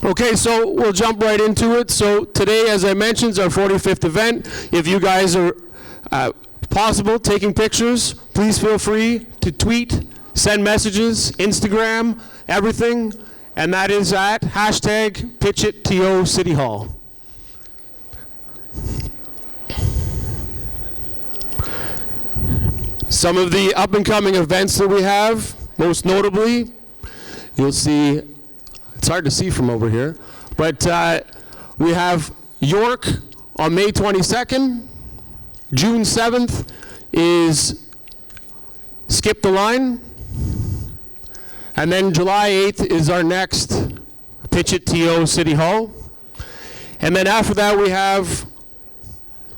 Okay, so we'll jump right into it. So today, as I mentioned, is our 45th event. If you guys are possible taking pictures, please feel free to tweet, send messages, Instagram, everything, and that is at hashtag PitchItTO City Hall. Some of the up-and-coming events that we have, most notably, you'll see, it's hard to see from over here, but we have York on May 22nd. June 7th is Skip the Line. And then July 8th is our next PitchItTO City Hall. And then after that we have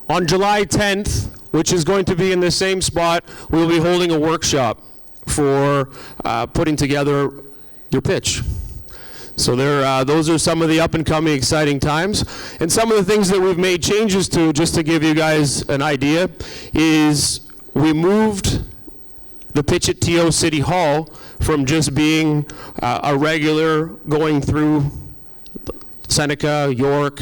on July 10th, which is going to be in the same spot, we'll be holding a workshop for putting together your pitch. So those are some of the up-and-coming exciting times. And some of the things that we've made changes to, just to give you guys an idea, is we moved the PitchItTO City Hall from just being a regular going through Seneca, York,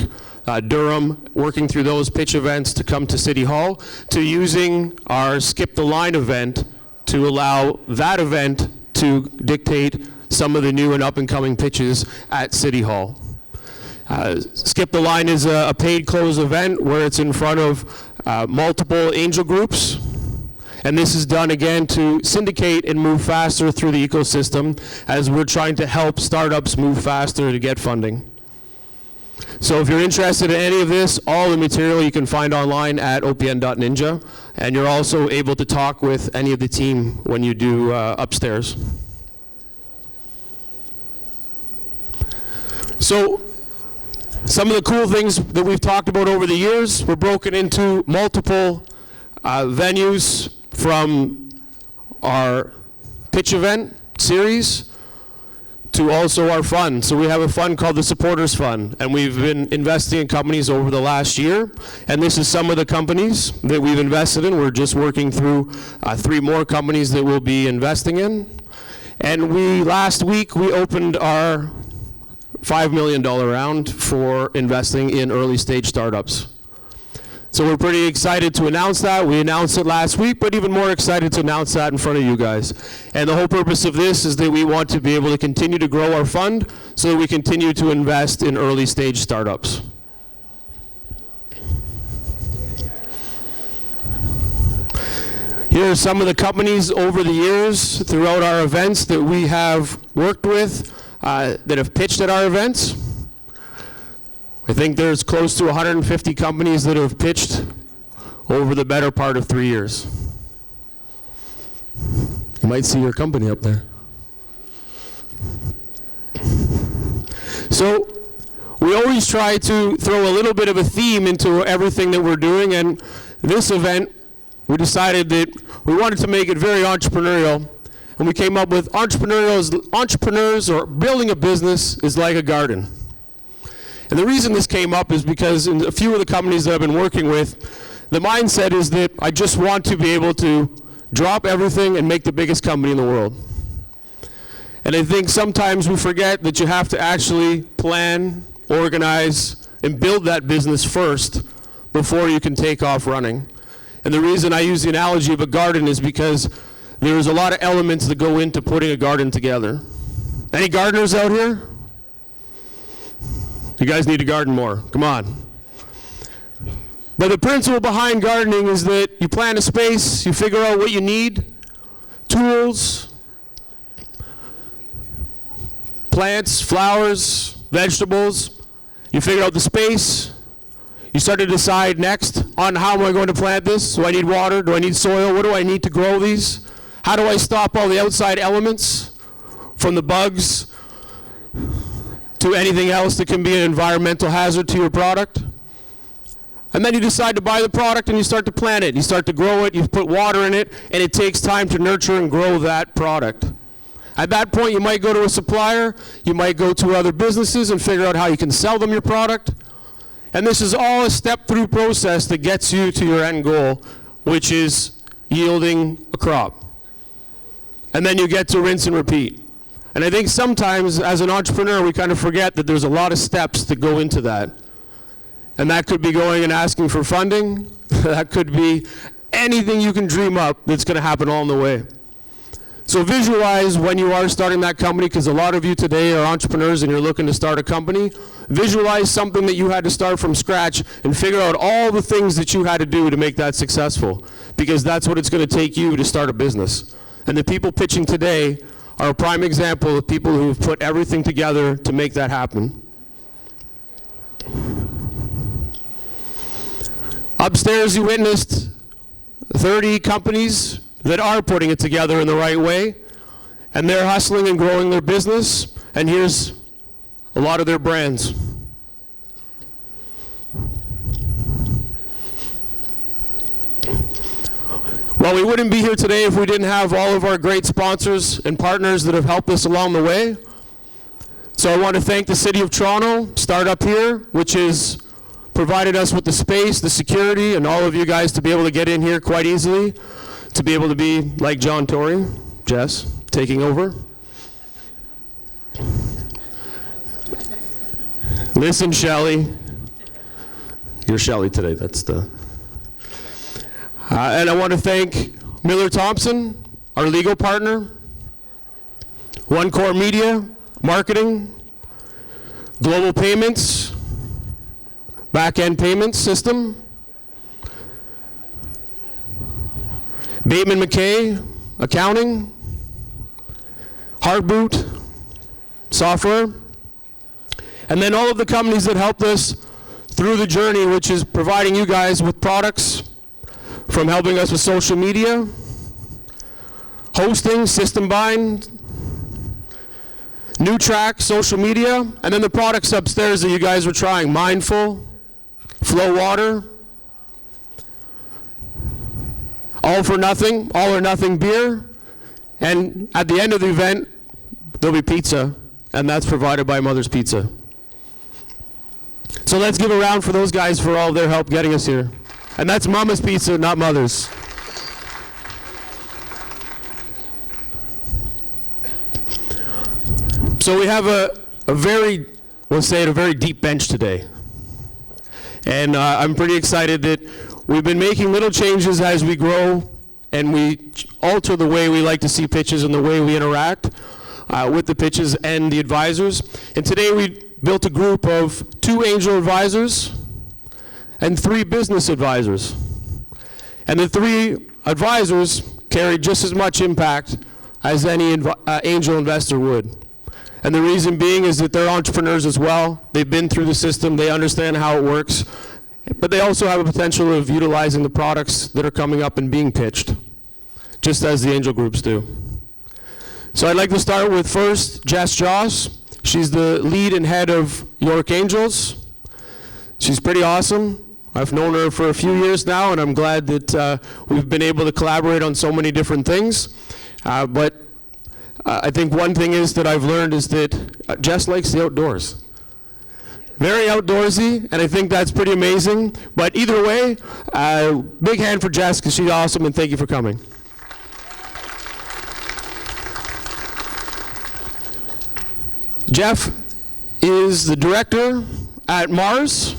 Durham, working through those pitch events to come to City Hall, to using our Skip the Line event to allow that event to dictate some of the new and up-and-coming pitches at City Hall. Skip the Line is a paid close event where it's in front of multiple angel groups. And this is done again to syndicate and move faster through the ecosystem as we're trying to help startups move faster to get funding. So if you're interested in any of this, all the material you can find online at opn.ninja, and you're also able to talk with any of the team when you do upstairs. So some of the cool things that we've talked about over the years, we're broken into multiple venues from our pitch event series to also our fund. So we have a fund called the Supporters Fund, and we've been investing in companies over the last year. And this is some of the companies that we've invested in. We're just working through 3 more companies that we'll be investing in. And last week we opened our $5 million round for investing in early stage startups. So we're pretty excited to announce that. We announced it last week, but even more excited to announce that in front of you guys. And the whole purpose of this is that we want to be able to continue to grow our fund so that we continue to invest in early stage startups. Here are some of the companies over the years throughout our events that we have worked with that have pitched at our events. I think there's close to 150 companies that have pitched over the better part of 3 years. You might see your company up there. So we always try to throw a little bit of a theme into everything that we're doing, and this event, we decided that we wanted to make it very entrepreneurial, and we came up with entrepreneurs or building a business is like a garden. And the reason this came up is because in a few of the companies that I've been working with, the mindset is that I just want to be able to drop everything and make the biggest company in the world. And I think sometimes we forget that you have to actually plan, organize, and build that business first before you can take off running. And the reason I use the analogy of a garden is because there's a lot of elements that go into putting a garden together. Any gardeners out here? You guys need to garden more. Come on. But the principle behind gardening is that you plan a space, you figure out what you need, tools, plants, flowers, vegetables. You figure out the space. You start to decide next on how am I going to plant this? Do I need water? Do I need soil? What do I need to grow these? How do I stop all the outside elements from the bugs to anything else that can be an environmental hazard to your product? And then you decide to buy the product and you start to plant it. You start to grow it, you put water in it, and it takes time to nurture and grow that product. At that point, you might go to a supplier, you might go to other businesses and figure out how you can sell them your product. And this is all a step-through process that gets you to your end goal, which is yielding a crop. And then you get to rinse and repeat. And I think sometimes as an entrepreneur, we kind of forget that there's a lot of steps that go into that. And that could be going and asking for funding. That could be anything you can dream up that's going to happen along the way. So visualize when you are starting that company, because a lot of you today are entrepreneurs and you're looking to start a company. Visualize something that you had to start from scratch and figure out all the things that you had to do to make that successful, because that's what it's going to take you to start a business. And the people pitching today are a prime example of people who've put everything together to make that happen. Upstairs, you witnessed 30 companies that are putting it together in the right way, and they're hustling and growing their business, and here's a lot of their brands. Well, we wouldn't be here today if we didn't have all of our great sponsors and partners that have helped us along the way. So I want to thank the City of Toronto, StartupHere, which has provided us with the space, the security, and all of you guys to be able to get in here quite easily, to be able to be like John Tory, Jess, taking over. Listen, Shelley. You're Shelley today, that's the... and I want to thank Miller Thompson, our legal partner, One Core Media, Marketing, Global Payments, Back-End Payments System, Bateman McKay, Accounting, Hardboot, Software, and then all of the companies that helped us through the journey, which is providing you guys with products, from helping us with social media, hosting, system buying, new track, social media, and then the products upstairs that you guys were trying, Mindful, Flow Water, All for Nothing, All or Nothing Beer, and at the end of the event, there'll be pizza, and that's provided by Mother's Pizza. So let's give a round for those guys for all their help getting us here. And that's Mama's Pizza, not Mother's. So we have a very, we'll say it, a very deep bench today. And I'm pretty excited that we've been making little changes as we grow, and we alter the way we like to see pitches and the way we interact with the pitches and the advisors. And today we built a group of 2 angel advisors and 3 business advisors. And the 3 advisors carry just as much impact as any angel investor would. And the reason being is that they're entrepreneurs as well. They've been through the system, they understand how it works, but they also have a potential of utilizing the products that are coming up and being pitched, just as the angel groups do. So I'd like to start with first Jess Joss. She's the lead and head of York Angels. She's pretty awesome. I've known her for a few years now, and I'm glad that we've been able to collaborate on so many different things. But I think one thing is that I've learned is that Jess likes the outdoors. Very outdoorsy, and I think that's pretty amazing. But either way, big hand for Jess, because she's awesome, and thank you for coming. Jeff is the director at Mars,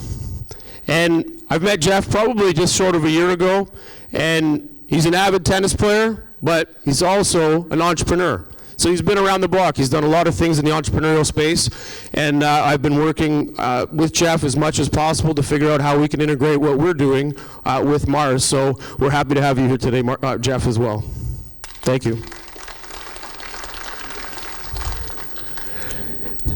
and I've met Jeff probably just short of a year ago, and he's an avid tennis player, but he's also an entrepreneur. So he's been around the block. He's done a lot of things in the entrepreneurial space, and I've been working with Jeff as much as possible to figure out how we can integrate what we're doing with Mars. So we're happy to have you here today, Jeff, as well. Thank you.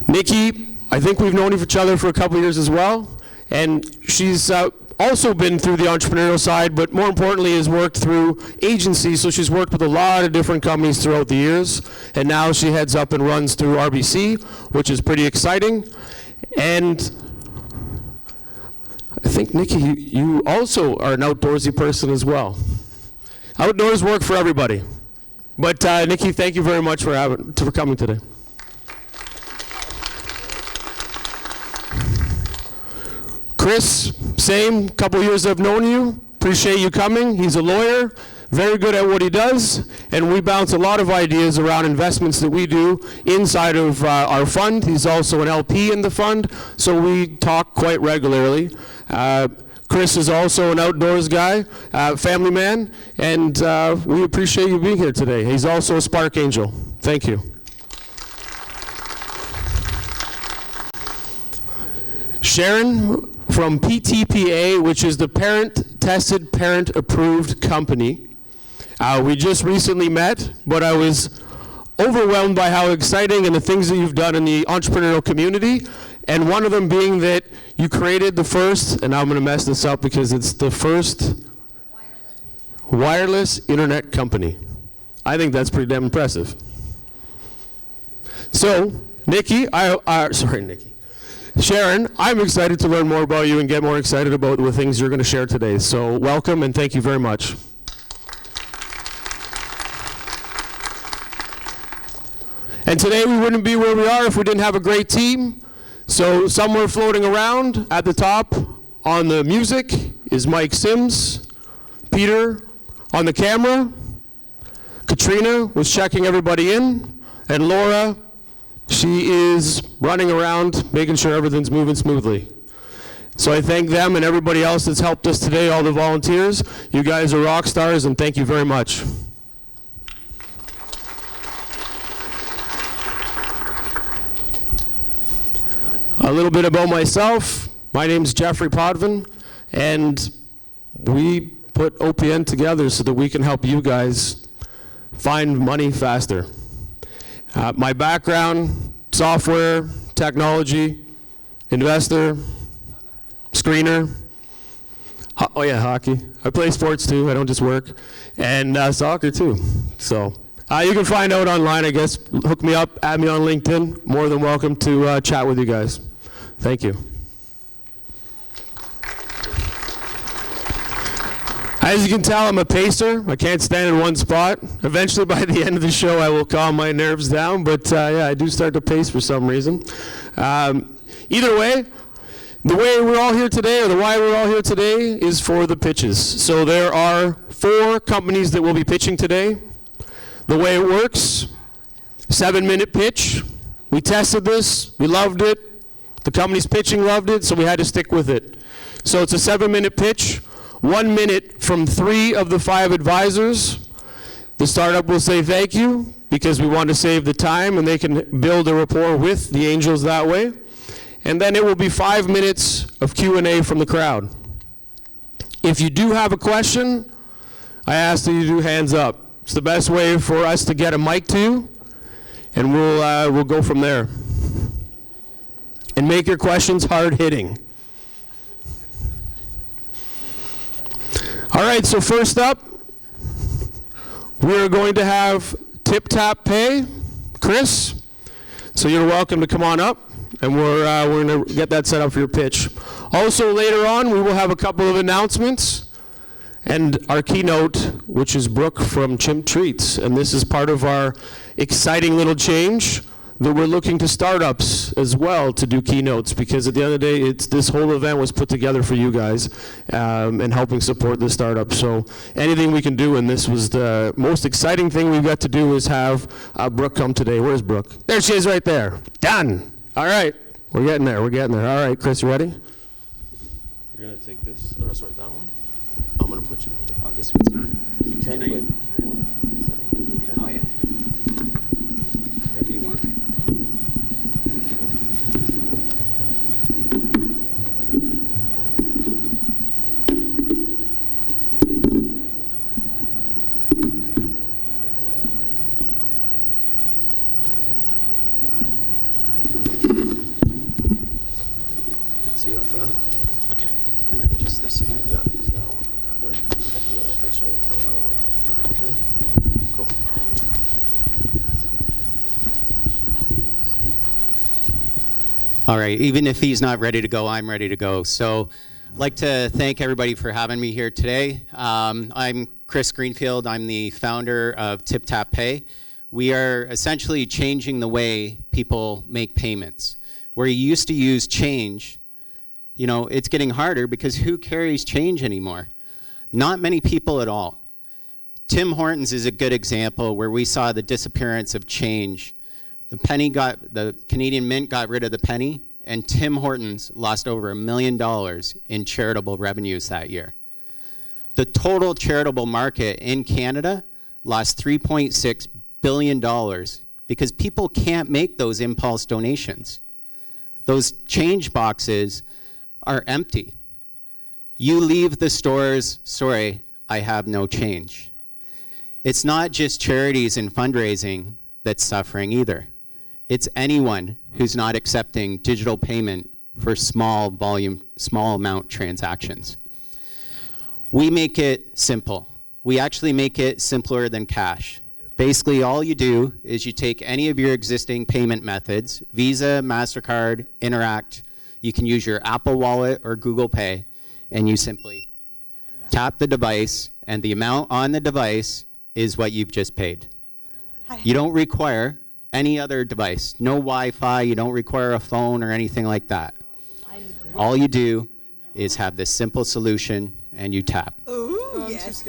Nikki, I think we've known each other for a couple years as well, and she's also been through the entrepreneurial side, but more importantly has worked through agencies, so she's worked with a lot of different companies throughout the years, and now she heads up and runs through RBC, which is pretty exciting. And I think, Nikki, you also are an outdoorsy person as well. Outdoors work for everybody. But Nikki, thank you very much for coming today. Chris, same, couple years I've known you. Appreciate you coming. He's a lawyer, very good at what he does, and we bounce a lot of ideas around investments that we do inside of our fund. He's also an LP in the fund, so we talk quite regularly. Chris is also an outdoors guy, family man, and we appreciate you being here today. He's also a Spark Angel. Thank you. Sharon from PTPA, which is the parent-tested, parent-approved company. We just recently met, but I was overwhelmed by how exciting and the things that you've done in the entrepreneurial community, and one of them being that you created the first, and I'm going to mess this up because it's the first wireless internet company. I think that's pretty damn impressive. So, Sharon, I'm excited to learn more about you and get more excited about the things you're going to share today. So welcome and thank you very much. And today we wouldn't be where we are if we didn't have a great team. So somewhere floating around at the top on the music is Mike Sims, Peter on the camera, Katrina was checking everybody in, and Laura, she is running around making sure everything's moving smoothly. So I thank them and everybody else that's helped us today, all the volunteers. You guys are rock stars, and thank you very much. A little bit about myself. My name's Jeffery Potvin, and we put OPN together so that we can help you guys find money faster. My background, software, technology, investor, screener. Oh yeah, hockey. I play sports too, I don't just work. And soccer too. So you can find out online, I guess. Hook me up, add me on LinkedIn. More than welcome to chat with you guys. Thank you. As you can tell, I'm a pacer. I can't stand in one spot. Eventually, by the end of the show, I will calm my nerves down, but yeah, I do start to pace for some reason. Either way, the way we're all here today, or the why we're all here today, is for the pitches. So there are 4 companies that will be pitching today. The way it works, 7-minute pitch. We tested this, we loved it. The companies pitching loved it, so we had to stick with it. So it's a 7-minute pitch. 1 minute from 3 of the 5 advisors. The startup will say thank you because we want to save the time and they can build a rapport with the angels that way. And then it will be 5 minutes of Q&A from the crowd. If you do have a question, I ask that you do hands up. It's the best way for us to get a mic to you, and we'll go from there. And make your questions hard-hitting. All right, so first up, we're going to have Tip Tap Pay, Chris. So you're welcome to come on up, and we're going to get that set up for your pitch. Also later on, we will have a couple of announcements and our keynote, which is Brooke from Chimp Treats. And this is part of our exciting little change that we're looking to startups as well to do keynotes, because at the end of the day, this whole event was put together for you guys and helping support the startup. So anything we can do, and this was the most exciting thing we've got to do, is have Brooke come today. Where's Brooke? There she is right there. Done. All right. We're getting there. We're getting there. All right, Chris, you ready? You're going to take this. Oh, sorry, that one? I'm going to put you on. Oh, this one's not. You can, but... Oh, yeah. Wherever you want me. See you up front. Okay. And then just this again? Yeah, use that one. That way. I'll put you on the timer. Okay. Cool. All right. Even if he's not ready to go, I'm ready to go. So I'd like to thank everybody for having me here today. I'm Chris Greenfield. I'm the founder of Tip Tap Pay. We are essentially changing the way people make payments. Where you used to use change, you know, it's getting harder because who carries change anymore? Not many people at all. Tim Hortons is a good example where we saw the disappearance of change. The Canadian Mint got rid of the penny, and Tim Hortons lost over $1 million in charitable revenues that year. The total charitable market in Canada lost $3.6 billion because people can't make those impulse donations. Those change boxes are empty. You leave the stores, sorry, I have no change. It's not just charities and fundraising that's suffering either. It's anyone who's not accepting digital payment for small volume, small amount transactions. We make it simple. We actually make it simpler than cash. Basically, all you do is you take any of your existing payment methods, Visa, MasterCard, Interact, you can use your Apple Wallet or Google Pay, and you simply tap the device, and the amount on the device is what you've just paid. You don't require any other device, no Wi-Fi, you don't require a phone or anything like that. All you do is have this simple solution, and you tap. Ooh, yes.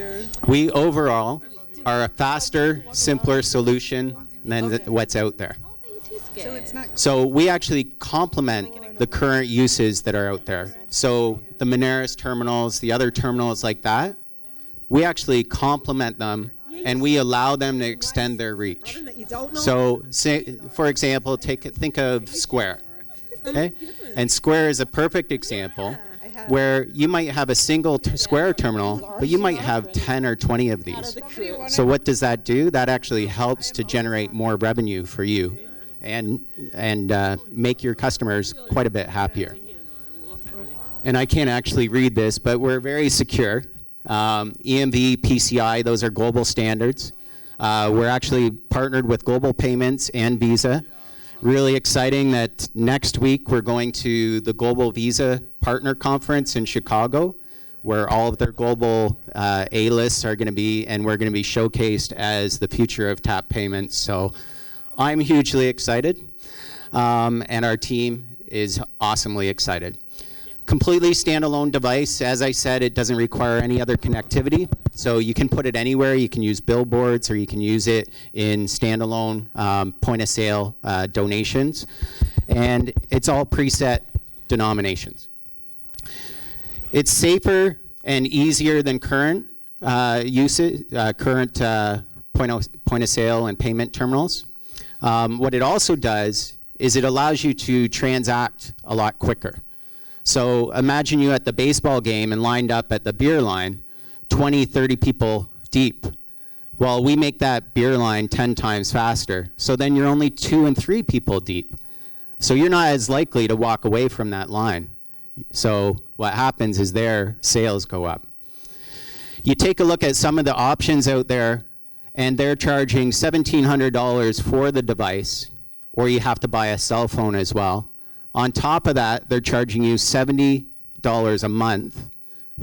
We overall are a faster, simpler solution than what's out there. So we actually complement the current uses that are out there. So the Moneris terminals, the other terminals like that, we actually complement them, and we allow them to extend their reach. So say, for example, think of Square, okay? And Square is a perfect example where you might have a single Square terminal, but you might have 10 or 20 of these. So what does that do? That actually helps to generate more revenue for you and make your customers quite a bit happier. And I can't actually read this, but we're very secure. EMV, PCI, those are global standards. We're actually partnered with Global Payments and Visa. Really exciting that next week we're going to the Global Visa Partner Conference in Chicago, where all of their global A-lists are going to be, and we're going to be showcased as the future of tap payments. So I'm hugely excited, and our team is awesomely excited. Completely standalone device. As I said, it doesn't require any other connectivity. So you can put it anywhere. You can use billboards, or you can use it in standalone point of sale donations. And it's all preset denominations. It's safer and easier than current point of sale and payment terminals. What it also does is it allows you to transact a lot quicker. So imagine you at the baseball game and lined up at the beer line, 20, 30 people deep. Well, we make that beer line 10 times faster. So then you're only 2 and 3 people deep. So you're not as likely to walk away from that line. So what happens is their sales go up. You take a look at some of the options out there, and they're charging $1,700 for the device, or you have to buy a cell phone as well. On top of that, they're charging you $70 a month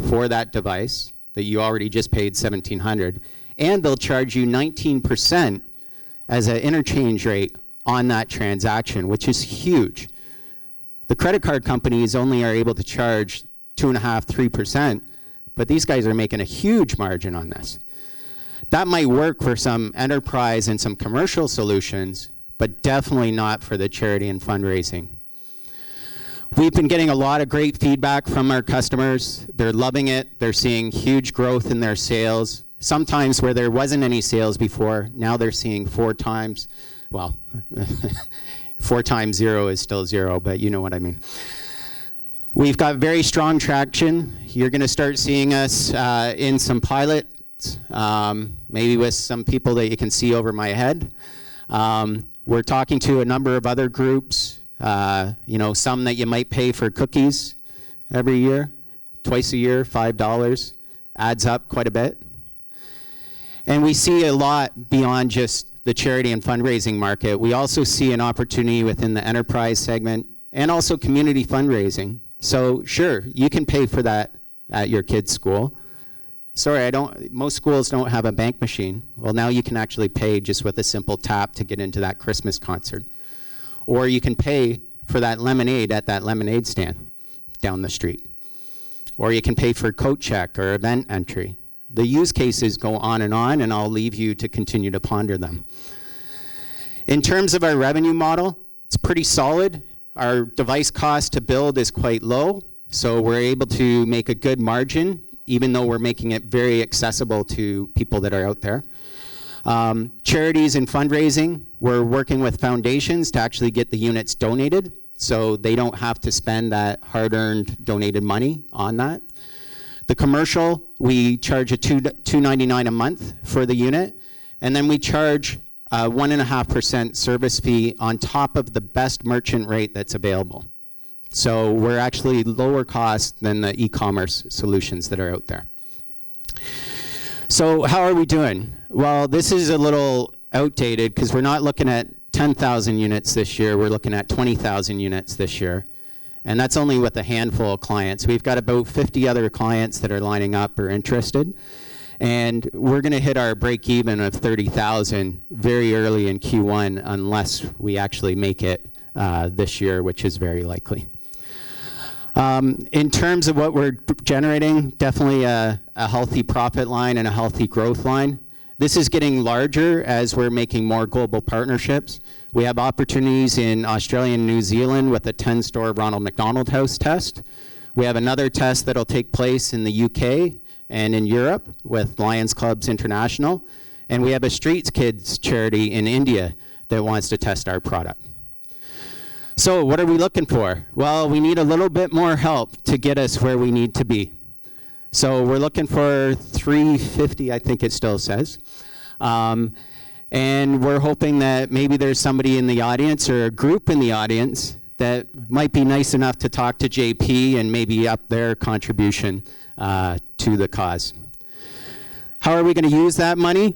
for that device that you already just paid $1,700, and they'll charge you 19% as an interchange rate on that transaction, which is huge. The credit card companies only are able to charge 2.5%, 3%, but these guys are making a huge margin on this. That might work for some enterprise and some commercial solutions, but definitely not for the charity and fundraising. We've been getting a lot of great feedback from our customers. They're loving it. They're seeing huge growth in their sales. Sometimes where there wasn't any sales before, now they're seeing 4 times. Well, 4 times 0 is still 0, but you know what I mean. We've got very strong traction. You're going to start seeing us in some pilots, maybe with some people that you can see over my head. We're talking to a number of other groups. Some that you might pay for cookies every year, twice a year, $5, adds up quite a bit. And we see a lot beyond just the charity and fundraising market. We also see an opportunity within the enterprise segment and also community fundraising. So sure, you can pay for that at your kid's school. Sorry, most schools don't have a bank machine. Well, now you can actually pay just with a simple tap to get into that Christmas concert. Or you can pay for that lemonade at that lemonade stand down the street. Or you can pay for coat check or event entry. The use cases go on, and I'll leave you to continue to ponder them. In terms of our revenue model, it's pretty solid. Our device cost to build is quite low, so we're able to make a good margin, even though we're making it very accessible to people that are out there. Charities and fundraising, we're working with foundations to actually get the units donated, so they don't have to spend that hard-earned donated money on that. The commercial, we charge a $2.99 a month for the unit, and then we charge a 1.5% service fee on top of the best merchant rate that's available. So we're actually lower cost than the e-commerce solutions that are out there. So how are we doing? Well, this is a little outdated because we're not looking at 10,000 units this year. We're looking at 20,000 units this year. And that's only with a handful of clients. We've got about 50 other clients that are lining up or interested. And we're going to hit our break even of 30,000 very early in Q1 unless we actually make it this year, which is very likely. In terms of what we're generating, definitely a healthy profit line and a healthy growth line. This is getting larger as we're making more global partnerships. We have opportunities in Australia and New Zealand with a 10-store Ronald McDonald House test. We have another test that'll take place in the UK and in Europe with Lions Clubs International. And we have a Streets Kids charity in India that wants to test our product. So what are we looking for? Well, we need a little bit more help to get us where we need to be. So we're looking for 350, I think it still says. And we're hoping that maybe there's somebody in the audience or a group in the audience that might be nice enough to talk to JP and maybe up their contribution to the cause. How are we going to use that money?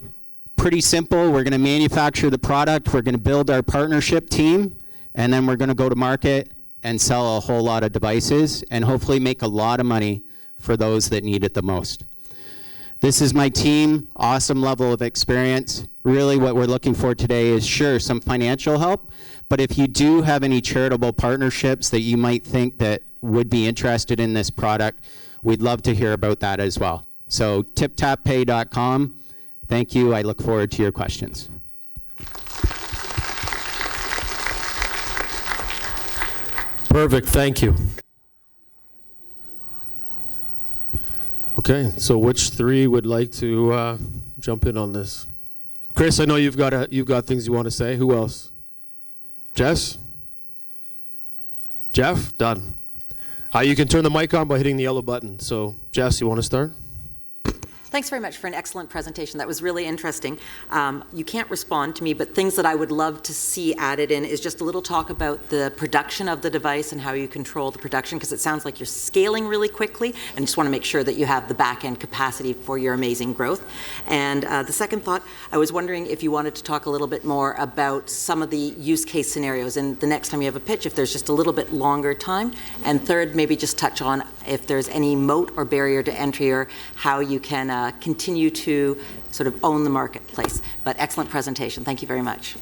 Pretty simple. We're going to manufacture the product. We're going to build our partnership team. And then we're going to go to market and sell a whole lot of devices and hopefully make a lot of money for those that need it the most. This is my team, awesome level of experience. Really what we're looking for today is, sure, some financial help, but if you do have any charitable partnerships that you might think that would be interested in this product, we'd love to hear about that as well. So tiptappay.com. Thank you. I look forward to your questions. Perfect, thank you. Okay, so which three would like to jump in on this? Chris, I know you've got things you want to say. Who else? Jess? Jeff? Done. You can turn the mic on by hitting the yellow button. So, Jess, you want to start? Thanks very much for an excellent presentation. That was really interesting. You can't respond to me, but things that I would love to see added in is just a little talk about the production of the device and how you control the production, because it sounds like you're scaling really quickly and just want to make sure that you have the back-end capacity for your amazing growth. And the second thought, I was wondering if you wanted to talk a little bit more about some of the use case scenarios, and the next time you have a pitch, if there's just a little bit longer time. And third, maybe just touch on if there's any moat or barrier to entry or how you can continue to sort of own the marketplace. But excellent presentation. Thank you very much.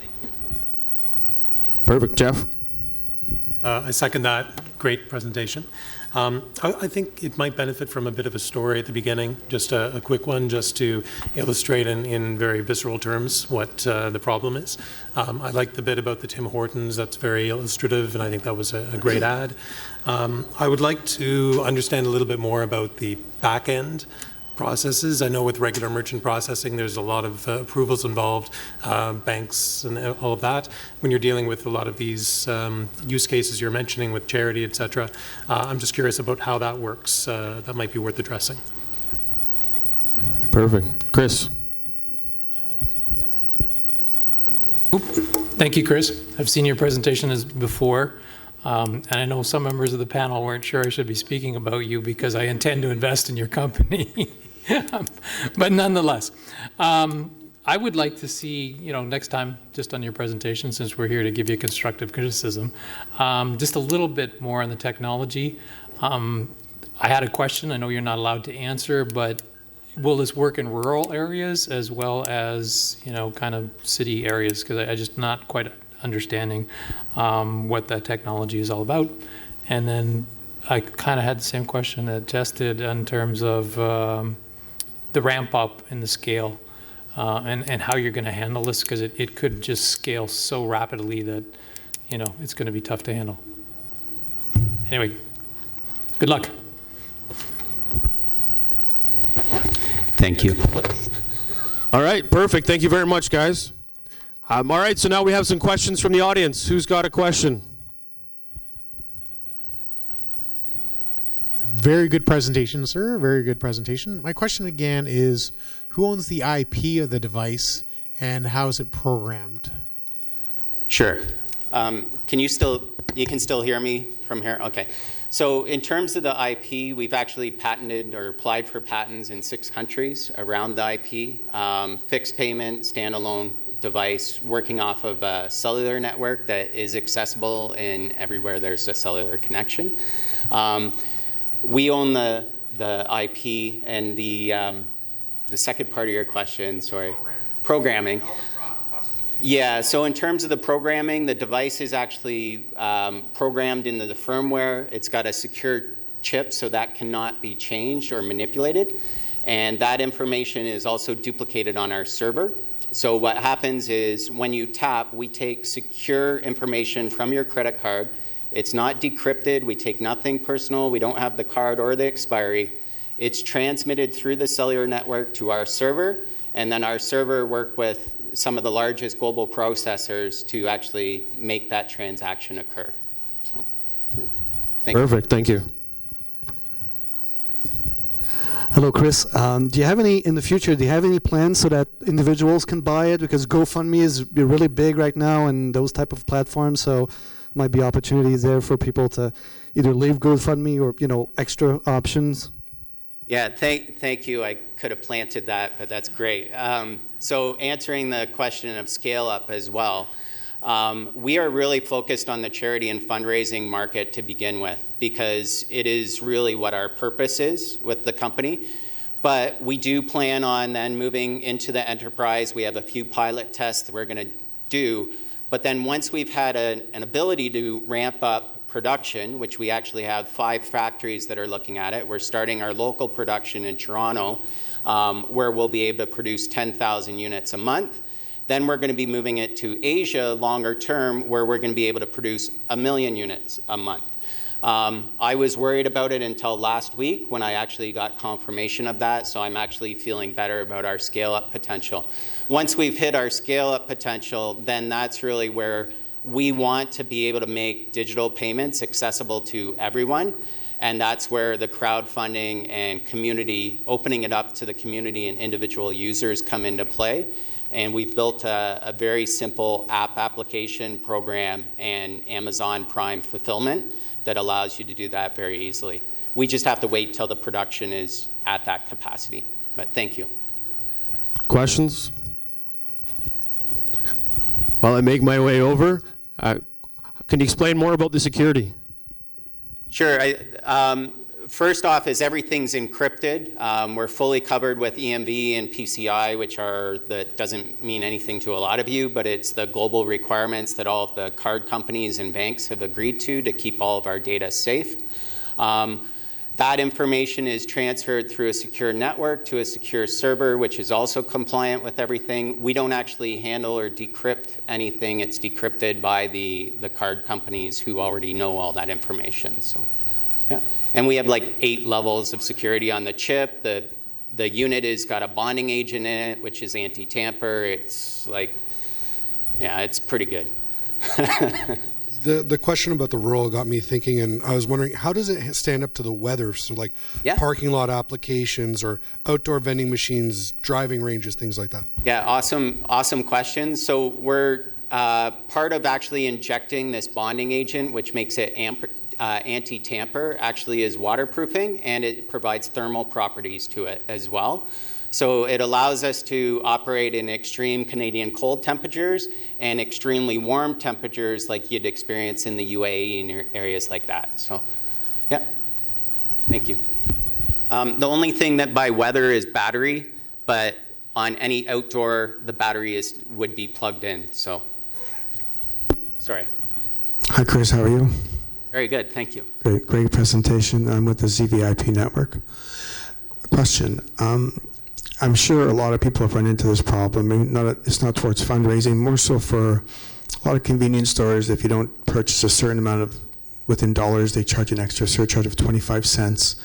Perfect. Jeff? I second that. Great presentation. I think it might benefit from a bit of a story at the beginning, just a quick one, just to illustrate in very visceral terms what the problem is. I like the bit about the Tim Hortons. That's very illustrative, and I think that was a great ad. I would like to understand a little bit more about the back end processes. I know with regular merchant processing, there's a lot of approvals involved, banks and all of that. When you're dealing with a lot of these use cases you're mentioning with charity, et cetera, I'm just curious about how that works. That might be worth addressing. Thank you. Perfect. Chris? Thank you, Chris. I've seen your presentation before, and I know some members of the panel weren't sure I should be speaking about you because I intend to invest in your company. But nonetheless, I would like to see, next time, just on your presentation, since we're here to give you constructive criticism, just a little bit more on the technology. I had a question. I know you're not allowed to answer, but will this work in rural areas as well as, kind of city areas? Because I just not quite understanding what that technology is all about. And then I kind of had the same question that Jess did in terms of the ramp up and the scale, and how you're going to handle this, because it could just scale so rapidly that, it's going to be tough to handle. Anyway, good luck. Thank you. All right, perfect. Thank you very much, guys. All right, so now we have some questions from the audience. Who's got a question? Very good presentation, sir. Very good presentation. My question again is, who owns the IP of the device and how is it programmed? Sure. You can still hear me from here? Okay. So in terms of the IP, we've actually patented or applied for patents in 6 countries around the IP. Fixed payment, standalone device, working off of a cellular network that is accessible in everywhere there's a cellular connection. We own the IP, and the second part of your question, sorry. Programming. Yeah, so in terms of the programming, the device is actually programmed into the firmware. It's got a secure chip, so that cannot be changed or manipulated. And that information is also duplicated on our server. So what happens is when you tap, we take secure information from your credit card. It's not decrypted. We take nothing personal. We don't have the card or the expiry. It's transmitted through the cellular network to our server, and then our server work with some of the largest global processors to actually make that transaction occur. So, yeah. Perfect, thank you. Hello, Chris. Do you have in the future, do you have any plans so that individuals can buy it? Because GoFundMe is really big right now and those type of platforms, so might be opportunities there for people to either leave GoFundMe or, extra options. Yeah, thank you. I could have planted that, but that's great. So answering the question of scale up as well, we are really focused on the charity and fundraising market to begin with, because it is really what our purpose is with the company. But we do plan on then moving into the enterprise. We have a few pilot tests that we're going to do. But then once we've had an ability to ramp up production, which we actually have 5 factories that are looking at it. We're starting our local production in Toronto, where we'll be able to produce 10,000 units a month. Then we're going to be moving it to Asia longer term, where we're going to be able to produce 1 million units a month. I was worried about it until last week when I actually got confirmation of that, so I'm actually feeling better about our scale-up potential. Once we've hit our scale-up potential, then that's really where we want to be able to make digital payments accessible to everyone, and that's where the crowdfunding and community, opening it up to the community and individual users come into play. And we've built a very simple app application program and Amazon Prime fulfillment that allows you to do that very easily. We just have to wait till the production is at that capacity. But thank you. Questions? While I make my way over, can you explain more about the security? Sure. First off is everything's encrypted. We're fully covered with EMV and PCI, which that doesn't mean anything to a lot of you, but it's the global requirements that all of the card companies and banks have agreed to keep all of our data safe. That information is transferred through a secure network to a secure server, which is also compliant with everything. We don't actually handle or decrypt anything. It's decrypted by the card companies who already know all that information. So, yeah. And we have like 8 levels of security on the chip. The unit has got a bonding agent in it, which is anti-tamper. It's like, yeah, it's pretty good. The question about the rural got me thinking, and I was wondering, how does it stand up to the weather? So like parking lot applications or outdoor vending machines, driving ranges, things like that. Yeah, awesome question. So we're part of actually injecting this bonding agent, which makes it anti-tamper, actually is waterproofing, and it provides thermal properties to it as well. So it allows us to operate in extreme Canadian cold temperatures and extremely warm temperatures like you'd experience in the UAE and areas like that. So, yeah, thank you. The only thing that by weather is battery, but on any outdoor, the battery would be plugged in. So, sorry. Hi, Chris. How are you? Very good. Thank you. Great presentation. I'm with the ZVIP network. Question. I'm sure a lot of people have run into this problem. Maybe it's not towards fundraising, more so for a lot of convenience stores. If you don't purchase a certain amount of within dollars, they charge an extra surcharge of 25 cents.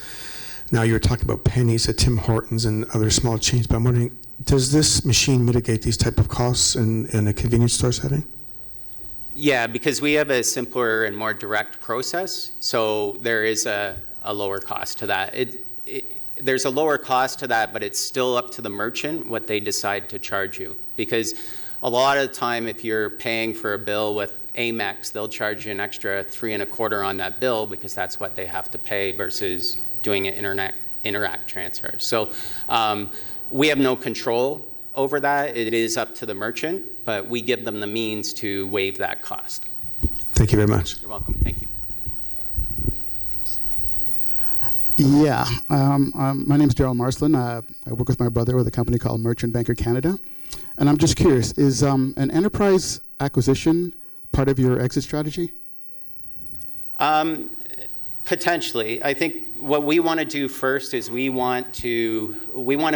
Now you're talking about pennies at Tim Hortons and other small chains, but I'm wondering, does this machine mitigate these type of costs in a convenience store setting? Yeah, because we have a simpler and more direct process, so there is a lower cost to that. There's a lower cost to that, but it's still up to the merchant what they decide to charge you. Because a lot of the time, if you're paying for a bill with Amex, they'll charge you an extra $3.25 on that bill because that's what they have to pay versus doing an Interact transfer. So we have no control over that. It is up to the merchant, but we give them the means to waive that cost. Thank you very much. You're welcome. Thank you. Yeah, my name is Gerald Marsland. I work with my brother with a company called Merchant Banker Canada. And I'm just curious, is an enterprise acquisition part of your exit strategy? Potentially. I think what we want to do first is we want to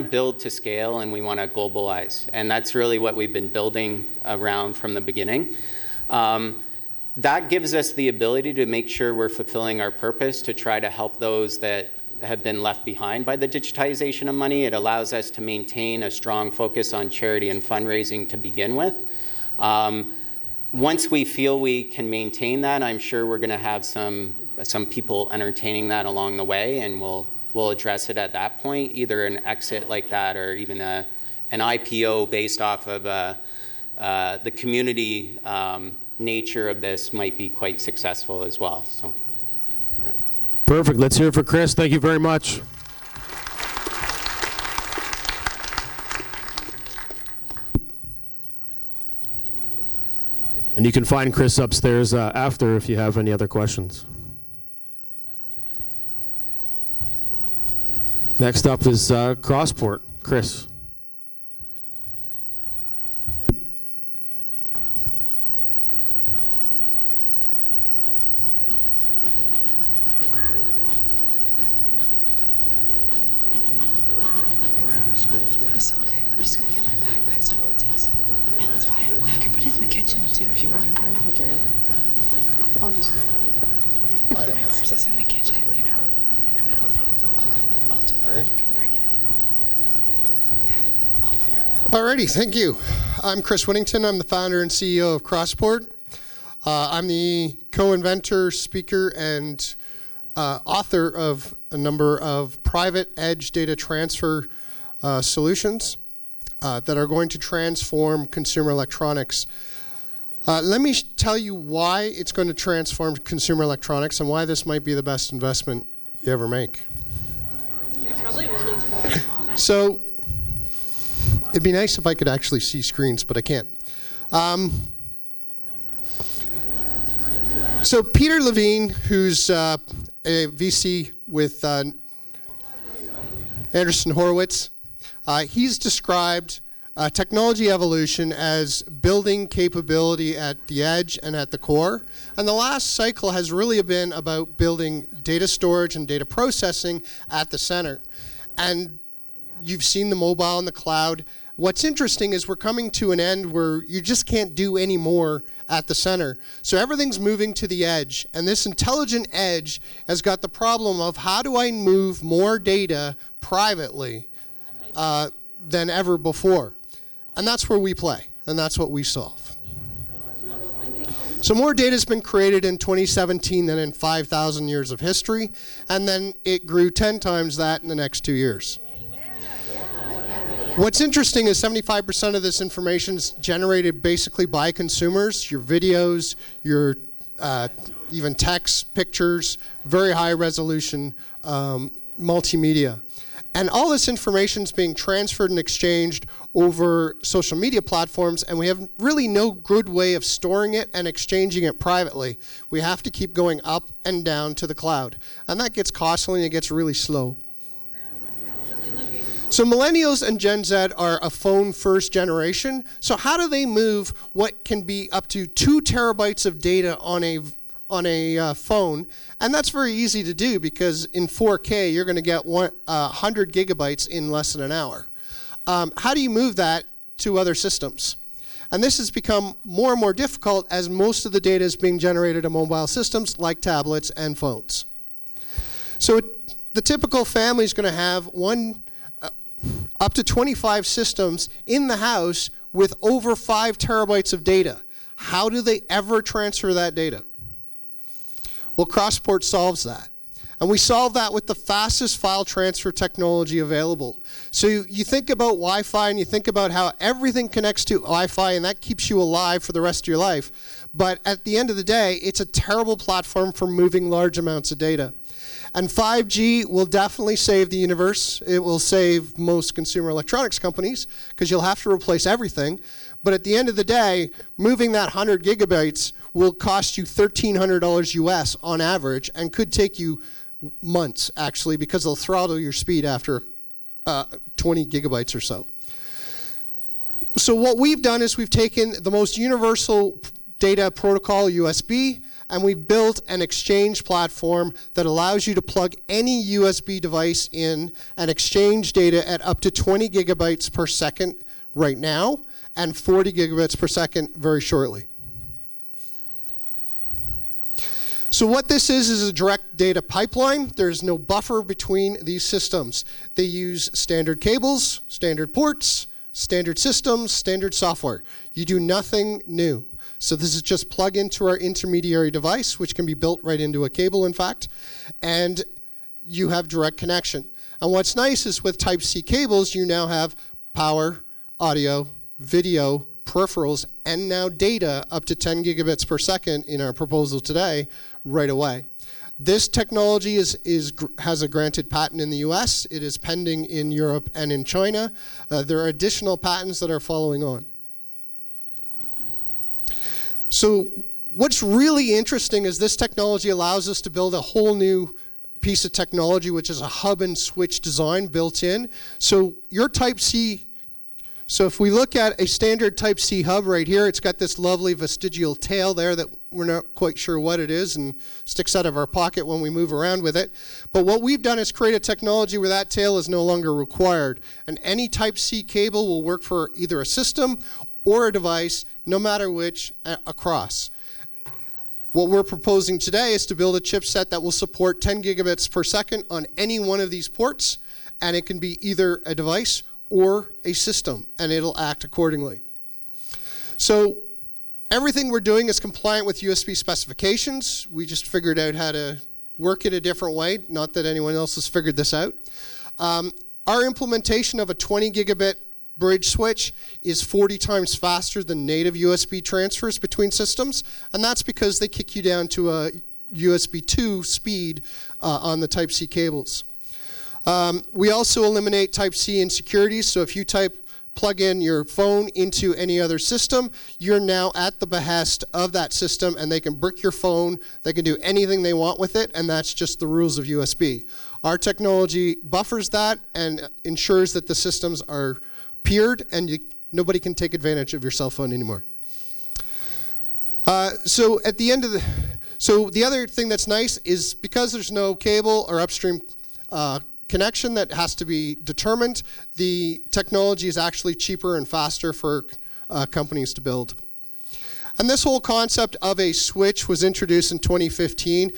build to scale and we want to globalize. And that's really what we've been building around from the beginning. That gives us the ability to make sure we're fulfilling our purpose to try to help those that have been left behind by the digitization of money. It allows us to maintain a strong focus on charity and fundraising to begin with. Once we feel we can maintain that, I'm sure we're going to have some people entertaining that along the way, and we'll address it at that point, either an exit like that or even an IPO based off of the community nature of this might be quite successful as well. So, Perfect. Let's hear it for Chris. Thank you very much. And you can find Chris upstairs after if you have any other questions. Next up is Crossport. Chris. It's okay. I'm just gonna get my backpack so it takes it. Yeah, that's fine. I can put it in the kitchen too if you want. I don't think I'll just. I don't have this in the kitchen, you know, in the middle of it. Okay, I'll do that. You can bring it if you want. Alrighty, thank you. I'm Chris Whittington. I'm the founder and CEO of Crossport. I'm the co-inventor, speaker, and author of a number of private edge data transfer solutions that are going to transform consumer electronics. Let me tell you why it's going to transform consumer electronics and why this might be the best investment you ever make. So, it'd be nice if I could actually see screens, but I can't. So Peter Levine, who's a VC with Anderson Horowitz, he's described technology evolution as building capability at the edge and at the core. And the last cycle has really been about building data storage and data processing at the center. And you've seen the mobile and the cloud. What's interesting is we're coming to an end where you just can't do any more at the center. So everything's moving to the edge. And this intelligent edge has got the problem of how do I move more data privately than ever before? And that's where we play, and that's what we solve. So more data has been created in 2017 than in 5,000 years of history, and then it grew 10 times that in the next 2 years. What's interesting is 75% of this information is generated basically by consumers, your videos, your even text, pictures, very high resolution multimedia. And all this information is being transferred and exchanged over social media platforms, and we have really no good way of storing it and exchanging it privately. We have to keep going up and down to the cloud. And that gets costly and it gets really slow. So millennials and Gen Z are a phone-first generation. So how do they move what can be up to 2 terabytes of data on a phone? And that's very easy to do because in 4K, you're going to get 100 gigabytes in less than an hour. how do you move that to other systems? And this has become more and more difficult as most of the data is being generated on mobile systems like tablets and phones. So the typical family is going to have up to 25 systems in the house with over 5 terabytes of data. How do they ever transfer that data? Well, Crossport solves that. And we solve that with the fastest file transfer technology available. So you think about Wi-Fi and you think about how everything connects to Wi-Fi and that keeps you alive for the rest of your life. But at the end of the day, it's a terrible platform for moving large amounts of data. And 5G will definitely save the universe. It will save most consumer electronics companies because you'll have to replace everything. But at the end of the day, moving that 100 gigabytes will cost you $1,300 US on average and could take you months, actually, because they'll throttle your speed after 20 gigabytes or so. So what we've done is we've taken the most universal data protocol, USB, and we've built an exchange platform that allows you to plug any USB device in and exchange data at up to 20 gigabytes per second right now and 40 gigabits per second very shortly. So what this is a direct data pipeline. There's no buffer between these systems. They use standard cables, standard ports, standard systems, standard software. You do nothing new. So this is just plug into our intermediary device, which can be built right into a cable, in fact, and you have direct connection. And what's nice is with Type-C cables, you now have power, audio, video, peripherals, and now data up to 10 gigabits per second in our proposal today right away. This technology has a granted patent in the US. It is pending in Europe and in China. There are additional patents that are following on. So what's really interesting is this technology allows us to build a whole new piece of technology, which is a hub and switch design built in. So your Type-C, so if we look at a standard Type-C hub right here, it's got this lovely vestigial tail there that we're not quite sure what it is and sticks out of our pocket when we move around with it. But what we've done is create a technology where that tail is no longer required. And any Type-C cable will work for either a system or a device, no matter which, across. What we're proposing today is to build a chipset that will support 10 gigabits per second on any one of these ports, and it can be either a device or a system, and it'll act accordingly. So everything we're doing is compliant with USB specifications. We just figured out how to work it a different way, not that anyone else has figured this out. Our implementation of a 20 gigabit bridge switch is 40 times faster than native USB transfers between systems, and that's because they kick you down to a USB 2 speed on the Type-C cables. We also eliminate Type-C insecurities, so if you plug in your phone into any other system, you're now at the behest of that system, and they can brick your phone, they can do anything they want with it, and that's just the rules of USB. Our technology buffers that and ensures that the systems are peered, and nobody can take advantage of your cell phone anymore. So the other thing that's nice is because there's no cable or upstream connection that has to be determined, the technology is actually cheaper and faster for companies to build. And this whole concept of a switch was introduced in 2015,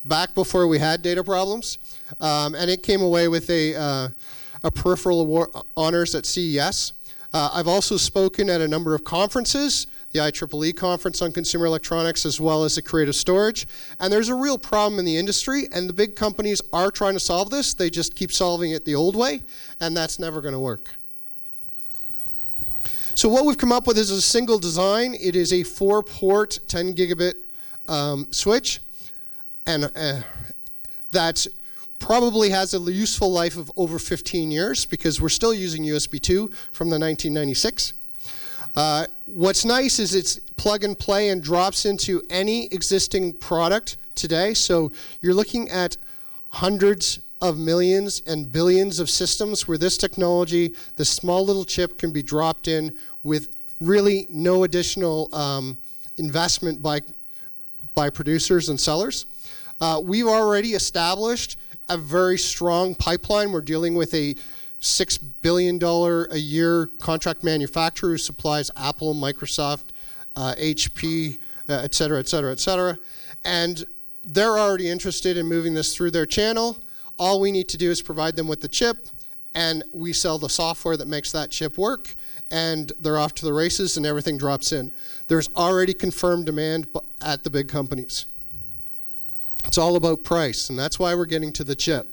back before we had data problems, and it came away with a peripheral award honors at CES. I've also spoken at a number of conferences, the IEEE conference on consumer electronics, as well as the creative storage. And there's a real problem in the industry, and the big companies are trying to solve this. They just keep solving it the old way, and that's never going to work. So what we've come up with is a single design. It is a 4-port, 10 gigabit switch, and that's probably has a useful life of over 15 years because we're still using USB 2 from the 1996. What's nice is it's plug and play and drops into any existing product today. So you're looking at hundreds of millions and billions of systems where this technology, this small little chip, can be dropped in with really no additional investment by producers and sellers. We've already established a very strong pipeline. We're dealing with a $6 billion a year contract manufacturer who supplies Apple, Microsoft, HP, et cetera, et cetera, et cetera. And they're already interested in moving this through their channel. All we need to do is provide them with the chip, and we sell the software that makes that chip work, and they're off to the races and everything drops in. There's already confirmed demand at the big companies. It's all about price, and that's why we're getting to the chip.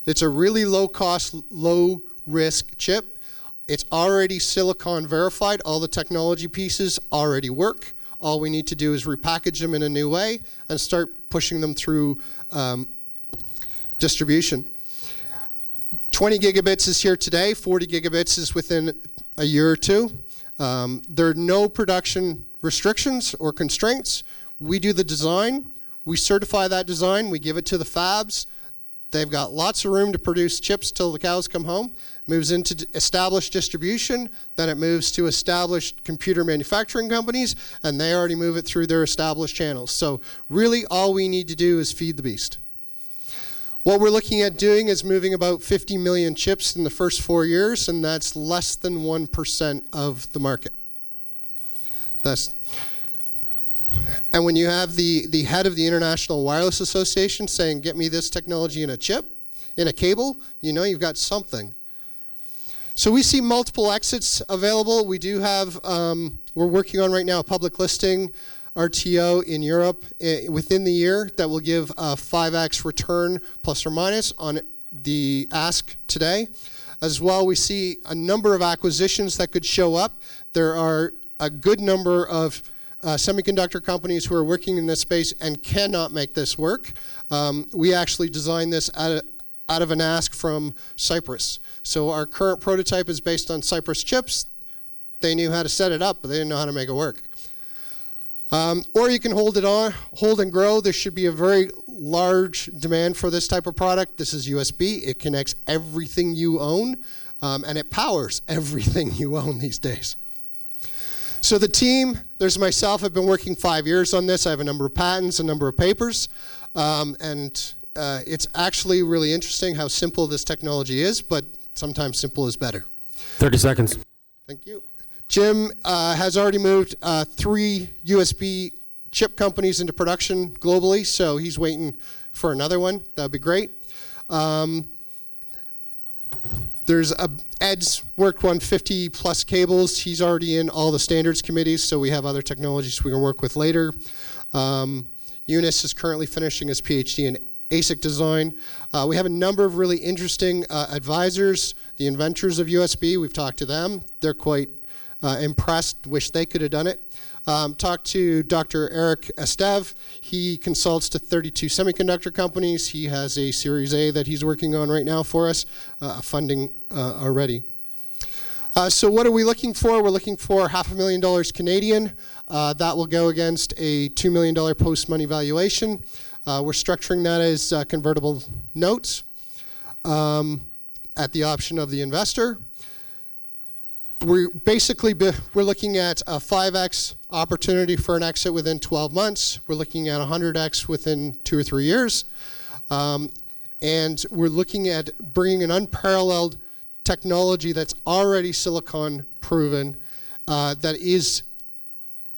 It's a really low cost, low risk chip. It's already silicon verified. All the technology pieces already work. All we need to do is repackage them in a new way and start pushing them through distribution. 20 gigabits is here today. 40 gigabits is within a year or two. There are no production restrictions or constraints. We do the design. We certify that design. We give it to the fabs. They've got lots of room to produce chips till the cows come home. Moves into established distribution. Then it moves to established computer manufacturing companies, and they already move it through their established channels. So really all we need to do is feed the beast. What we're looking at doing is moving about 50 million chips in the first 4 years, and that's less than 1% of the market. And when you have the head of the International Wireless Association saying, get me this technology in a chip, in a cable, you know you've got something. So we see multiple exits available. We do have, we're working on right now a public listing, RTO in Europe within the year that will give a 5x return plus or minus on the ask today. As well, we see a number of acquisitions that could show up. There are a good number of semiconductor companies who are working in this space and cannot make this work. We actually designed this out of an ask from Cyprus. So our current prototype is based on Cyprus chips. They knew how to set it up, but they didn't know how to make it work. Or you can hold and grow. There should be a very large demand for this type of product. This is USB. It connects everything you own, and it powers everything you own these days. So the team, there's myself. I've been working 5 years on this. I have a number of patents, a number of papers, and it's actually really interesting how simple this technology is, but sometimes simple is better. 30 seconds. Thank you. Jim has already moved 3 USB chip companies into production globally, so he's waiting for another one. That would be great. There's Ed's worked on 50 plus cables. He's already in all the standards committees, so we have other technologies we can work with later. Eunice is currently finishing his PhD in ASIC design. We have a number of really interesting advisors, the inventors of USB. We've talked to them. They're quite impressed, wish they could have done it. Talked to Dr. Eric Estev. He consults to 32 semiconductor companies. He has a Series A that he's working on right now for us, funding already. So what are we looking for? We're looking for $500,000 Canadian. That will go against a $2 million post-money valuation. We're structuring that as convertible notes at the option of the investor. We're looking at a 5x opportunity for an exit within 12 months. We're looking at 100x within 2 or 3 years. And we're looking at bringing an unparalleled technology that's already silicon proven, that is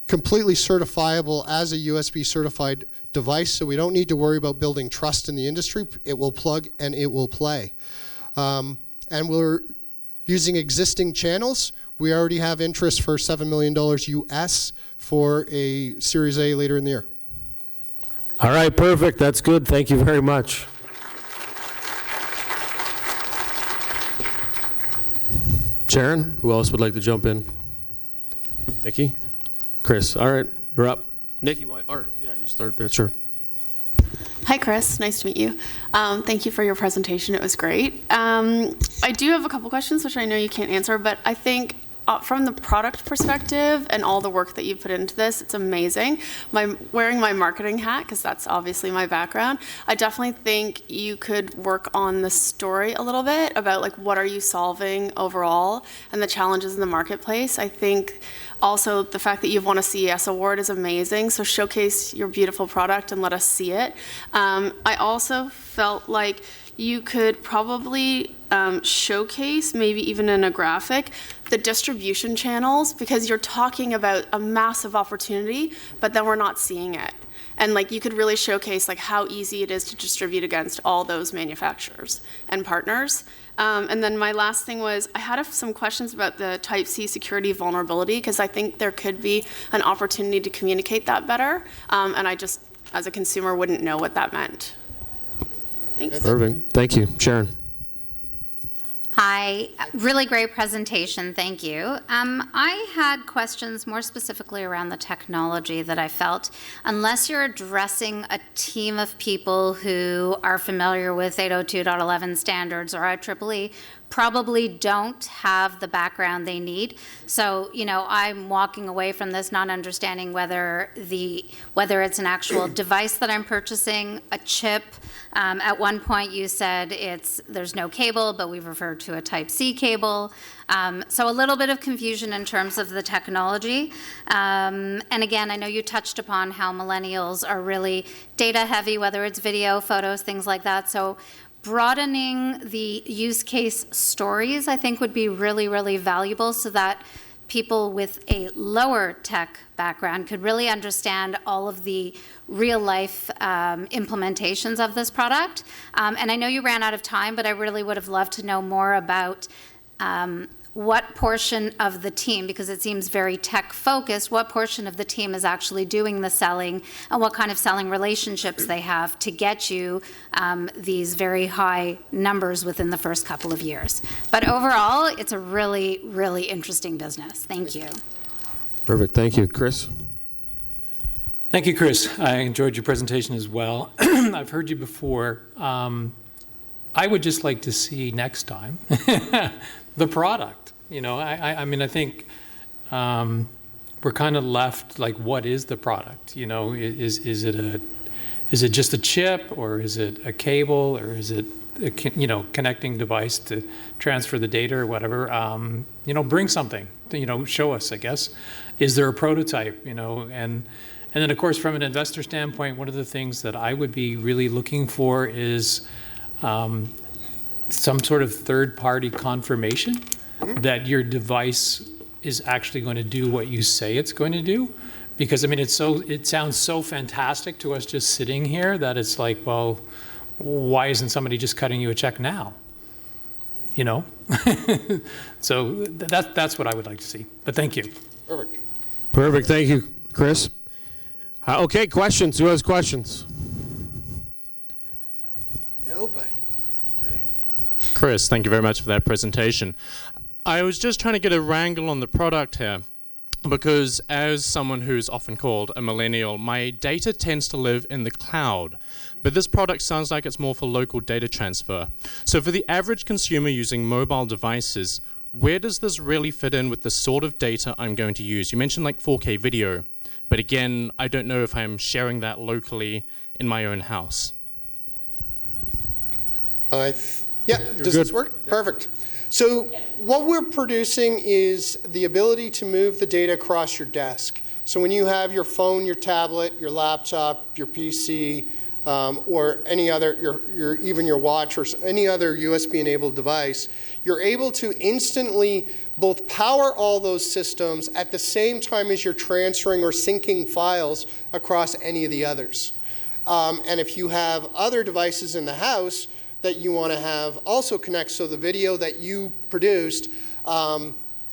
completely certifiable as a USB certified device, so we don't need to worry about building trust in the industry. It will plug and it will play. And we're using existing channels. We already have interest for $7 million US for a Series A later in the year. All right, perfect. That's good. Thank you very much. Sharon, who else would like to jump in? Nikki? Chris, all right, you're up. Nikki, or yeah, you start there, sure. Hi, Chris. Nice to meet you. Thank you for your presentation. It was great. I do have a couple questions, which I know you can't answer, but I think from the product perspective and all the work that you put into this, it's amazing. Wearing my marketing hat, because that's obviously my background, I definitely think you could work on the story a little bit about like what are you solving overall and the challenges in the marketplace. I think also the fact that you've won a CES award is amazing, so showcase your beautiful product and let us see it. I also felt like you could probably showcase, maybe even in a graphic, the distribution channels, because you're talking about a massive opportunity, but then we're not seeing it. And like you could really showcase like how easy it is to distribute against all those manufacturers and partners. And then my last thing was I had some questions about the Type C security vulnerability, because I think there could be an opportunity to communicate that better. And I just, as a consumer, wouldn't know what that meant. Thanks. Perfect. Thank you. Sharon. Hi, really great presentation, thank you. I had questions more specifically around the technology that I felt, unless you're addressing a team of people who are familiar with 802.11 standards or IEEE, probably don't have the background they need. So, you know, I'm walking away from this not understanding whether it's an actual device that I'm purchasing, a chip. At one point you said there's no cable, but we've referred to a Type C cable. So a little bit of confusion in terms of the technology. And again, I know you touched upon how millennials are really data heavy, whether it's video, photos, things like that. So broadening the use case stories, I think, would be really, really valuable, so that people with a lower tech background could really understand all of the real life implementations of this product. And I know you ran out of time, but I really would have loved to know more about what portion of the team, because it seems very tech focused, what portion of the team is actually doing the selling, and what kind of selling relationships they have to get you these very high numbers within the first couple of years. But overall, it's a really, really interesting business. Thank you. Perfect. Thank you. Chris? Thank you, Chris. I enjoyed your presentation as well. I've heard you before. I would just like to see next time the product. You know, I mean, I think we're kind of left like, what is the product? You know, is it just a chip, or is it a cable, or is it a connecting device to transfer the data or whatever? You know, bring something. You know, show us. I guess. Is there a prototype? You know, and then of course, from an investor standpoint, one of the things that I would be really looking for is some sort of third-party confirmation that your device is actually going to do what you say it's going to do. Because I mean, it sounds so fantastic to us just sitting here that it's like, well, why isn't somebody just cutting you a check now? You know? So that's what I would like to see. But thank you. Perfect. Perfect. Thank you, Chris. Okay, questions. Who has questions? Nobody. Chris, thank you very much for that presentation. I was just trying to get a wrangle on the product here, because as someone who's often called a millennial, my data tends to live in the cloud. But this product sounds like it's more for local data transfer. So for the average consumer using mobile devices, where does this really fit in with the sort of data I'm going to use? You mentioned like 4K video, but again, I don't know if I'm sharing that locally in my own house. Yeah, does this work? Yeah. Perfect. So what we're producing is the ability to move the data across your desk. So when you have your phone, your tablet, your laptop, your PC, or any other, even your watch or any other USB-enabled device, you're able to instantly both power all those systems at the same time as you're transferring or syncing files across any of the others. And if you have other devices in the house that you want to have also connect, so the video that you produced at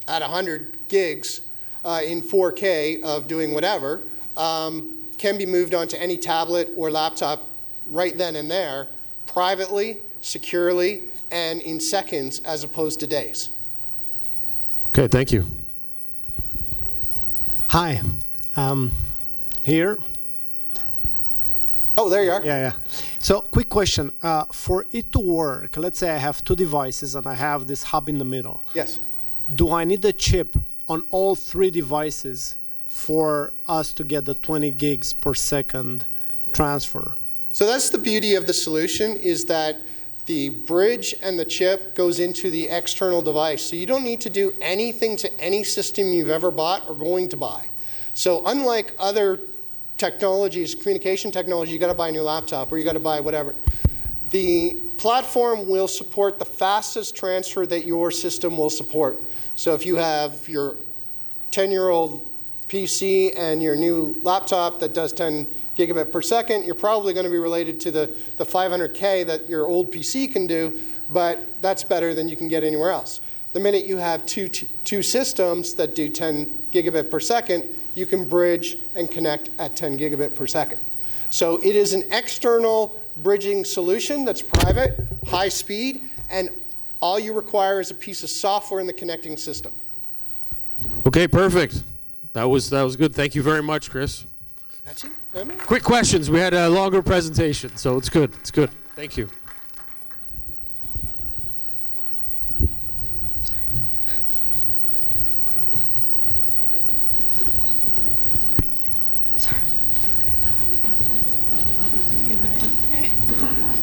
100 gigs in 4K of doing whatever can be moved onto any tablet or laptop right then and there, privately, securely, and in seconds as opposed to days. Okay, thank you. Hi, here. Oh, there you are. Yeah. So, quick question. For it to work, let's say I have two devices and I have this hub in the middle. Yes. Do I need a chip on all three devices for us to get the 20 gigs per second transfer? So that's the beauty of the solution, is that the bridge and the chip goes into the external device. So you don't need to do anything to any system you've ever bought or going to buy. So unlike other technologies, communication technology, you got to buy a new laptop or you got to buy whatever. The platform will support the fastest transfer that your system will support. So if you have your 10-year-old PC and your new laptop that does 10 gigabit per second, you're probably going to be related to the 500K that your old PC can do, but that's better than you can get anywhere else. The minute you have two systems that do 10 gigabit per second, you can bridge and connect at 10 gigabit per second. So it is an external bridging solution that's private, high speed, and all you require is a piece of software in the connecting system. Okay, perfect. That was good. Thank you very much, Chris. That's it. Quick questions. We had a longer presentation, so it's good. It's good. Thank you.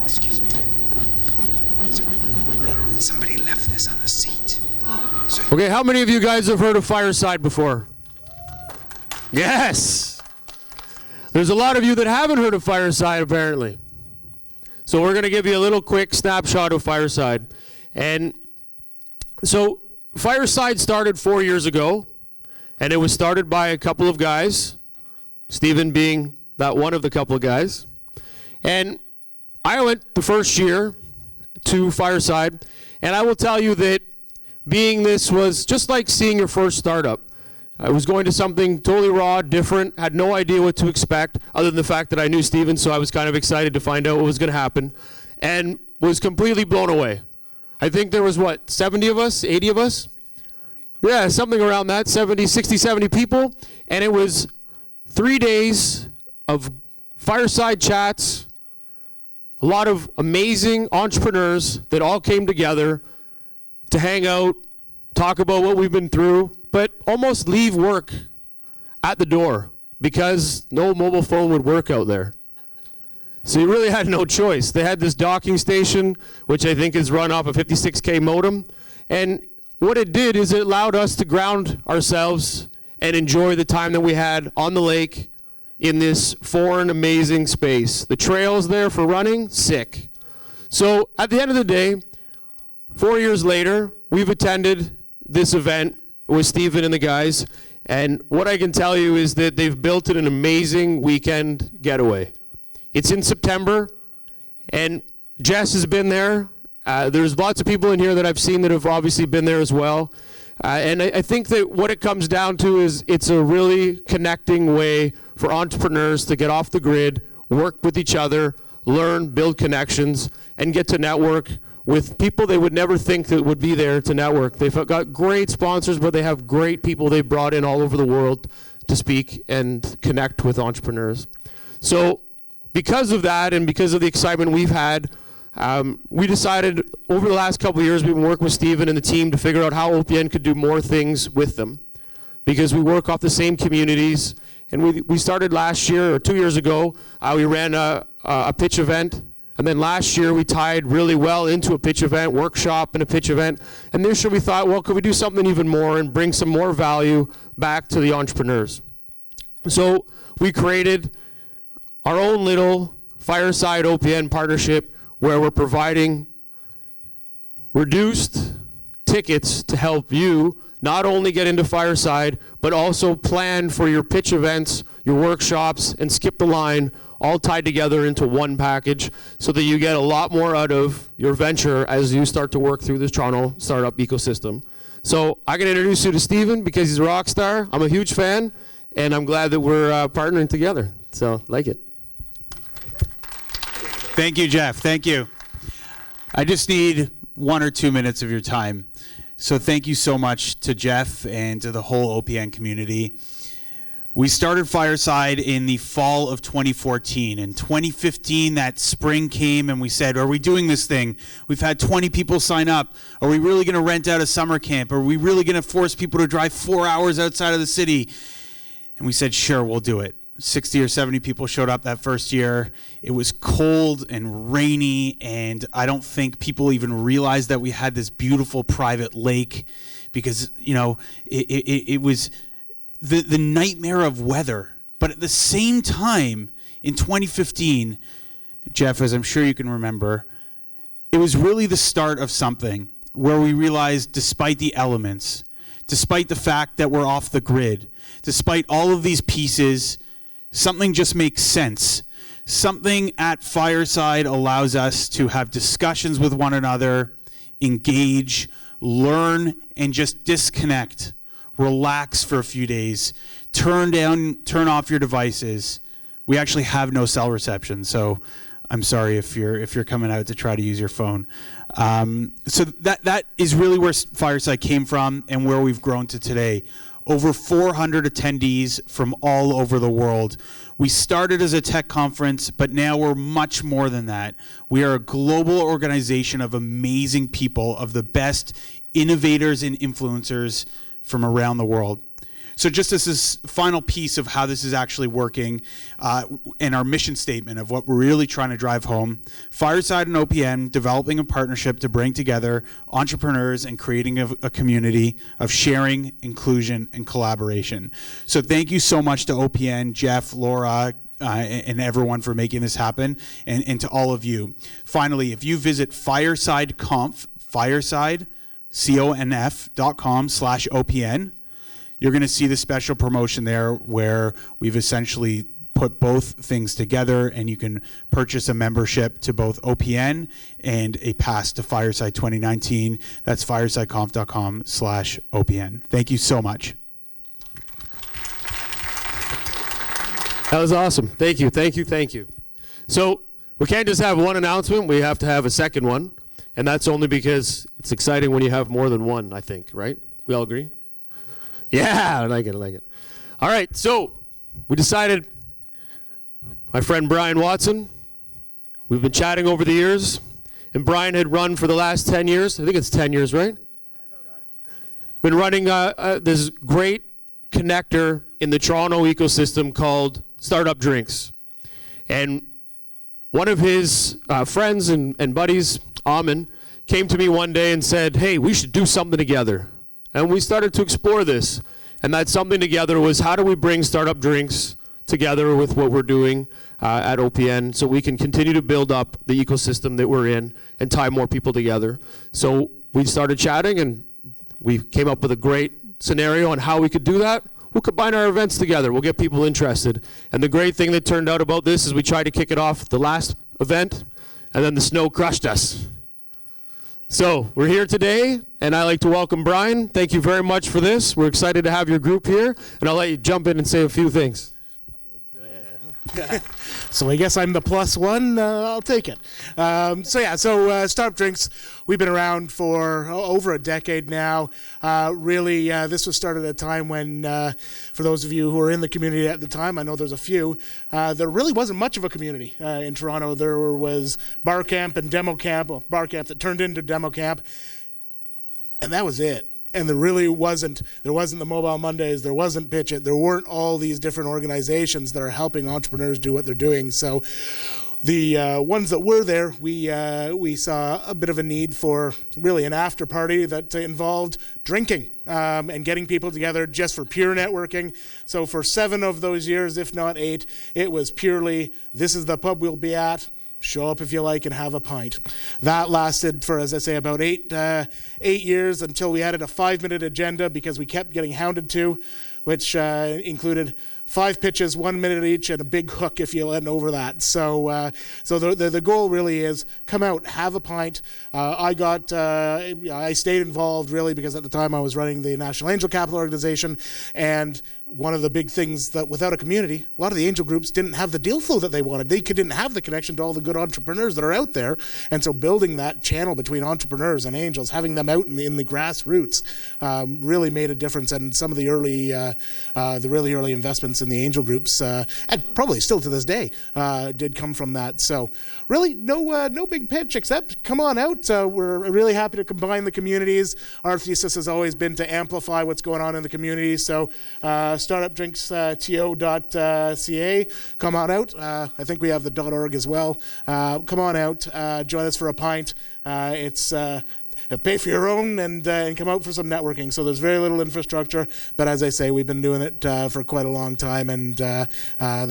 Excuse me. Somebody left this on the seat. Okay, how many of you guys have heard of Fireside before? Yes! There's a lot of you that haven't heard of Fireside, apparently. So we're going to give you a little quick snapshot of Fireside. And so Fireside started 4 years ago, and it was started by a couple of guys, Stephen being that one of the couple of guys. And I went the first year to Fireside, and I will tell you that being this was just like seeing your first startup. I was going to something totally raw, different, had no idea what to expect, other than the fact that I knew Stephen, so I was kind of excited to find out what was going to happen, and was completely blown away. I think there was, 70 of us, 80 of us? Yeah, something around that, 60, 70 people, and it was 3 days of fireside chats, a lot of amazing entrepreneurs that all came together to hang out, talk about what we've been through, but almost leave work at the door because no mobile phone would work out there. So you really had no choice. They had this docking station, which I think is run off a 56K modem, and what it did is it allowed us to ground ourselves and enjoy the time that we had on the lake in this foreign amazing space. The trails there for running, sick. So at the end of the day, 4 years later, we've attended this event with Stephen and the guys, and what I can tell you is that they've built an amazing weekend getaway. It's in September, and Jess has been there. There's lots of people in here that I've seen that have obviously been there as well. And I think that what it comes down to is it's a really connecting way for entrepreneurs to get off the grid, work with each other, learn, build connections, and get to network with people they would never think that would be there to network. They've got great sponsors, but they have great people they've brought in all over the world to speak and connect with entrepreneurs. So because of that and because of the excitement we've had, we decided over the last couple of years we've been working with Stephen and the team to figure out how OPN could do more things with them, because we work off the same communities. And we started last year or 2 years ago. We ran a pitch event, and then last year we tied really well into a pitch event, workshop and a pitch event. And this year we thought, well, could we do something even more and bring some more value back to the entrepreneurs? So we created our own little Fireside OPN partnership where we're providing reduced tickets to help you not only get into Fireside, but also plan for your pitch events, your workshops, and skip the line, all tied together into one package so that you get a lot more out of your venture as you start to work through this Toronto startup ecosystem. So I can introduce you to Stephen because he's a rock star. I'm a huge fan, and I'm glad that we're partnering together. So, like it. Thank you, Jeff. Thank you. I just need 1 or 2 minutes of your time. So thank you so much to Jeff and to the whole OPN community. We started Fireside in the fall of 2014. In 2015, that spring came and we said, are we doing this thing? We've had 20 people sign up. Are we really going to rent out a summer camp? Are we really going to force people to drive 4 hours outside of the city? And we said, sure, we'll do it. 60 or 70 people showed up that first year. It was cold and rainy, and I don't think people even realized that we had this beautiful private lake because, you know, it was the nightmare of weather. But at the same time, in 2015, Jeff, as I'm sure you can remember, it was really the start of something where we realized, despite the elements, despite the fact that we're off the grid, despite all of these pieces, something just makes sense. Something at Fireside allows us to have discussions with one another, engage, learn, and just disconnect. Relax for a few days. Turn off your devices. We actually have no cell reception, so I'm sorry if you're coming out to try to use your phone. So that is really where Fireside came from and where we've grown to today. Over 400 attendees from all over the world. We started as a tech conference, but now we're much more than that. We are a global organization of amazing people, of the best innovators and influencers from around the world. So just as this final piece of how this is actually working and our mission statement of what we're really trying to drive home, Fireside and OPN developing a partnership to bring together entrepreneurs and creating a community of sharing, inclusion, and collaboration. So thank you so much to OPN, Jeff, Laura, and everyone for making this happen, and to all of you. Finally, if you visit fireconf.com/OPN, you're going to see the special promotion there where we've essentially put both things together, and you can purchase a membership to both OPN and a pass to Fireside 2019. That's firesideconf.com/OPN. Thank you so much. That was awesome. Thank you, thank you, thank you. So we can't just have one announcement. We have to have a second one. And that's only because it's exciting when you have more than one, I think, right? We all agree? Yeah, I like it, I like it. All right, so we decided, my friend Brian Watson, we've been chatting over the years, and Brian had run for the last 10 years. I think it's 10 years, right? Been running this great connector in the Toronto ecosystem called Startup Drinks. And one of his friends and buddies, Amin, came to me one day and said, hey, we should do something together. And we started to explore this. And that something together was, how do we bring Startup Drinks together with what we're doing at OPN so we can continue to build up the ecosystem that we're in and tie more people together. So we started chatting, and we came up with a great scenario on how we could do that. We'll combine our events together. We'll get people interested. And the great thing that turned out about this is we tried to kick it off the last event, and then the snow crushed us. So we're here today, and I'd like to welcome Brian. Thank you very much for this. We're excited to have your group here, and I'll let you jump in and say a few things. So I guess I'm the plus one. I'll take it. So Startup Drinks, we've been around for over a decade now. Really, this was started at a time when, for those of you who were in the community at the time, I know there's a few, there really wasn't much of a community in Toronto. There was Bar Camp and Demo Camp, well, Bar Camp that turned into Demo Camp, and that was it. And there wasn't the Mobile Mondays, there wasn't Pitch It, there weren't all these different organizations that are helping entrepreneurs do what they're doing. So the ones that were there, we saw a bit of a need for really an after party that involved drinking and getting people together just for pure networking. So for 7 of those years, if not 8, it was purely, this is the pub we'll be at. Show up if you like and have a pint. That lasted for, as I say, about 8 years until we added a 5-minute agenda because we kept getting hounded to, which included 5 pitches, 1 minute each, and a big hook if you went over that. So the goal really is come out, have a pint. I stayed involved really because at the time I was running the National Angel Capital Organization, and one of the big things that without a community, a lot of the angel groups didn't have the deal flow that they wanted. They didn't have the connection to all the good entrepreneurs that are out there. And so building that channel between entrepreneurs and angels, having them out in the grassroots, really made a difference. And some of the really early investments in the angel groups, and probably still to this day, did come from that. So really no big pitch except come on out. We're really happy to combine the communities. Our thesis has always been to amplify what's going on in the community. So startupdrinks.to.ca. Come on out. I think we have the .org as well. Come on out. Join us for a pint. It's pay for your own and come out for some networking. So there's very little infrastructure, but as I say, we've been doing it for quite a long time, and the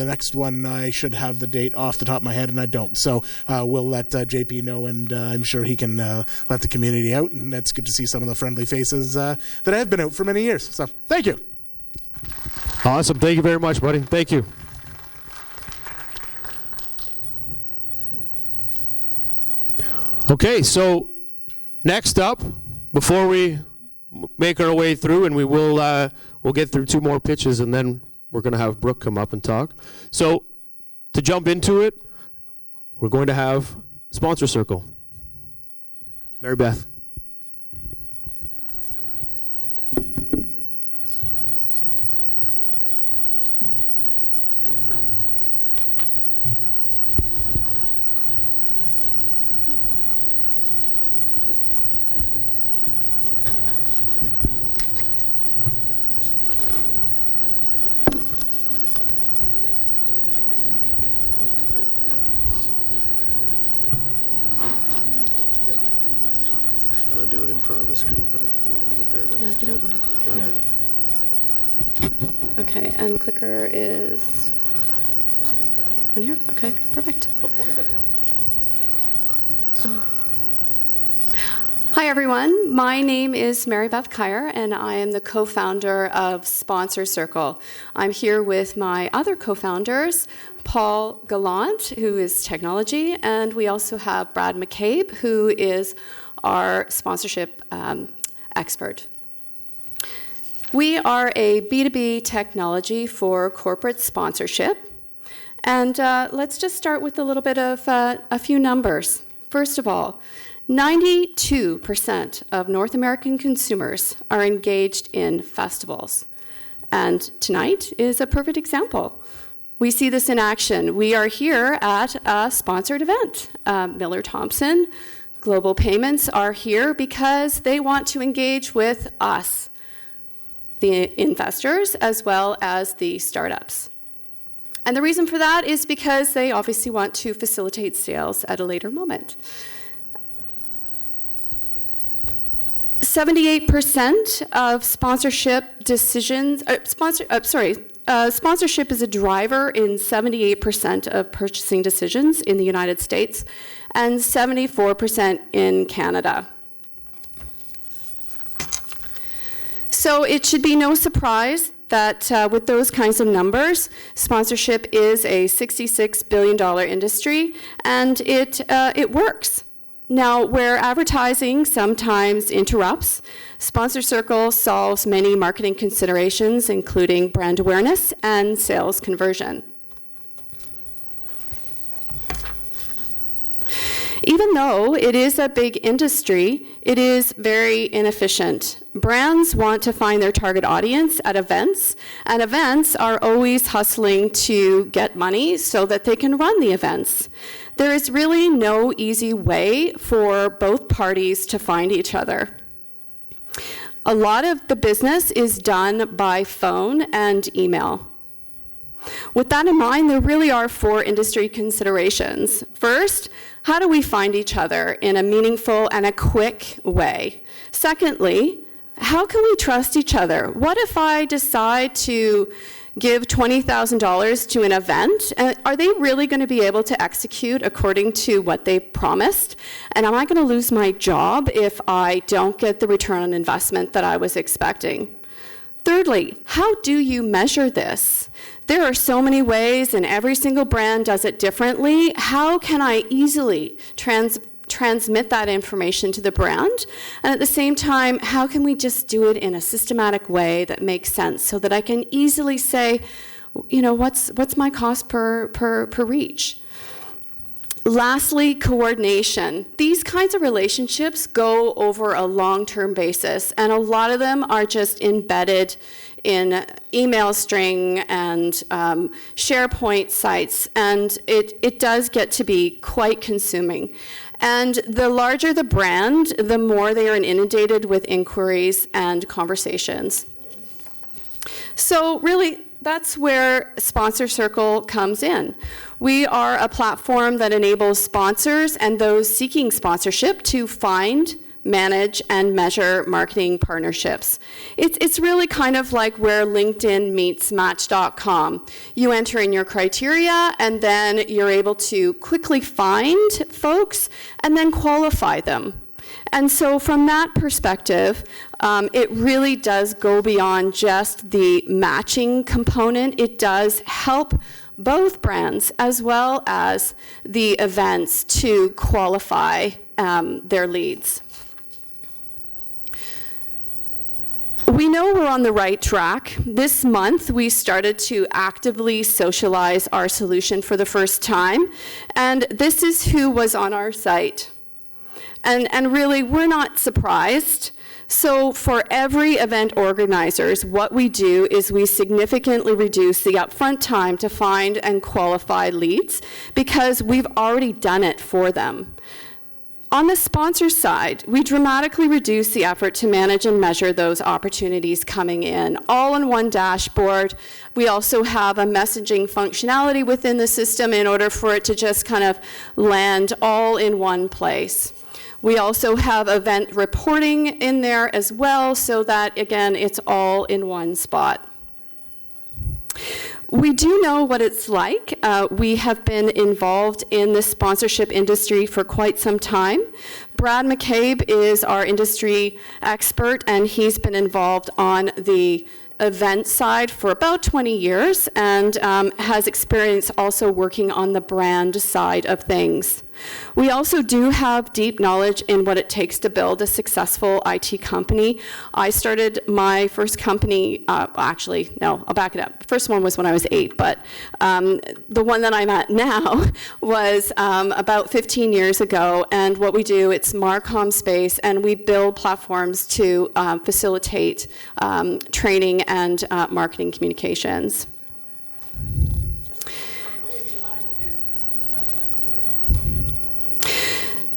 next one I should have the date off the top of my head, and I don't. So we'll let JP know, and I'm sure he can let the community out, and that's good to see some of the friendly faces that have been out for many years. So thank you. Awesome. Thank you very much, buddy. Thank you. Okay, so next up, before we make our way through, and we'll get through 2 more pitches, and then we're going to have Brooke come up and talk. So to jump into it, we're going to have Sponsor Circle. Mary Beth. Do it in front of the screen, but if you want to do it there, that's... Yeah, if you don't mind. Okay, and clicker is in here? Okay, perfect. Hi, everyone. My name is Mary Beth Kyer, and I am the co-founder of Sponsor Circle. I'm here with my other co-founders, Paul Gallant, who is technology, and we also have Brad McCabe, who is our sponsorship expert. We are a B2B technology for corporate sponsorship. And let's just start with a little bit of a few numbers. First of all, 92% of North American consumers are engaged in festivals. And tonight is a perfect example. We see this in action. We are here at a sponsored event. Miller Thompson Global Payments are here because they want to engage with us, the investors, as well as the startups. And the reason for that is because they obviously want to facilitate sales at a later moment. 78% of sponsorship decisions, sponsorship is a driver in 78% of purchasing decisions in the United States and 74% in Canada. So it should be no surprise that with those kinds of numbers, sponsorship is a $66 billion industry, and it works. Now, where advertising sometimes interrupts, Sponsor Circle solves many marketing considerations, including brand awareness and sales conversion. Even though it is a big industry, it is very inefficient. Brands want to find their target audience at events, and events are always hustling to get money so that they can run the events. There is really no easy way for both parties to find each other. A lot of the business is done by phone and email. With that in mind, there really are 4 industry considerations. First, how do we find each other in a meaningful and a quick way? Secondly, how can we trust each other? What if I decide to give $20,000 to an event? Are they really going to be able to execute according to what they've promised? And am I going to lose my job if I don't get the return on investment that I was expecting? Thirdly, how do you measure this? There are so many ways, and every single brand does it differently. How can I easily transmit that information to the brand? And at the same time, how can we just do it in a systematic way that makes sense so that I can easily say, you know, what's my cost per reach? Lastly, coordination. These kinds of relationships go over a long-term basis, and a lot of them are just embedded in email string and SharePoint sites, and it does get to be quite consuming. And the larger the brand, the more they are inundated with inquiries and conversations. So really, that's where Sponsor Circle comes in. We are a platform that enables sponsors and those seeking sponsorship to find manage, and measure marketing partnerships. It's really kind of like where LinkedIn meets Match.com. You enter in your criteria, and then you're able to quickly find folks and then qualify them. And so from that perspective, it really does go beyond just the matching component. It does help both brands as well as the events to qualify their leads. We know we're on the right track. This month, we started to actively socialize our solution for the first time, and this is who was on our site. And really, we're not surprised. So for every event organizers, what we do is we significantly reduce the upfront time to find and qualify leads because we've already done it for them. On the sponsor side, we dramatically reduce the effort to manage and measure those opportunities coming in, all in one dashboard. We also have a messaging functionality within the system in order for it to just kind of land all in one place. We also have event reporting in there as well, so that, again, it's all in one spot. We do know what it's like. We have been involved in the sponsorship industry for quite some time. Brad McCabe is our industry expert, and he's been involved on the event side for about 20 years and has experience also working on the brand side of things. We also do have deep knowledge in what it takes to build a successful IT company. I started my first company, actually, no, I'll back it up. The first one was when I was 8, but the one that I'm at now was about 15 years ago, and what we do, it's Marcom space, and we build platforms to facilitate training and marketing communications.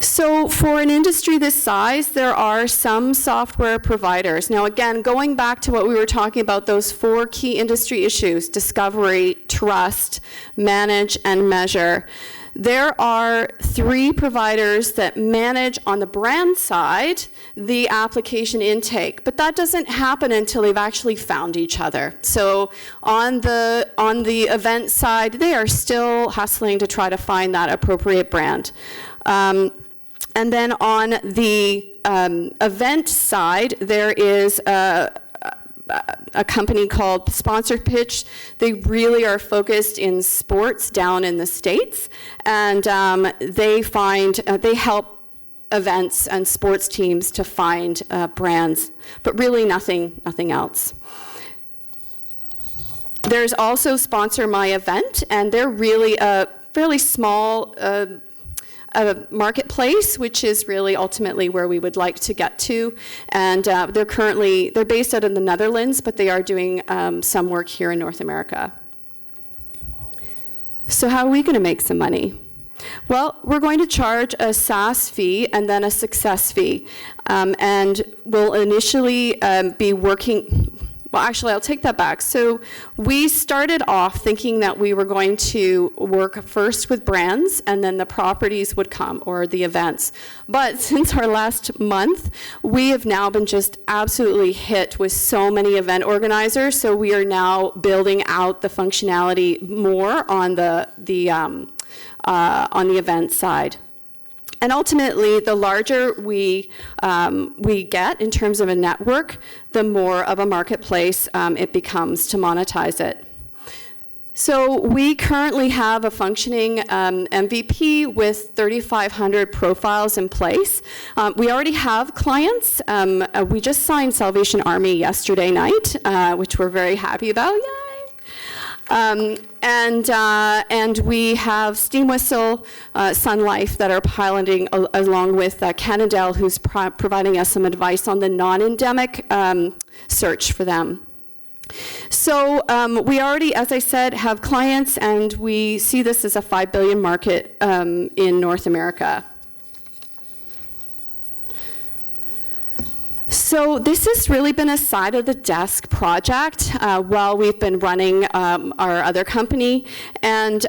So for an industry this size, there are some software providers. Now again, going back to what we were talking about, those 4 key industry issues, discovery, trust, manage, and measure. There are 3 providers that manage on the brand side the application intake, but that doesn't happen until they've actually found each other. So on the event side, they are still hustling to try to find that appropriate brand. And then on the event side, there is a company called Sponsor Pitch. They really are focused in sports down in the States, and they help events and sports teams to find brands, but really nothing else. There's also Sponsor My Event, and they're really a fairly small marketplace, which is really ultimately where we would like to get to. And they're based out of the Netherlands, but they are doing some work here in North America. So how are we going to make some money? Well, we're going to charge a SaaS fee and then a success fee. And we'll initially be working. Well, actually, I'll take that back. So we started off thinking that we were going to work first with brands and then the properties would come, or the events. But since our last month, we have now been just absolutely hit with so many event organizers. So we are now building out the functionality more on the event side. And ultimately, the larger we get in terms of a network, the more of a marketplace it becomes to monetize it. So we currently have a functioning MVP with 3,500 profiles in place. We already have clients. We just signed Salvation Army yesterday night, which we're very happy about. Yay! And we have Steam Whistle, Sun Life that are piloting along with Cannondale, who's providing us some advice on the non-endemic search for them. So we already, as I said, have clients, and we see this as a $5 billion market in North America. So this has really been a side of the desk project while we've been running our other company, and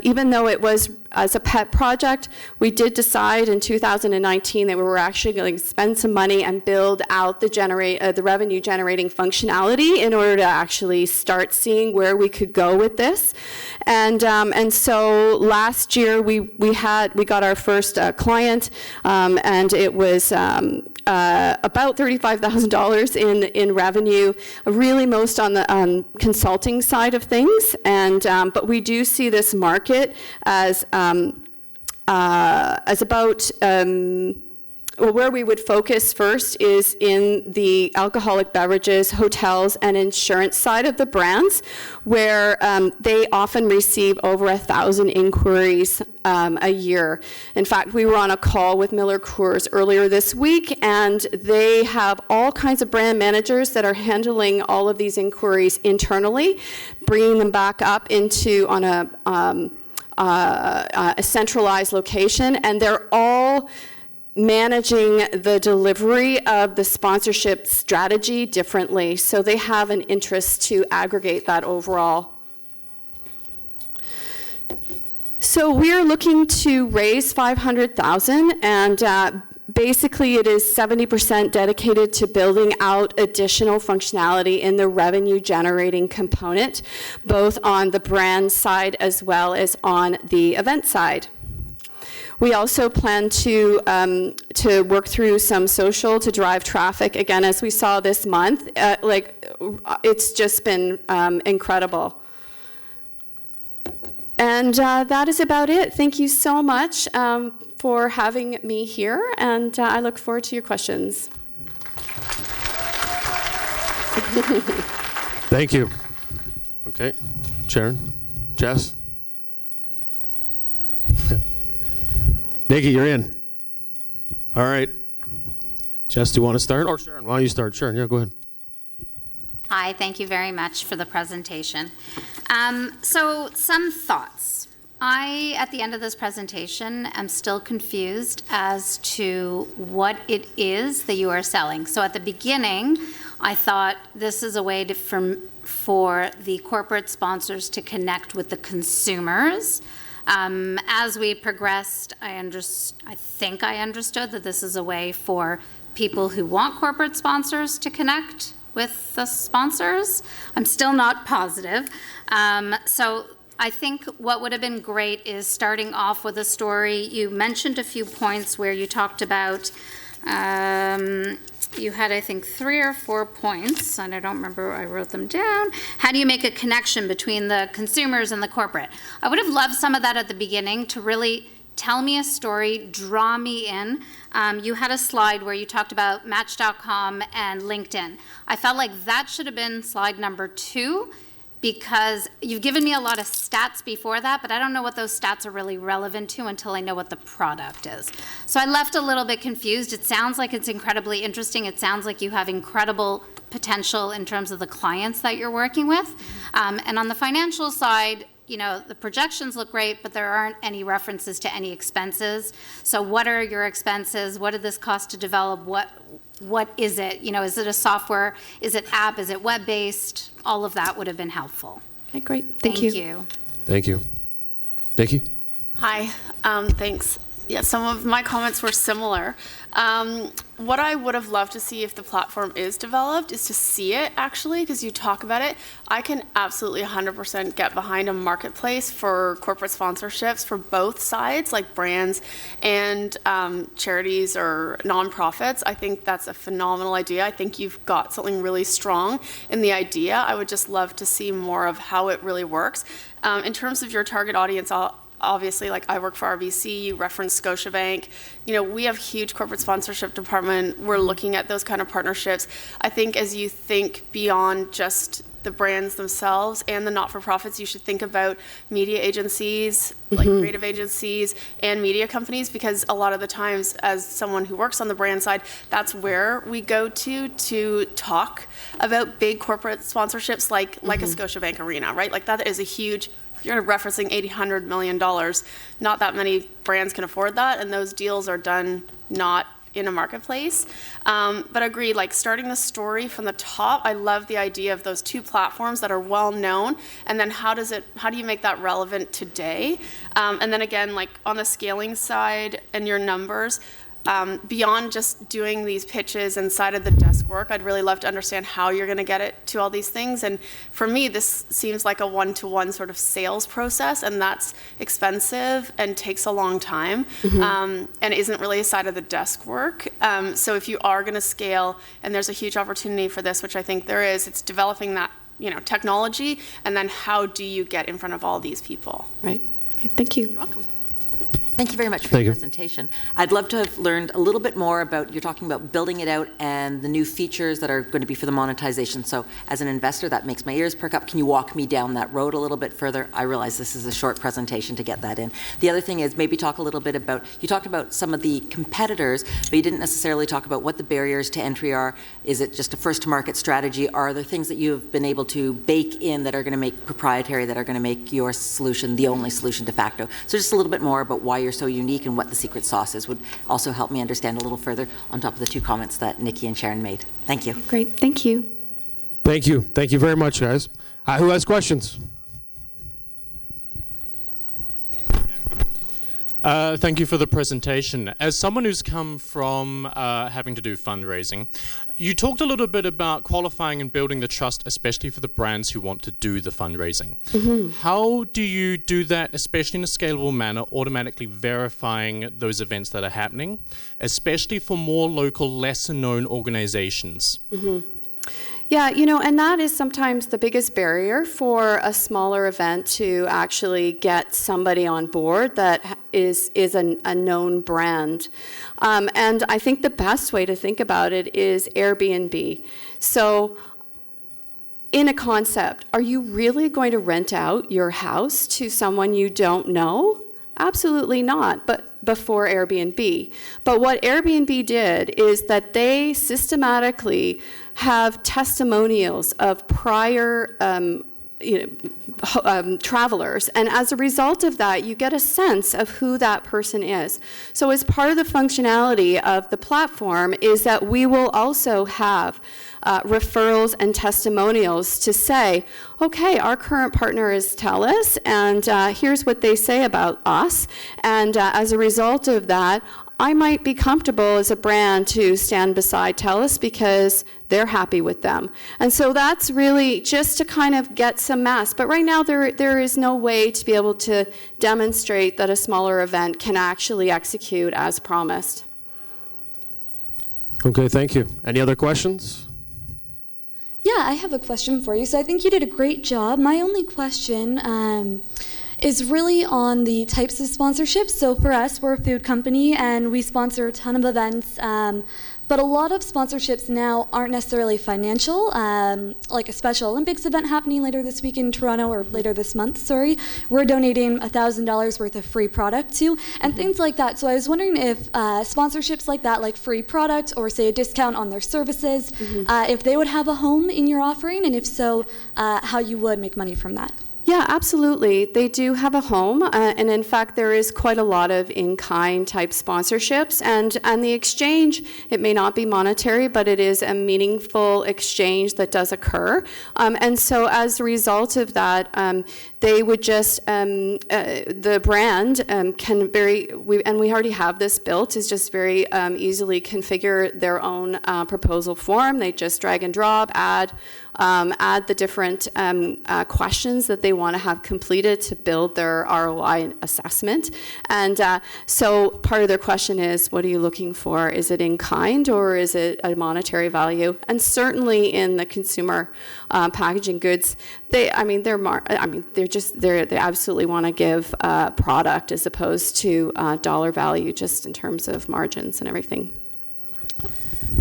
even though it was as a pet project, we did decide in 2019 that we were actually going to spend some money and build out the revenue generating functionality in order to actually start seeing where we could go with this. And so last year we got our first client, and it was about $35,000 in revenue, really most on the consulting side of things. And but we do see this market as about where we would focus first is in the alcoholic beverages, hotels, and insurance side of the brands, where they often receive over 1,000 inquiries a year. In fact, we were on a call with Miller Coors earlier this week, and they have all kinds of brand managers that are handling all of these inquiries internally, bringing them back up on a centralized location, and they're all managing the delivery of the sponsorship strategy differently. So they have an interest to aggregate that overall. So we're looking to raise $500,000, and basically it is 70% dedicated to building out additional functionality in the revenue generating component, both on the brand side as well as on the event side. We also plan to work through some social to drive traffic. Again, as we saw this month, it's just been incredible. And that is about it. Thank you so much for having me here, and I look forward to your questions. Thank you. Okay, Sharon, Jess. Nikki, you're in. All right. Jess, do you want to start? Or Sharon, why don't you start? Sharon, yeah, go ahead. Hi, thank you very much for the presentation. So some thoughts. At the end of this presentation, am still confused as to what it is that you are selling. So at the beginning, I thought this is a way for the corporate sponsors to connect with the consumers. As we progressed, I think I understood that this is a way for people who want corporate sponsors to connect with the sponsors. I'm still not positive. So I think what would have been great is starting off with a story. You mentioned a few points where you talked about, you had, I think, 3 or 4 points, and I don't remember, I wrote them down. How do you make a connection between the consumers and the corporate? I would have loved some of that at the beginning to really tell me a story, draw me in. You had a slide where you talked about Match.com and LinkedIn. I felt like that should have been slide number 2, because you've given me a lot of stats before that, but I don't know what those stats are really relevant to until I know what the product is. So I left a little bit confused. It sounds like it's incredibly interesting. It sounds like you have incredible potential in terms of the clients that you're working with. And on the financial side, the projections look great, but there aren't any references to any expenses. So what are your expenses? What did this cost to develop? What is it? Is it a software? Is it app? Is it web-based? All of that would have been helpful. Okay, great. Thank you. Thank you. Nikki? Hi, thanks. Yeah, some of my comments were similar. What I would have loved to see if the platform is developed is to see it actually, because you talk about it. I can absolutely 100% get behind a marketplace for corporate sponsorships for both sides, like brands and charities or nonprofits. I think that's a phenomenal idea. I think you've got something really strong in the idea. I would just love to see more of how it really works. In terms of your target audience, obviously, like I work for RBC, you referenced Scotiabank. We have a huge corporate sponsorship department. We're looking at those kind of partnerships. I think as you think beyond just the brands themselves and the not-for-profits, you should think about media agencies, like creative agencies and media companies, because a lot of the times, as someone who works on the brand side, that's where we go to talk about big corporate sponsorships like a Scotiabank Arena, right? Like that is a huge, you're referencing $800 million. Not that many brands can afford that, and those deals are done not in a marketplace. But agreed, like starting the story from the top, I love the idea of those two platforms that are well known, and then how do you make that relevant today? And then again, like on the scaling side and your numbers, beyond just doing these pitches and side of the desk work, I'd really love to understand how you're going to get it to all these things. And for me, this seems like a one-to-one sort of sales process, and that's expensive and takes a long time, and isn't really a side of the desk work. So if you are going to scale, and there's a huge opportunity for this, which I think there is, it's developing that, technology, and then how do you get in front of all these people? Right. Thank you. You're welcome. Thank you very much for your presentation. I'd love to have learned a little bit more about, you're talking about building it out and the new features that are going to be for the monetization. So as an investor, that makes my ears perk up. Can you walk me down that road a little bit further? I realize this is a short presentation to get that in. The other thing is maybe talk a little bit about, you talked about some of the competitors, but you didn't necessarily talk about what the barriers to entry are. Is it just a first to market strategy? Are there things that you've been able to bake in that are going to make proprietary, that are going to make your solution the only solution de facto? So just a little bit more about why you're so unique and what the secret sauce is would also help me understand a little further on top of the two comments that Nikki and Sharon made. Thank you. Great, thank you. Thank you. Thank you very much, guys. Who has questions? Thank you for the presentation. As someone who's come from having to do fundraising, you talked a little bit about qualifying and building the trust, especially for the brands who want to do the fundraising. How do you do that, especially in a scalable manner, automatically verifying those events that are happening, especially for more local, lesser-known organizations? Yeah, and that is sometimes the biggest barrier for a smaller event to actually get somebody on board that is a known brand. And I think the best way to think about it is Airbnb. So in a concept, are you really going to rent out your house to someone you don't know? Absolutely not, but before Airbnb. But what Airbnb did is that they systematically have testimonials of prior travelers, and as a result of that, you get a sense of who that person is. So as part of the functionality of the platform is that we will also have referrals and testimonials to say, okay, our current partner is TELUS, and here's what they say about us, and as a result of that, I might be comfortable as a brand to stand beside TELUS because they're happy with them. And so that's really just to kind of get some mass. But right now there is no way to be able to demonstrate that a smaller event can actually execute as promised. Okay, thank you. Any other questions? Yeah, I have a question for you. So I think you did a great job. My only question is really on the types of sponsorships. So for us, we're a food company and we sponsor a ton of events, but a lot of sponsorships now aren't necessarily financial, like a Special Olympics event happening later this week in Toronto, or later this month, sorry. We're donating $1,000 worth of free product to, and things like that. So I was wondering if sponsorships like that, like free product or say a discount on their services, if they would have a home in your offering, and if so, how you would make money from that. Yeah, absolutely. They do have a home, and in fact, there is quite a lot of in-kind type sponsorships, and the exchange, it may not be monetary, but it is a meaningful exchange that does occur. And so as a result of that, they would just, the brand can we already have this built, is just very easily configure their own proposal form. They just drag and drop, add the different questions that they want to have completed to build their ROI assessment. And so part of their question is, what are you looking for? Is it in kind or is it a monetary value? And certainly in the consumer packaging goods, they absolutely want to give product as opposed to dollar value, just in terms of margins and everything.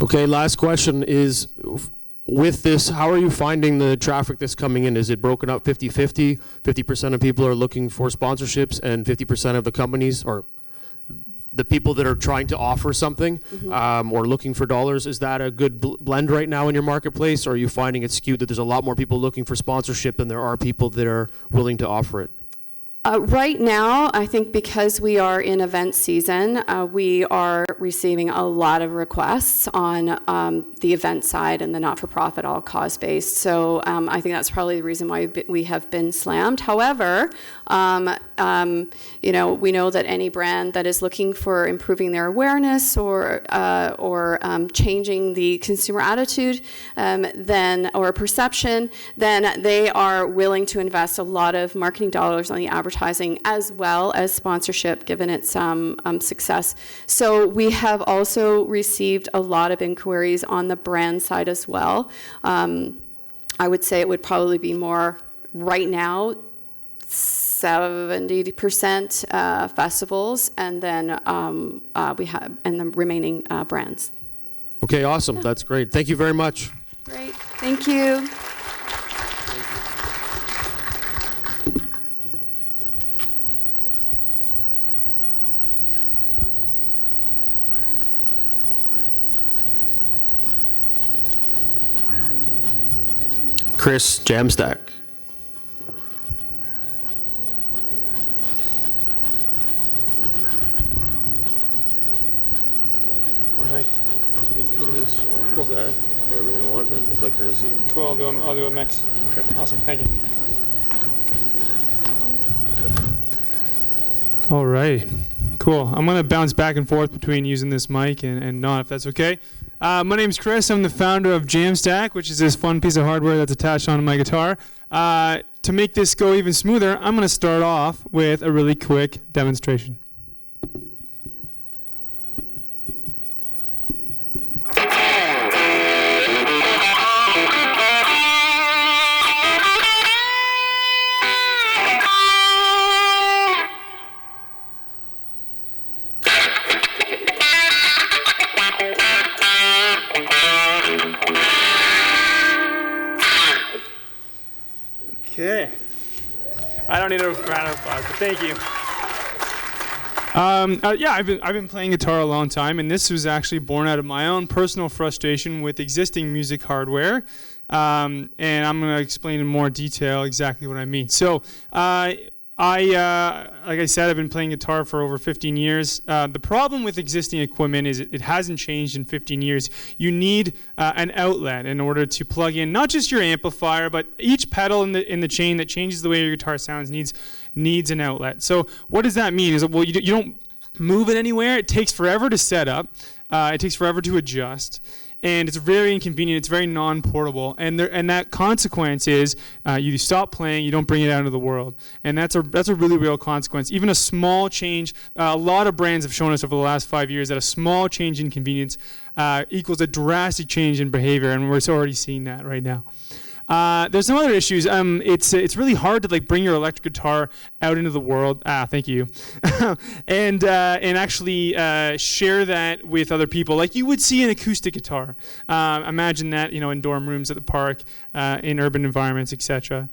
Okay, last question is, with this, how are you finding the traffic that's coming in? Is it broken up 50-50? 50% of people are looking for sponsorships and 50% of the companies, or the people that are trying to offer something or looking for dollars? Is that a good blend right now in your marketplace, or are you finding it skewed that there's a lot more people looking for sponsorship than there are people that are willing to offer it? Right now, I think because we are in event season, we are receiving a lot of requests on the event side and the not-for-profit, all-cause based. So I think that's probably the reason why we have been slammed. However, you know, we know that any brand that is looking for improving their awareness or changing the consumer attitude, or perception, then they are willing to invest a lot of marketing dollars on the advertising as well as sponsorship, given its success. So we have also received a lot of inquiries on the brand side as well. I would say it would probably be more right now, 70% festivals, and then we have and the remaining brands. Okay, awesome. Yeah. That's great. Thank you very much. Great. Thank you. Chris Jamstack. All right. So you can use this or use that, whatever you want, and the clicker is you. Cool. I'll do a mix. Okay. Awesome. Thank you. All right. Cool. I'm going to bounce back and forth between using this mic and not, if that's okay. My name's Chris. I'm the founder of Jamstack, which is this fun piece of hardware that's attached onto my guitar. To make this go even smoother, I'm going to start off with a really quick demonstration. Okay. I don't need a round of applause, but thank you. Yeah, I've been playing guitar a long time, and this was actually born out of my own personal frustration with existing music hardware. And I'm going to explain in more detail exactly what I mean. So, like I said, I've been playing guitar for over 15 years. The problem with existing equipment is it hasn't changed in 15 years. You need an outlet in order to plug in not just your amplifier, but each pedal in the chain that changes the way your guitar sounds needs an outlet. So what does that mean? Is that, well, you don't move it anywhere. It takes forever to set up. It takes forever to adjust. And it's very inconvenient. It's very non-portable, and that consequence is you stop playing, you don't bring it out into the world, and that's a really real consequence. Even a small change, a lot of brands have shown us over the last 5 years that a small change in convenience equals a drastic change in behavior, and we're already seeing that right now. There's some other issues. It's really hard to bring your electric guitar out into the world. Thank you, and actually share that with other people, like you would see an acoustic guitar. Imagine that, in dorm rooms at the park, in urban environments, etc.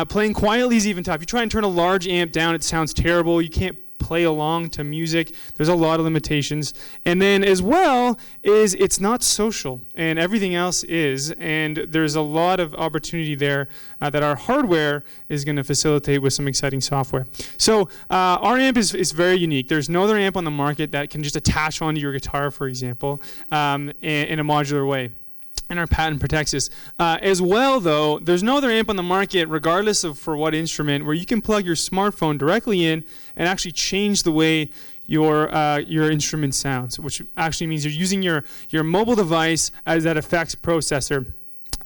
Playing quietly is even tough. You try and turn a large amp down, it sounds terrible. You can't play along to music. There's a lot of limitations. And then as well is it's not social, and everything else is, and there's a lot of opportunity there that our hardware is going to facilitate with some exciting software. So our amp is very unique. There's no other amp on the market that can just attach onto your guitar, for example, in a modular way. And our patent protects this. As well, though, there's no other amp on the market, regardless of for what instrument, where you can plug your smartphone directly in and actually change the way your instrument sounds, which actually means you're using your mobile device as that effects processor.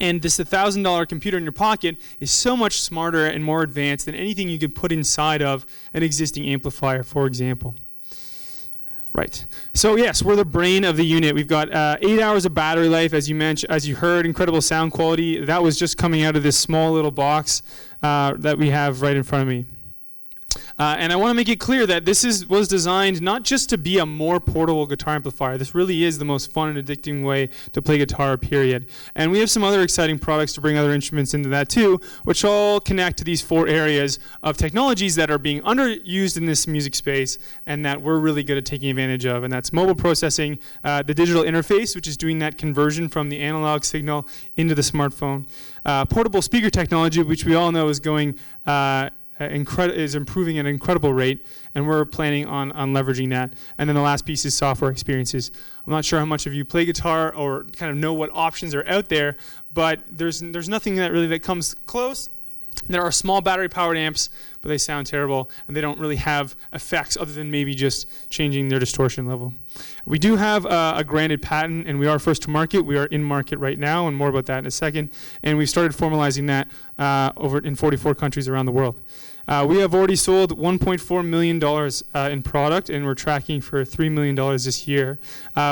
And this $1,000 computer in your pocket is so much smarter and more advanced than anything you could put inside of an existing amplifier, for example. Right. So yes, we're the brain of the unit. We've got 8 hours of battery life, as you heard, incredible sound quality. That was just coming out of this small little box that we have right in front of me. And I want to make it clear that this was designed not just to be a more portable guitar amplifier. This really is the most fun and addicting way to play guitar, period. And we have some other exciting products to bring other instruments into that too, which all connect to these 4 areas of technologies that are being underused in this music space and that we're really good at taking advantage of. And that's mobile processing, the digital interface, which is doing that conversion from the analog signal into the smartphone, portable speaker technology, which we all know is going is improving at an incredible rate, and we're planning on leveraging that. And then the last piece is software experiences. I'm not sure how much of you play guitar or kind of know what options are out there, but there's nothing that comes close. There are small battery-powered amps, but they sound terrible, and they don't really have effects other than maybe just changing their distortion level. We do have a granted patent, and we are first to market. We are in market right now, and more about that in a second. And we've started formalizing that over in 44 countries around the world. We have already sold $1.4 million in product, and we're tracking for $3 million this year.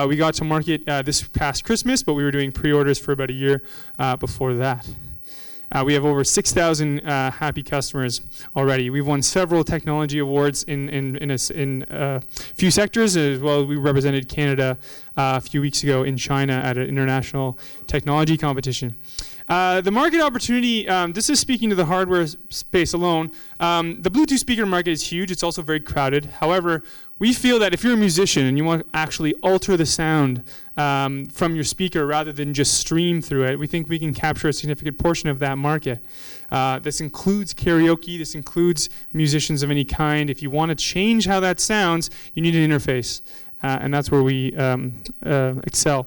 We got to market this past Christmas, but we were doing pre-orders for about a year before that. We have over 6,000 happy customers already. We've won several technology awards in a few sectors, as well as we represented Canada a few weeks ago in China at an international technology competition. The market opportunity, this is speaking to the hardware space alone. The Bluetooth speaker market is huge. It's also very crowded. However, we feel that if you're a musician and you want to actually alter the sound from your speaker rather than just stream through it, we think we can capture a significant portion of that market. This includes karaoke. This includes musicians of any kind. If you want to change how that sounds, you need an interface, and that's where we excel.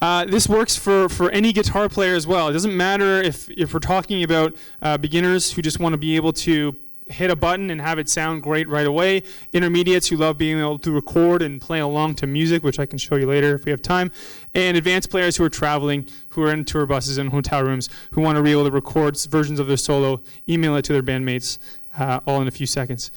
This works for any guitar player as well. It doesn't matter if we're talking about beginners who just want to be able to hit a button and have it sound great right away, intermediates who love being able to record and play along to music, which I can show you later if we have time, and advanced players who are traveling, who are in tour buses and hotel rooms, who want to be able to record versions of their solo, email it to their bandmates, all in a few seconds.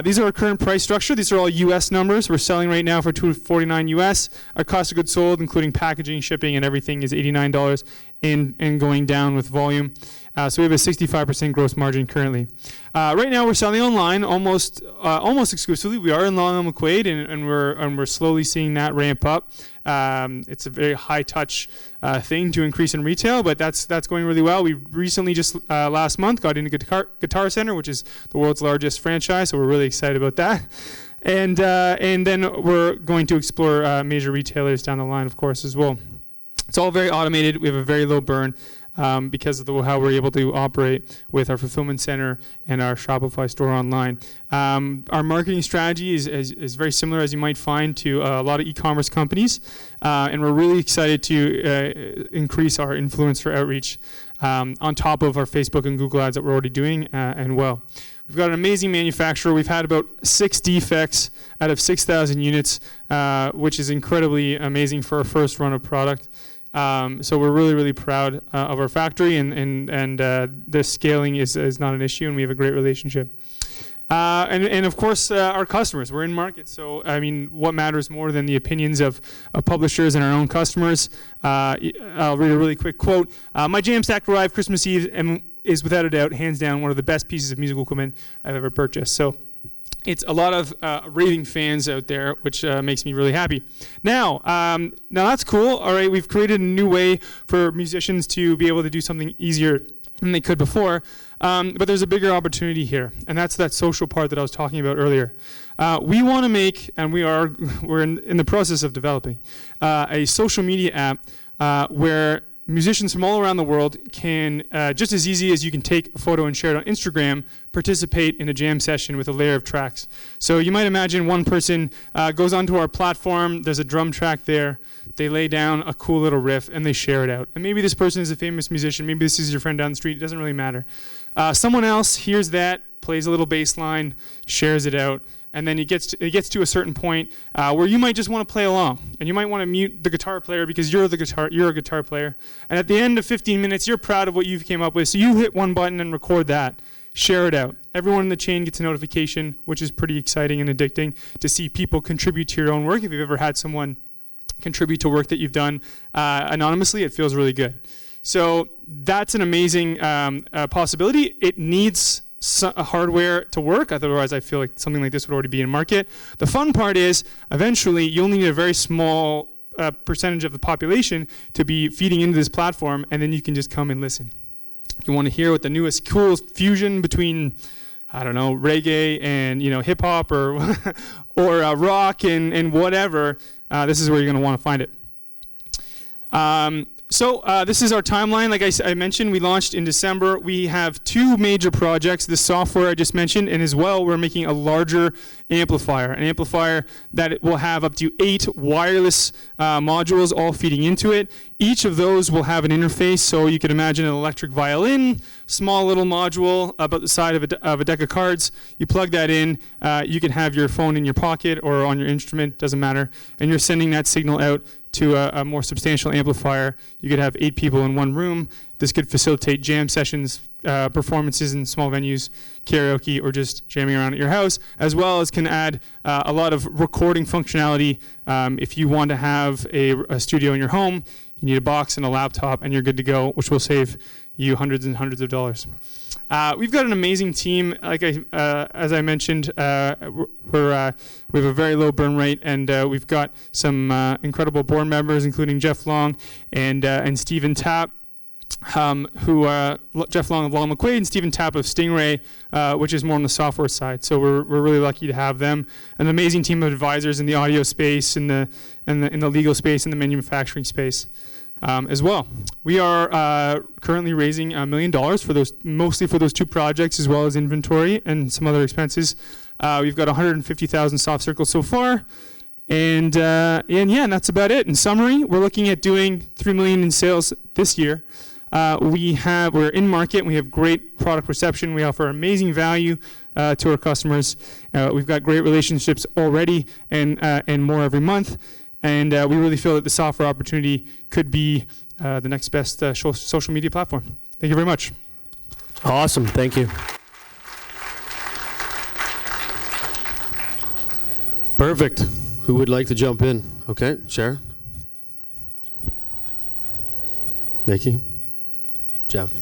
These are our current price structure. These are all US numbers. We're selling right now for $249 US. Our cost of goods sold, including packaging, shipping, and everything, is $89 and going down with volume. So we have a 65% gross margin currently. Right now we're selling online almost exclusively. We are in Long Island McQuaid, and we're slowly seeing that ramp up. It's a very high touch thing to increase in retail, but that's going really well. We recently just last month got into Guitar Center, which is the world's largest franchise, so we're really excited about that. And then we're going to explore major retailers down the line, of course, as well. It's all very automated. We have a very low burn. Because of how we're able to operate with our fulfillment center and our Shopify store online. Our marketing strategy is very similar, as you might find, to a lot of e-commerce companies, and we're really excited to increase our influencer outreach on top of our Facebook and Google ads that we're already doing, and well. We've got an amazing manufacturer. We've had about 6 defects out of 6,000 units, which is incredibly amazing for our first run of product. So we're really, really proud of our factory, and the scaling is not an issue, and we have a great relationship. And of course, our customers. We're in market, so I mean, what matters more than the opinions of publishers and our own customers? I'll read a really quick quote. My Jamstack arrived Christmas Eve and is without a doubt, hands down, one of the best pieces of musical equipment I've ever purchased. So it's a lot of raving fans out there, which makes me really happy. Now that's cool. All right, we've created a new way for musicians to be able to do something easier than they could before. But there's a bigger opportunity here, and that's that social part that I was talking about earlier. We want to make, and we're in the process of developing, a social media app where musicians from all around the world can, just as easy as you can take a photo and share it on Instagram, participate in a jam session with a layer of tracks. So you might imagine one person goes onto our platform, there's a drum track there, they lay down a cool little riff, and they share it out. And maybe this person is a famous musician, maybe this is your friend down the street, it doesn't really matter. Someone else hears that, plays a little bass line, shares it out, and then it gets to a certain point where you might just want to play along, and you might want to mute the guitar player because you're a guitar player. And at the end of 15 minutes, you're proud of what you came up with, so you hit one button and record that. Share it out. Everyone in the chain gets a notification, which is pretty exciting and addicting to see people contribute to your own work. If you've ever had someone contribute to work that you've done anonymously, it feels really good. So that's an amazing possibility. It needs hardware to work, otherwise I feel like something like this would already be in market. The fun part is eventually you'll need a very small percentage of the population to be feeding into this platform, and then you can just come and listen. If you want to hear what the newest cool fusion between, I don't know, reggae and hip hop or rock and whatever, this is where you're going to want to find it. So this is our timeline. Like I mentioned, we launched in December. We have 2 major projects, the software I just mentioned, and as well, we're making a larger amplifier, an amplifier that will have up to 8 wireless modules all feeding into it. Each of those will have an interface, so you can imagine an electric violin, small little module about the size of a deck of cards. You plug that in, you can have your phone in your pocket or on your instrument, doesn't matter, and you're sending that signal out to a more substantial amplifier. You could have 8 people in one room. This could facilitate jam sessions, performances in small venues, karaoke, or just jamming around at your house, as well as can add a lot of recording functionality. If you want to have a studio in your home, you need a box and a laptop, and you're good to go, which will save you hundreds and hundreds of dollars. We've got an amazing team. As I mentioned, we have a very low burn rate, and we've got some incredible board members, including Jeff Long and Stephen Tapp, Jeff Long of Long McQuaid and Stephen Tapp of Stingray, which is more on the software side. So we're really lucky to have them. An amazing team of advisors in the audio space, in the legal space, in the manufacturing space. As well. We are currently raising $1 million mostly for those 2 projects, as well as inventory and some other expenses. We've got 150,000 soft circles so far, and that's about it. In summary, we're looking at doing $3 million in sales this year. We're in market. And we have great product reception. We offer amazing value to our customers. We've got great relationships already, and more every month. And we really feel that the software opportunity could be the next best social media platform. Thank you very much. Awesome. Thank you. Perfect. Who would like to jump in? Okay, Sharon. Nikki. Jeff.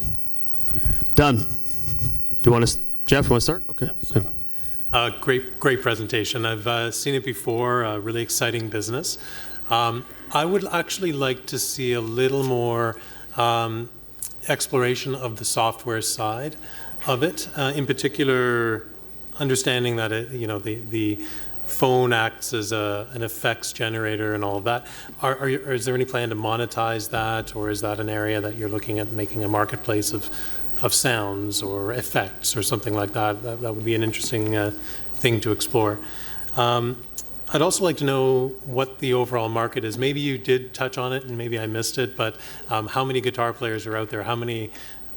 Done. Do you want to, Jeff, you want to start? Okay. Yeah, Great presentation. I've seen it before, really exciting business. I would actually like to see a little more exploration of the software side of it, in particular understanding that the phone acts as an effects generator and all of that. Is there any plan to monetize that, or is that an area that you're looking at making a marketplace of sounds or effects or something like that? That would be an interesting thing to explore. I'd also like to know what the overall market is. Maybe you did touch on it and maybe I missed it, but how many guitar players are out there? How many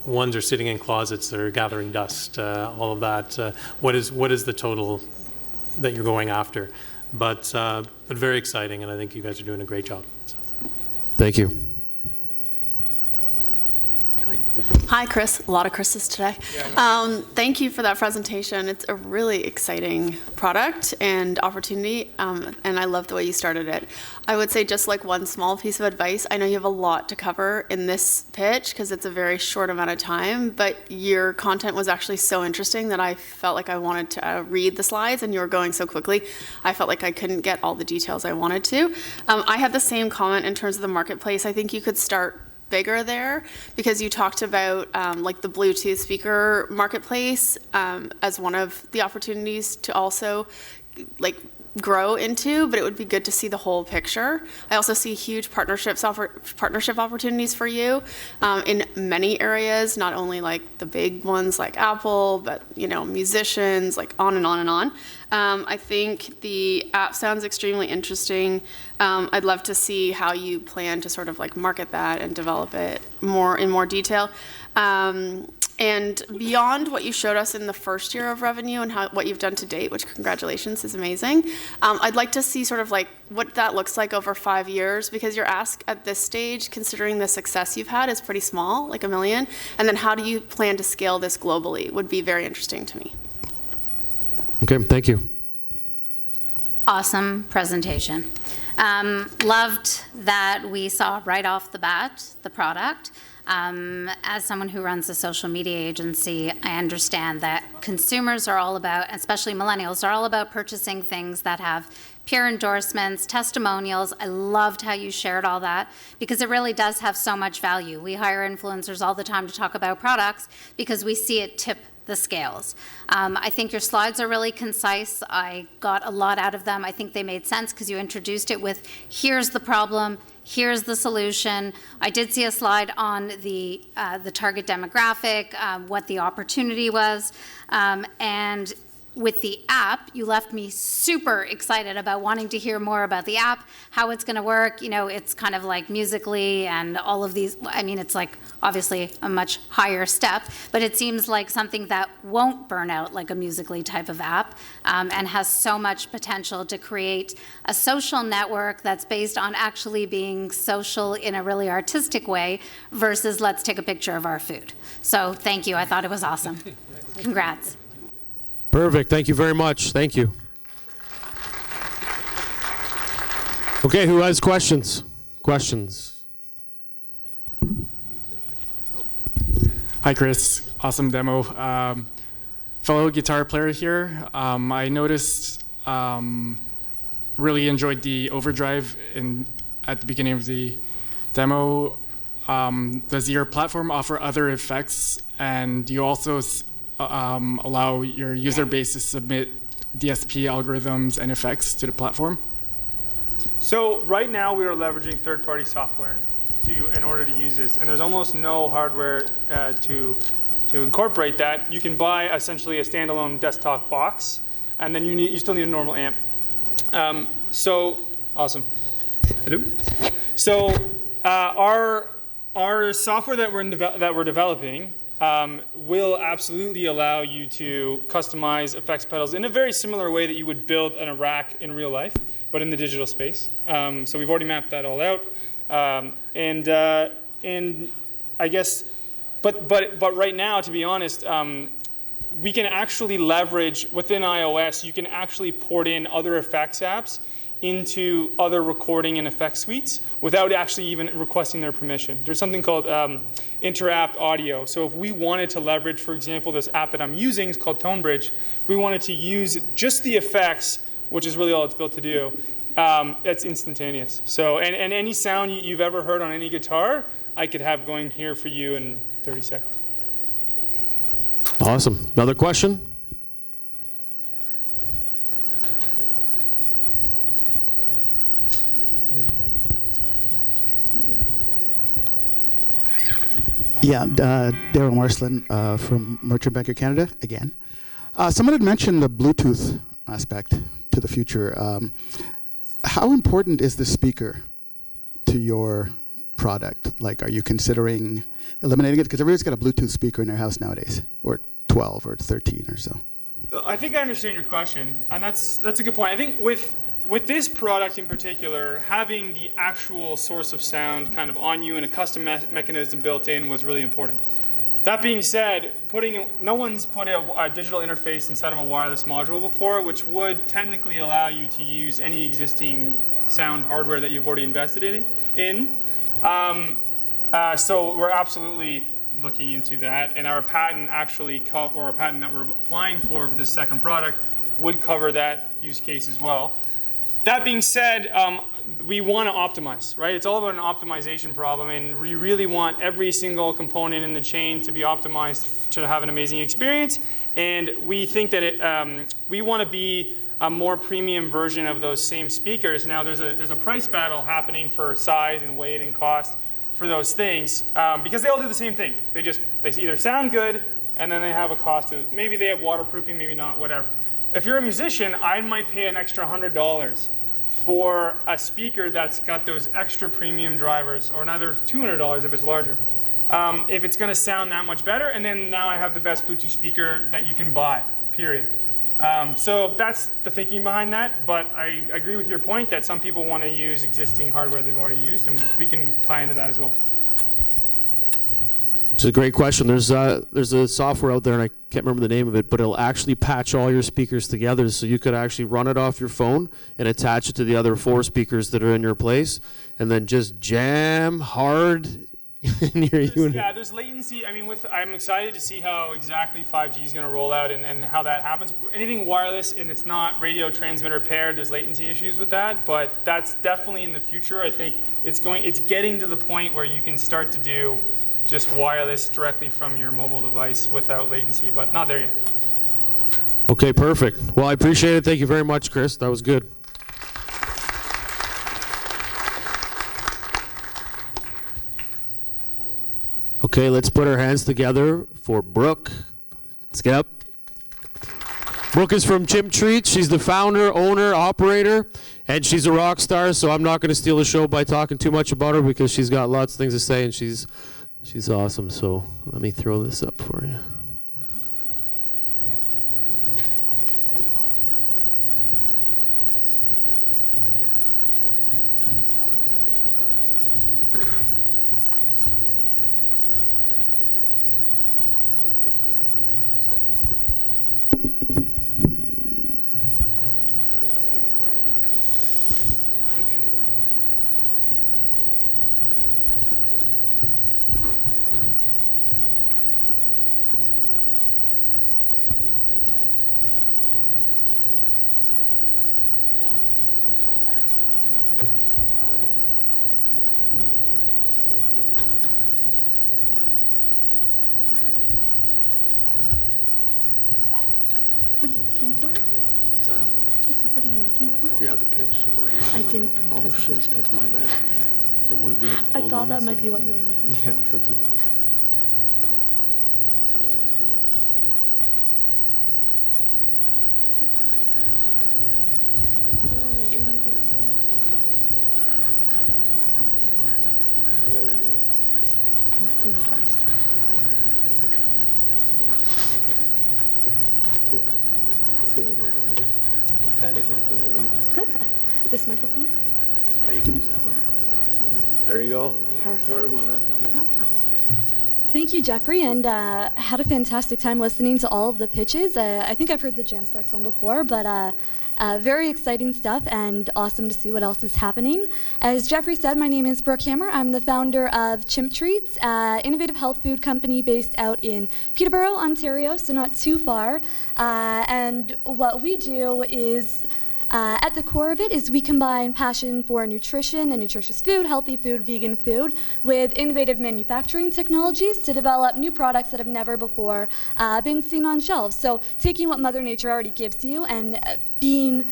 ones are sitting in closets that are gathering dust? All of that. What is the total that you're going after? But very exciting, and I think you guys are doing a great job. So. Thank you. Hi, Chris. A lot of Chris's today. Thank you for that presentation. It's a really exciting product and opportunity, and I love the way you started it. I would say just like one small piece of advice, I know you have a lot to cover in this pitch because it's a very short amount of time, but your content was actually so interesting that I felt like I wanted to read the slides, and you were going so quickly, I felt like I couldn't get all the details I wanted to. I had the same comment in terms of the marketplace. I think you could start bigger there because you talked about like the Bluetooth speaker marketplace as one of the opportunities to also like grow into, but it would be good to see the whole picture. I also see huge partnership opportunities for you in many areas, not only like the big ones like Apple, but musicians, like on and on and on. I think the app sounds extremely interesting. I'd love to see how you plan to sort of like market that and develop it in more detail. And beyond what you showed us in the first year of revenue and what you've done to date, which congratulations is amazing, I'd like to see sort of like what that looks like over 5 years, because your ask at this stage, considering the success you've had, is pretty small, like $1 million. And then how do you plan to scale this globally would be very interesting to me. Okay, thank you. Awesome presentation. Loved that we saw right off the bat the product. As someone who runs a social media agency, I understand that consumers are all about, especially millennials, are all about purchasing things that have peer endorsements, testimonials. I loved how you shared all that because it really does have so much value. We hire influencers all the time to talk about products because we see it tip the scales. I think your slides are really concise. I got a lot out of them. I think they made sense because you introduced it with, here's the problem, here's the solution. I did see a slide on the target demographic, what the opportunity was, and with the app, you left me super excited about wanting to hear more about the app, how it's going to work. You know, it's kind of like Musical.ly and all of these. I mean, it's like obviously a much higher step, but it seems like something that won't burn out like a Musical.ly type of app, and has so much potential to create a social network that's based on actually being social in a really artistic way versus let's take a picture of our food. So thank you. I thought it was awesome. Congrats. Perfect. Thank you very much. Thank you. Okay, who has questions? Questions? Hi, Chris. Awesome demo. Fellow guitar player here. I noticed, really enjoyed the overdrive at the beginning of the demo. Does your platform offer other effects? And do you also allow your user base to submit DSP algorithms and effects to the platform? So right now we are leveraging third-party software in order to use this, and there's almost no hardware to incorporate that. You can buy essentially a standalone desktop box, and then you still need a normal amp. So awesome. Hello. So our software that we're developing will absolutely allow you to customize effects pedals in a very similar way that you would build a rack in real life, but in the digital space. So we've already mapped that all out, and I guess, but right now, to be honest, we can actually leverage within iOS. You can actually port in other effects apps into other recording and effect suites without actually even requesting their permission. There's something called inter-app audio. So if we wanted to leverage, for example, this app that I'm using is called ToneBridge. If we wanted to use just the effects, which is really all it's built to do, it's instantaneous. So, and any sound you've ever heard on any guitar, I could have going here for you in 30 seconds. Awesome. Another question? Yeah, Daryl Marsland from Merchant Bank of Canada again. Someone had mentioned the Bluetooth aspect to the future. How important is the speaker to your product? Like, are you considering eliminating it? Because everybody's got a Bluetooth speaker in their house nowadays, or 12 or 13 or so. I think I understand your question, and that's a good point. I think with this product in particular, having the actual source of sound kind of on you and a custom mechanism built in was really important. That being said, no one's put a digital interface inside of a wireless module before, which would technically allow you to use any existing sound hardware that you've already invested in. So we're absolutely looking into that, and our patent or our patent that we're applying for this second product would cover that use case as well. That being said, we want to optimize, right? It's all about an optimization problem, and we really want every single component in the chain to be optimized to have an amazing experience. And we think that we want to be a more premium version of those same speakers. Now, there's a price battle happening for size and weight and cost for those things because they all do the same thing. They either sound good and then they have a cost of maybe they have waterproofing, maybe not, whatever. If you're a musician, I might pay an extra $100 for a speaker that's got those extra premium drivers, or another $200 if it's larger. If it's going to sound that much better, and then now I have the best Bluetooth speaker that you can buy, period. So that's the thinking behind that, but I agree with your point that some people want to use existing hardware they've already used, and we can tie into that as well. It's a great question. There's a software out there, and I can't remember the name of it, but it'll actually patch all your speakers together, so you could actually run it off your phone and attach it to the other 4 speakers that are in your place, and then just jam hard in your unit. Yeah, there's latency. I mean, I'm excited to see how exactly 5G is going to roll out and how that happens. Anything wireless and it's not radio transmitter paired, there's latency issues with that, but that's definitely in the future. I think it's getting to the point where you can start to do just wireless directly from your mobile device without latency, but not there yet. Okay, perfect. Well, I appreciate it. Thank you very much, Chris. That was good. Okay, let's put our hands together for Brooke. Let's get up. Brooke is from Chimp Treats. She's the founder, owner, operator, and she's a rock star, so I'm not going to steal the show by talking too much about her because she's got lots of things to say, and she's awesome. So let me throw this up for you. What are you looking for? What's that? I said, what are you looking for? Yeah, the pitch. Or I didn't bring a Oh shit, presentation. that's my bad. Then we're good. I Hold thought on a that might second. be what you were looking for. Yeah, that's what it was. Screw it. There it is. Can see me twice. Sorry about that. I'm panicking for no reason. This microphone? Yeah, you can use that one. There you go. Perfect. Sorry about that. Thank you, Jeffrey, and had a fantastic time listening to all of the pitches. I think I've heard the Jamstacks one before, but very exciting stuff and awesome to see what else is happening. As Jeffrey said, my name is Brooke Hammer. I'm the founder of Chimp Treats, innovative health food company based out in Peterborough, Ontario, so not too far. And what we do is at the core of it is we combine passion for nutrition and nutritious food, healthy food, vegan food, with innovative manufacturing technologies to develop new products that have never before been seen on shelves. So taking what Mother Nature already gives you and being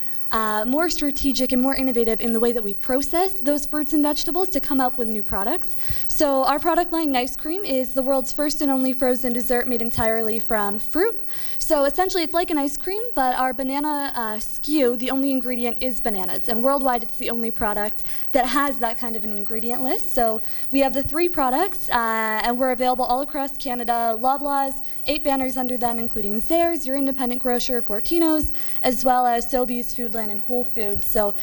more strategic and more innovative in the way that we process those fruits and vegetables to come up with new products. So our product line, Nice Cream, is the world's first and only frozen dessert made entirely from fruit. So essentially it's like an ice cream, but our banana SKU, the only ingredient is bananas. And worldwide it's the only product that has that kind of an ingredient list. So we have the 3 products and we're available all across Canada. Loblaws, 8 banners under them, including Zehrs, your independent grocer, Fortino's, as well as Sobeys, Foodland, and Whole Foods. So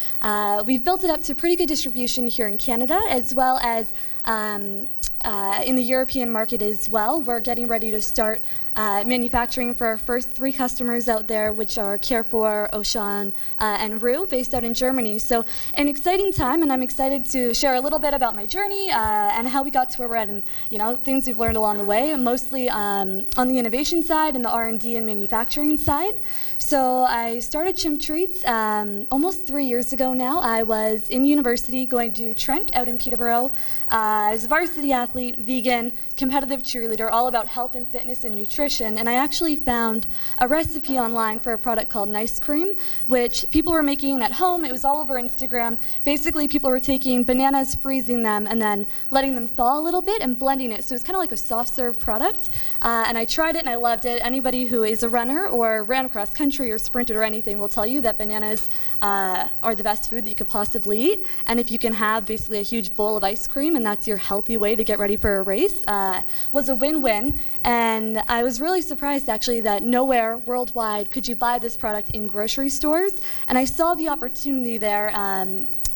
we've built it up to pretty good distribution here in Canada, as well as in the European market as well. We're getting ready to start manufacturing for our first 3 customers out there, which are Carrefour, Auchan, and Rue, based out in Germany. So an exciting time, and I'm excited to share a little bit about my journey and how we got to where we're at, and things we've learned along the way, mostly on the innovation side and the R&D and manufacturing side. So I started Chimp Treats almost 3 years ago now. I was in university going to Trent out in Peterborough. I was a varsity athlete, vegan, competitive cheerleader, all about health and fitness and nutrition. And I actually found a recipe online for a product called Nice Cream, which people were making at home. It was all over Instagram. Basically, people were taking bananas, freezing them, and then letting them thaw a little bit and blending it. So it's kind of like a soft serve product. And I tried it and I loved it. Anybody who is a runner or ran across country or sprinted or anything will tell you that bananas are the best food that you could possibly eat. And if you can have basically a huge bowl of ice cream and that's your healthy way to get ready for a race, was a win-win. And I was really surprised actually that nowhere worldwide could you buy this product in grocery stores. And I saw the opportunity there.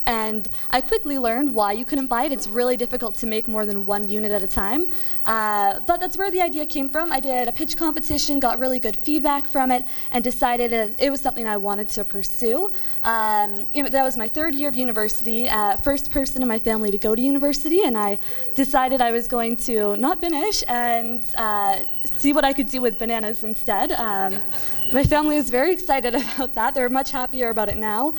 And I quickly learned why you couldn't buy it. It's really difficult to make more than 1 unit at a time. But that's where the idea came from. I did a pitch competition, got really good feedback from it, and decided it was something I wanted to pursue. That was my 3rd year of university, first person in my family to go to university, and I decided I was going to not finish and see what I could do with bananas instead. My family was very excited about that. They're much happier about it now.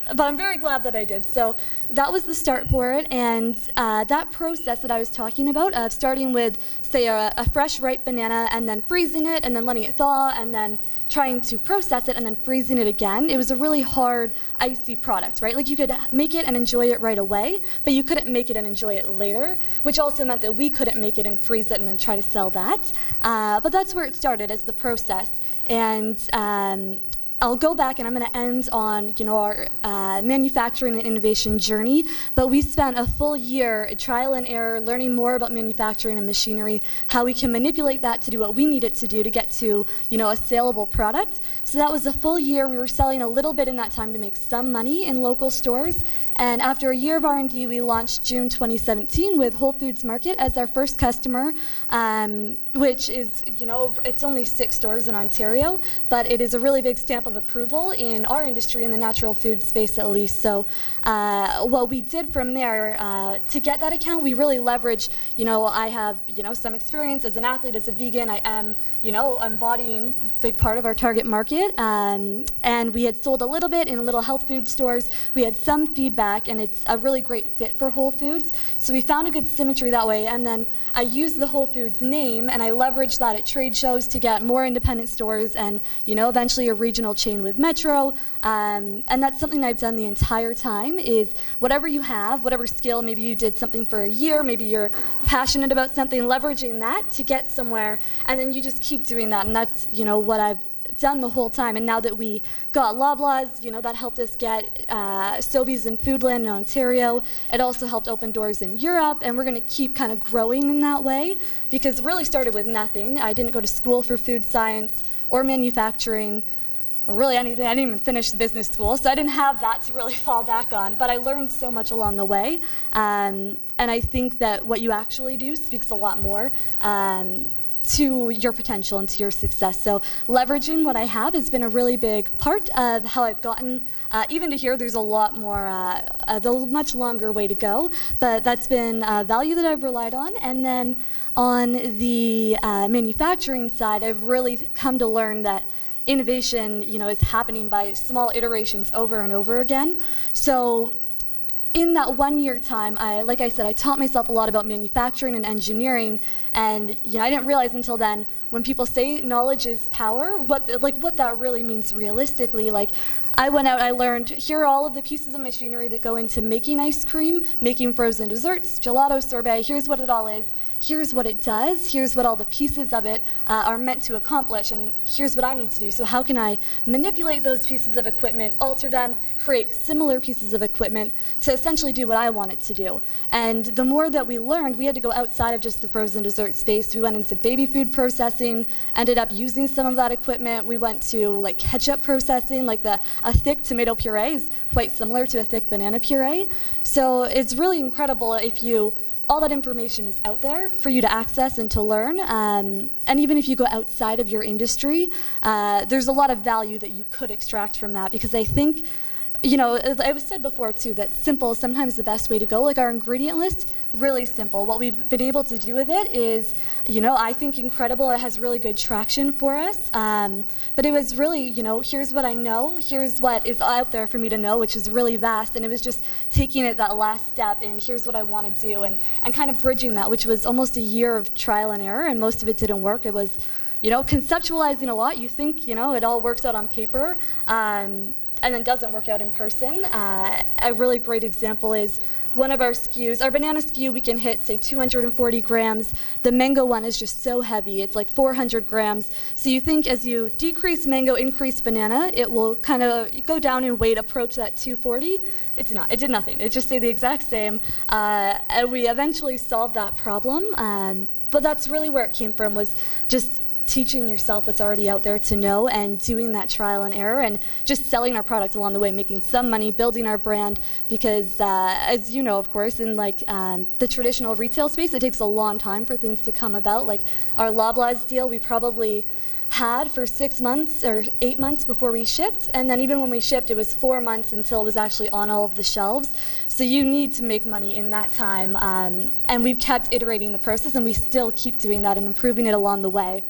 but I'm very glad that I did. So that was the start for it, and that process that I was talking about, of starting with, say, a fresh ripe banana and then freezing it and then letting it thaw and then trying to process it and then freezing it again, it was a really hard, icy product, right? Like you could make it and enjoy it right away, but you couldn't make it and enjoy it later, which also meant that we couldn't make it and freeze it and then try to sell that. But that's where it started, as the process. And I'll go back and I'm going to end on, our manufacturing and innovation journey. But we spent a full year trial and error, learning more about manufacturing and machinery, how we can manipulate that to do what we need it to do to get to, a saleable product. So that was a full year. We were selling a little bit in that time to make some money in local stores. And after a year of R&D, we launched June 2017 with Whole Foods Market as our first customer, which is, it's only 6 stores in Ontario, but it is a really big stamp of approval in our industry, in the natural food space at least. So what we did from there, to get that account, we really leveraged, I have, some experience as an athlete, as a vegan. I am, embodying a big part of our target market. And we had sold a little bit in little health food stores. We had some feedback, and it's a really great fit for Whole Foods. So we found a good symmetry that way. And then I used the Whole Foods name, and I leveraged that at trade shows to get more independent stores and, eventually a regional chain with Metro. And that's something I've done the entire time, is whatever you have, whatever skill, maybe you did something for a year, maybe you're passionate about something, leveraging that to get somewhere, and then you just keep doing that. And that's, what I've done the whole time. And now that we got Loblaws, that helped us get Sobeys and Foodland in Ontario. It also helped open doors in Europe, and we're going to keep kind of growing in that way, because it really started with nothing. I didn't go to school for food science or manufacturing or really anything. I didn't even finish the business school, so I didn't have that to really fall back on. But I learned so much along the way, and I think that what you actually do speaks a lot more to your potential and to your success. So leveraging what I have has been a really big part of how I've gotten even to here. There's a lot more, a much longer way to go, but that's been value that I've relied on. And then on the manufacturing side, I've really come to learn that innovation, is happening by small iterations over and over again. So in that 1 year time, like I said, I taught myself a lot about manufacturing and engineering, and I didn't realize until then, when people say knowledge is power, what that really means realistically. Like, I went out, I learned, here are all of the pieces of machinery that go into making ice cream, making frozen desserts, gelato, sorbet. Here's what it all is. Here's what it does. Here's what all the pieces of it are meant to accomplish. And here's what I need to do. So how can I manipulate those pieces of equipment, alter them, create similar pieces of equipment to essentially do what I want it to do? And the more that we learned, we had to go outside of just the frozen dessert space. We went into baby food processing, ended up using some of that equipment. We went to like ketchup processing, like a thick tomato puree is quite similar to a thick banana puree. So it's really incredible if all that information is out there for you to access and to learn. And even if you go outside of your industry, there's a lot of value that you could extract from that, because I think, it was said before too that simple is sometimes the best way to go. Like our ingredient list, really simple. What we've been able to do with it is, I think incredible. It has really good traction for us. But it was really, here's what I know, here's what is out there for me to know, which is really vast. And it was just taking it that last step, and here's what I want to do, and kind of bridging that, which was almost a year of trial and error, and most of it didn't work. It was, conceptualizing a lot. You think, it all works out on paper. And then doesn't work out in person. A really great example is one of our SKUs. Our banana SKU, we can hit, say, 240 grams. The mango one is just so heavy. It's like 400 grams. So you think as you decrease mango, increase banana, it will kind of go down in weight, approach that 240. It's not. It did nothing. It just stayed the exact same. And we eventually solved that problem. But that's really where it came from, was just teaching yourself what's already out there to know, and doing that trial and error, and just selling our product along the way, making some money, building our brand, because as you know, of course, in the traditional retail space, it takes a long time for things to come about. Like our Loblaws deal, we probably had for 6 months or 8 months before we shipped, and then even when we shipped, it was 4 months until it was actually on all of the shelves. So you need to make money in that time, and we've kept iterating the process, and we still keep doing that and improving it along the way.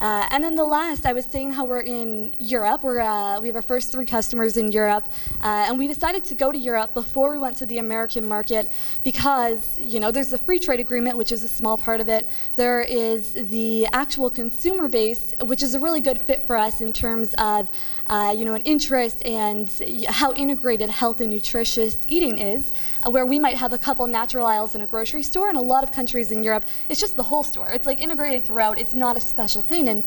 And then the last, I was saying how we're in Europe. We have our first 3 customers in Europe, and we decided to go to Europe before we went to the American market because, you know, there's the free trade agreement, which is a small part of it. There is the actual consumer base, which is a really good fit for us in terms of, you know, an interest and how integrated health and nutritious eating is, where we might have a couple natural aisles in a grocery store. In a lot of countries in Europe, it's just the whole store. It's like integrated throughout. It's not a special thing. And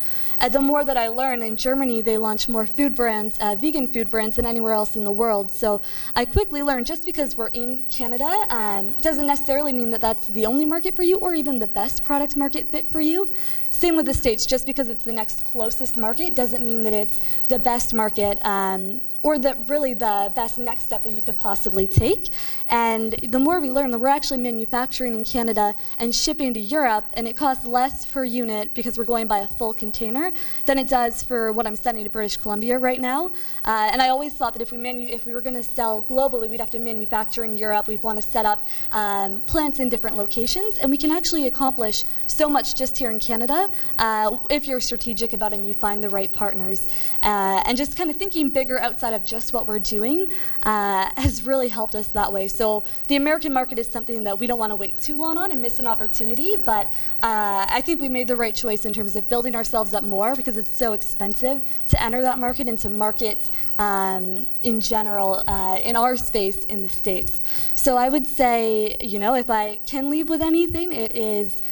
the more that I learn, in Germany, they launch more food brands, vegan food brands, than anywhere else in the world. So I quickly learned just because we're in Canada doesn't necessarily mean that that's the only market for you or even the best product market fit for you. Same with the States, just because it's the next closest market doesn't mean that it's the best market or that really the best next step that you could possibly take. And the more we learn, that we're actually manufacturing in Canada and shipping to Europe, and it costs less per unit because we're going by a full container than it does for what I'm sending to British Columbia right now. And I always thought that if we were going to sell globally, we'd have to manufacture in Europe. We'd want to set up plants in different locations, and we can actually accomplish so much just here in Canada if you're strategic about it and you find the right partners. And just kind of thinking bigger outside of just what we're doing has really helped us that way. So the American market is something that we don't want to wait too long on and miss an opportunity, but I think we made the right choice in terms of building ourselves up more because it's so expensive to enter that market and to market in general in our space in the States. So I would say, you know, if I can leave with anything, it is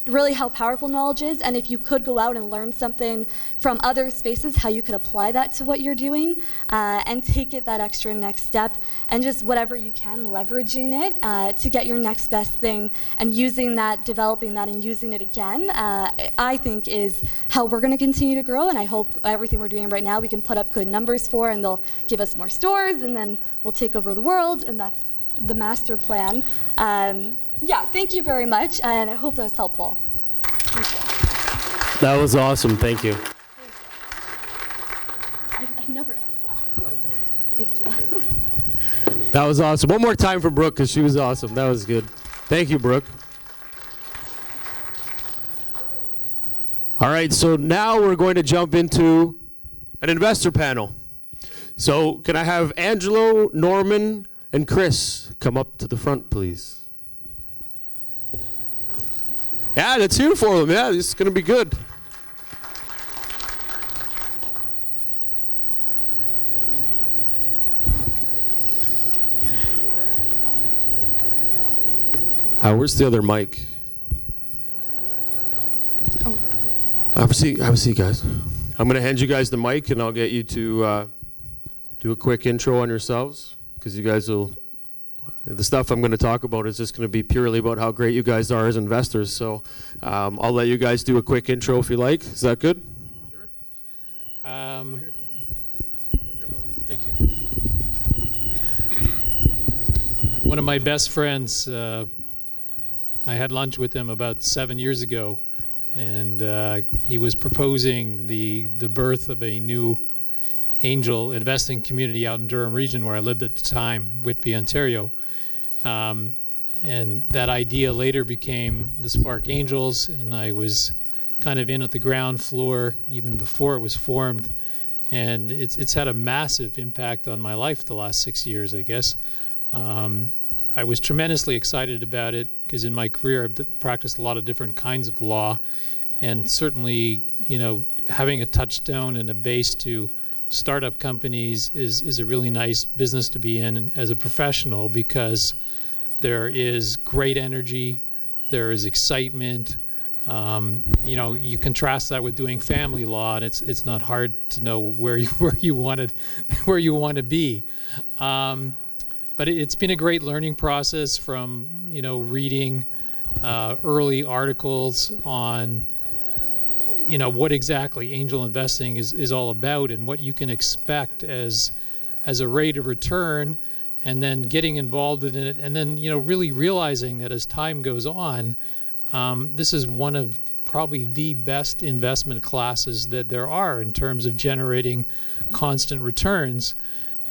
really how powerful knowledge is, and if you could go out and learn something from other spaces, how you could apply that to what you're doing and take it that extra next step, and just whatever you can, leveraging it to get your next best thing and using that, developing that, and using it again, I think is how we're going to continue to grow. And I hope everything we're doing right now we can put up good numbers for, and they'll give us more stores, and then we'll take over the world, and that's the master plan. Yeah, thank you very much, and I hope that was helpful. That was awesome. Thank you. I never. Thank you. That was awesome. One more time for Brooke, because she was awesome. That was good. Thank you, Brooke. All right, so now we're going to jump into an investor panel. So can I have Angelo, Norman, and Chris come up to the front, please? Yeah, let's hear for them. Yeah, this is going to be good. Where's the other mic? Oh. Have a seat, guys. I'm going to hand you guys the mic, and I'll get you to do a quick intro on yourselves, because you guys will. The stuff I'm going to talk about is just going to be purely about how great you guys are as investors. So I'll let you guys do a quick intro if you like. Is that good? Sure. Thank you. One of my best friends, I had lunch with him about 7 years ago, and he was proposing the birth of a new angel investing community out in Durham region where I lived at the time, Whitby, Ontario. And that idea later became the Spark Angels, and I was kind of in at the ground floor even before it was formed. And it's had a massive impact on my life the last 6 years, I guess. I was tremendously excited about it because in my career I've practiced a lot of different kinds of law, and certainly, you know, having a touchstone and a base to startup companies is a really nice business to be in as a professional, because there is great energy, there is excitement. You know, you contrast that with doing family law, and it's not hard to know where you want to be. But it's been a great learning process from, you know, reading early articles on, you know, what exactly angel investing is all about and what you can expect as a rate of return, and then getting involved in it, and then, you know, really realizing that as time goes on, this is one of probably the best investment classes that there are in terms of generating constant returns.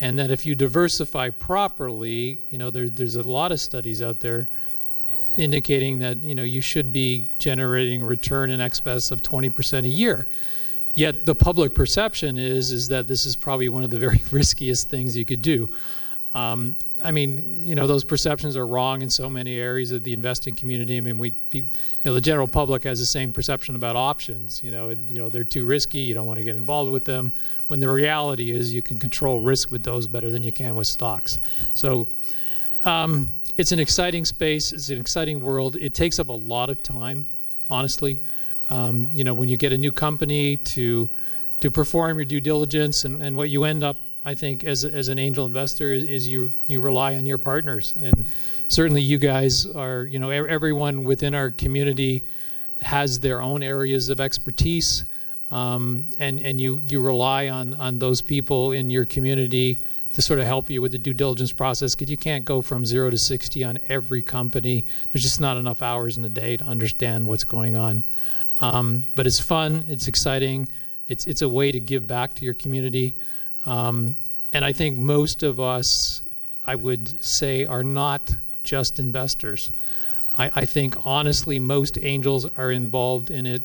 And that if you diversify properly, you know, there's a lot of studies out there indicating that you should be generating a return in excess of 20% a year. Yet the public perception is that this is probably one of the very riskiest things you could do. I mean, those perceptions are wrong in so many areas of the investing community. I mean, the general public has the same perception about options. They're too risky. You don't want to get involved with them. When the reality is, you can control risk with those better than you can with stocks. So, it's an exciting space. It's an exciting world. It takes up a lot of time, honestly. When you get a new company to perform your due diligence, and what you end up, I think, as an angel investor is you rely on your partners. And certainly you guys are, everyone within our community has their own areas of expertise, and you rely on those people in your community to sort of help you with the due diligence process, because you can't go from 0 to 60 on every company. There's just not enough hours in the day to understand what's going on. But it's fun, it's exciting, it's a way to give back to your community. And I think most of us, I would say, are not just investors. I think honestly most angels are involved in it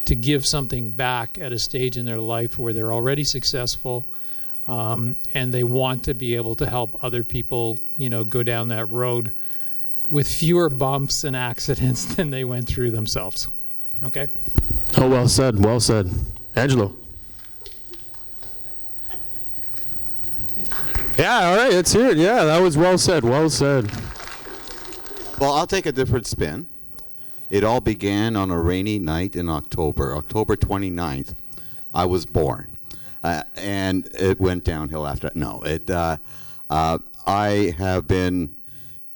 to give something back at a stage in their life where they're already successful, and they want to be able to help other people, go down that road with fewer bumps and accidents than they went through themselves. Okay? Oh, well said, well said. Angelo. Yeah, all right, let's hear it. Yeah, that was well said, well said. Well, I'll take a different spin. It all began on a rainy night in October 29th. I was born. And it went downhill after. No, I have been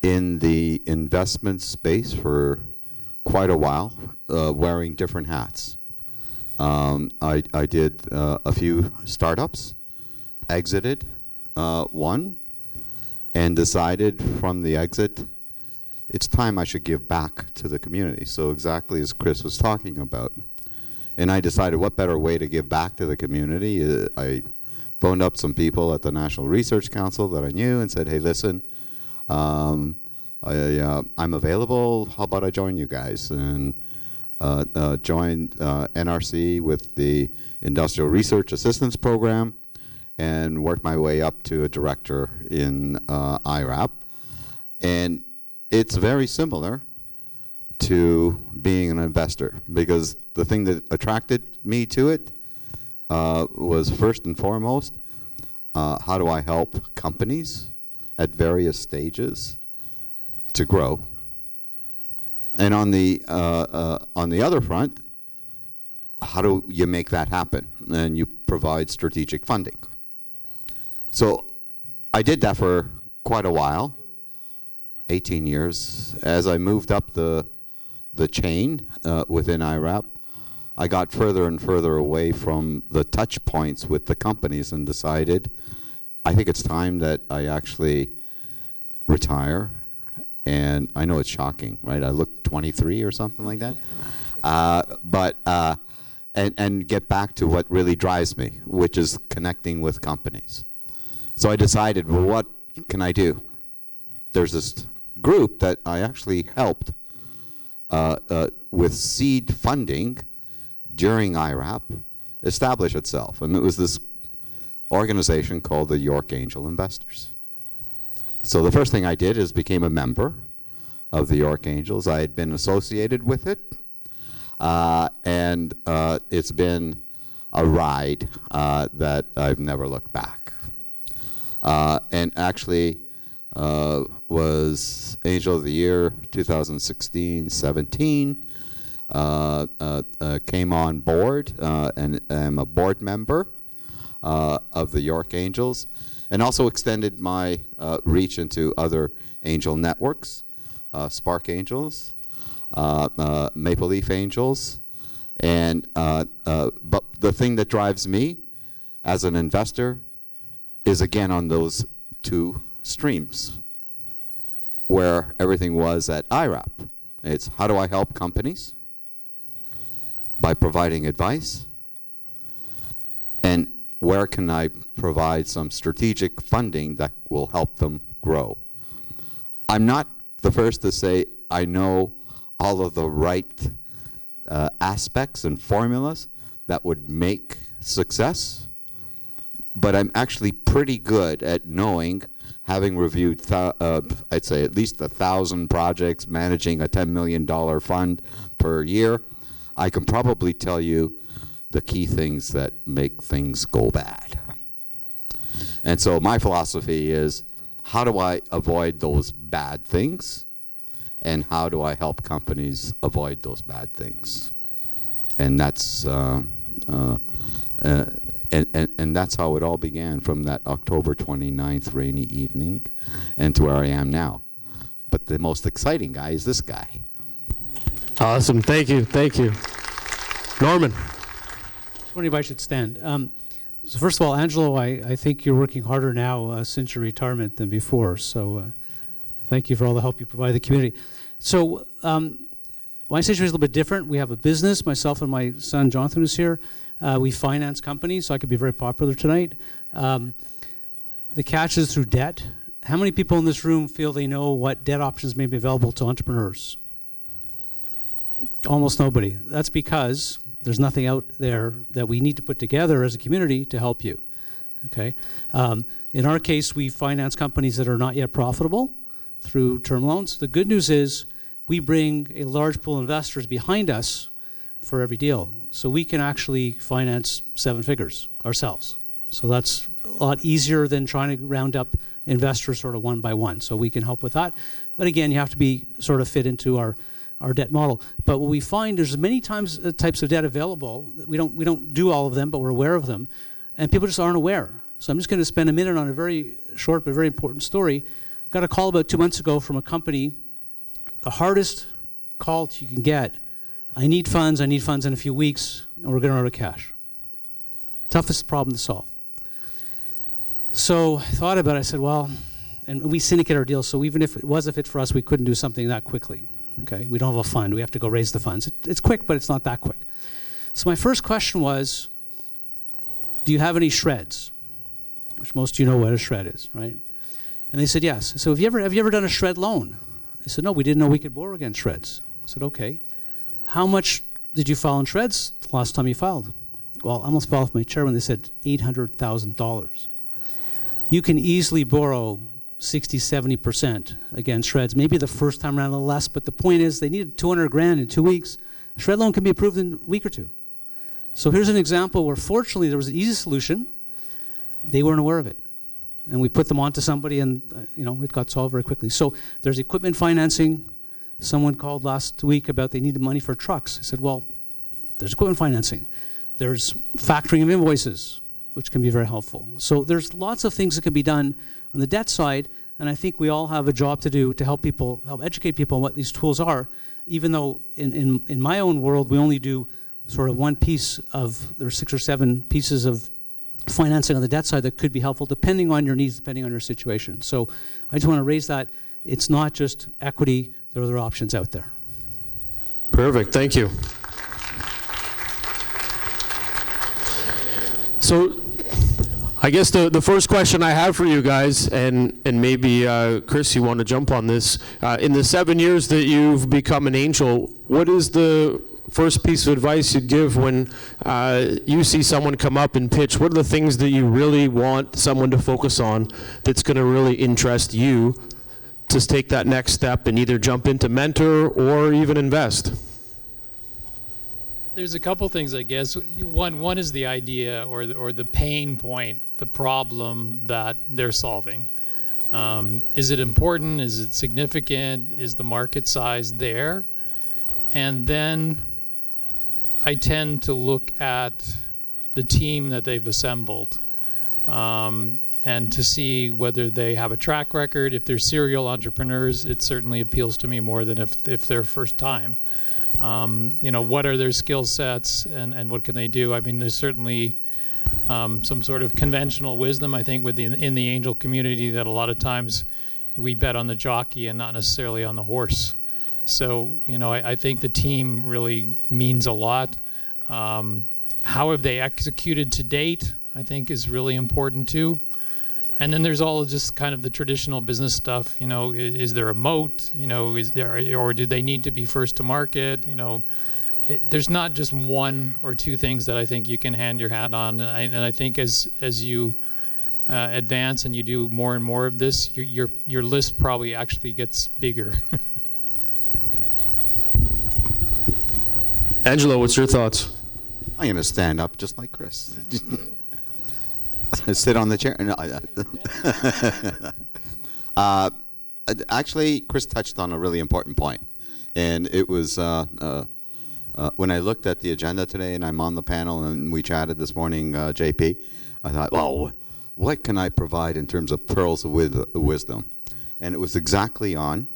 in the investment space for quite a while, wearing different hats. I did a few startups, exited one, and decided from the exit, it's time I should give back to the community. So exactly as Chris was talking about. And I decided what better way to give back to the community. I phoned up some people at the National Research Council that I knew and said, hey, listen, I'm available. How about I join you guys? And joined NRC with the Industrial Research Assistance Program and worked my way up to a director in IRAP. And it's very similar to being an investor, because the thing that attracted me to it was first and foremost, how do I help companies at various stages to grow? And on the other front, how do you make that happen? And you provide strategic funding. So I did that for quite a while, 18 years. As I moved up the chain within IRAP, I got further and further away from the touch points with the companies and decided, I think it's time that I actually retire. And I know it's shocking, right? I look 23 or something like that. And get back to what really drives me, which is connecting with companies. So I decided, well, what can I do? There's this group that I actually helped with seed funding during IRAP establish itself. And it was this organization called the York Angel Investors. So the first thing I did is became a member of the York Angels. I had been associated with it. And it's been a ride that I've never looked back. And actually was Angel of the Year 2016-17. Came on board and am a board member of the York Angels, and also extended my reach into other angel networks, Spark Angels, Maple Leaf Angels, and but the thing that drives me as an investor is again on those two streams where everything was at IRAP. It's how do I help companies by providing advice, and where can I provide some strategic funding that will help them grow. I'm not the first to say I know all of the right aspects and formulas that would make success, but I'm actually pretty good at knowing, having reviewed, I'd say at least 1,000 projects, managing a $10 million fund per year, I can probably tell you the key things that make things go bad. And so my philosophy is, how do I avoid those bad things? And how do I help companies avoid those bad things? And that's and that's how it all began, from that October 29th rainy evening and to where I am now. But the most exciting guy is this guy. Awesome. Thank you. Thank you. Norman. I wonder if I should stand. So first of all, Angelo, I think you're working harder now since your retirement than before. So thank you for all the help you provide the community. So my situation is a little bit different. We have a business. Myself and my son Jonathan is here. We finance companies, so I could be very popular tonight. The catch is through debt. How many people in this room feel they know what debt options may be available to entrepreneurs? Almost nobody. That's because there's nothing out there that we need to put together as a community to help you. Okay. In our case, we finance companies that are not yet profitable through term loans. The good news is we bring a large pool of investors behind us for every deal. So we can actually finance 7 figures ourselves. So that's a lot easier than trying to round up investors sort of one by one. So we can help with that. But again, you have to be sort of fit into our debt model. But what we find, there's many types of debt available. We don't do all of them, but we're aware of them. And people just aren't aware. So I'm just going to spend a minute on a very short but very important story. Got a call about 2 months ago from a company, the hardest call you can get. I need funds in a few weeks, and we're going to run out of cash. Toughest problem to solve. So I thought about it, I said, well, and we syndicate our deals, so even if it was a fit for us, we couldn't do something that quickly. Okay, we don't have a fund, we have to go raise the funds. It's quick, but it's not that quick. So my first question was, do you have any shreds? Which most of you know what a shred is, right? And they said yes. So have you ever done a shred loan? I said, no, we didn't know we could borrow against shreds. I said, okay. How much did you file in shreds the last time you filed? Well, I almost fell off my chair when they said $800,000. You can easily borrow 60, 70% against shreds. Maybe the first time around a little less, but the point is they needed $200,000 in 2 weeks. A shred loan can be approved in a week or two. So here's an example where fortunately there was an easy solution. They weren't aware of it. And we put them onto somebody and it got solved very quickly. So there's equipment financing. Someone called last week about they needed money for trucks. I said, well, there's equipment financing. There's factoring of invoices, which can be very helpful. So there's lots of things that can be done on the debt side, and I think we all have a job to do to help educate people on what these tools are, even though in my own world, we only do sort of one piece of, there's 6 or 7 pieces of financing on the debt side that could be helpful depending on your needs, depending on your situation. So I just want to raise that. It's not just equity, there are other options out there. Perfect, thank you. So I guess the first question I have for you guys, and maybe Chris, you want to jump on this. In the 7 years that you've become an angel, what is the first piece of advice you'd give when you see someone come up and pitch? What are the things that you really want someone to focus on that's going to really interest you to take that next step and either jump into mentor or even invest? There's a couple things, I guess. One is the idea or the pain point, the problem that they're solving. Is it important? Is it significant? Is the market size there? And then I tend to look at the team that they've assembled and to see whether they have a track record. If they're serial entrepreneurs, it certainly appeals to me more than if they're first time. What are their skill sets and what can they do? I mean, there's certainly some sort of conventional wisdom, I think, in the angel community that a lot of times we bet on the jockey and not necessarily on the horse. So, I think the team really means a lot. How have they executed to date, I think, is really important too. And then there's all just kind of the traditional business stuff. You know, is there a moat? You know, is there, or do they need to be first to market? You know, there's not just one or two things that I think you can hang your hat on. And I think as you advance and you do more and more of this, your list probably actually gets bigger. Angelo, what's your thoughts? I'm going to stand up just like Chris. Sit on the chair. No, actually, Chris touched on a really important point. And it was when I looked at the agenda today and I'm on the panel and we chatted this morning, JP, I thought, well, what can I provide in terms of pearls of wisdom? And it was exactly on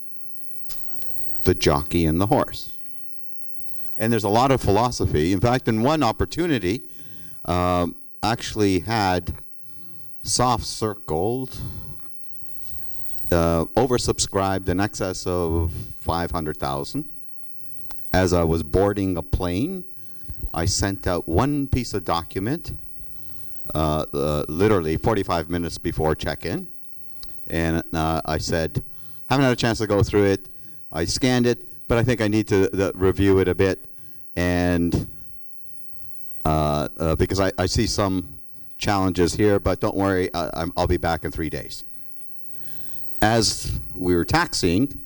the jockey and the horse. And there's a lot of philosophy. In fact, in one opportunity, actually had soft circled, oversubscribed in excess of 500,000. As I was boarding a plane, I sent out one piece of document, literally 45 minutes before check-in. And I said, haven't had a chance to go through it. I scanned it, but I think I need to review it a bit. And because I see some challenges here, but don't worry, I'll be back in 3 days. As we were taxiing,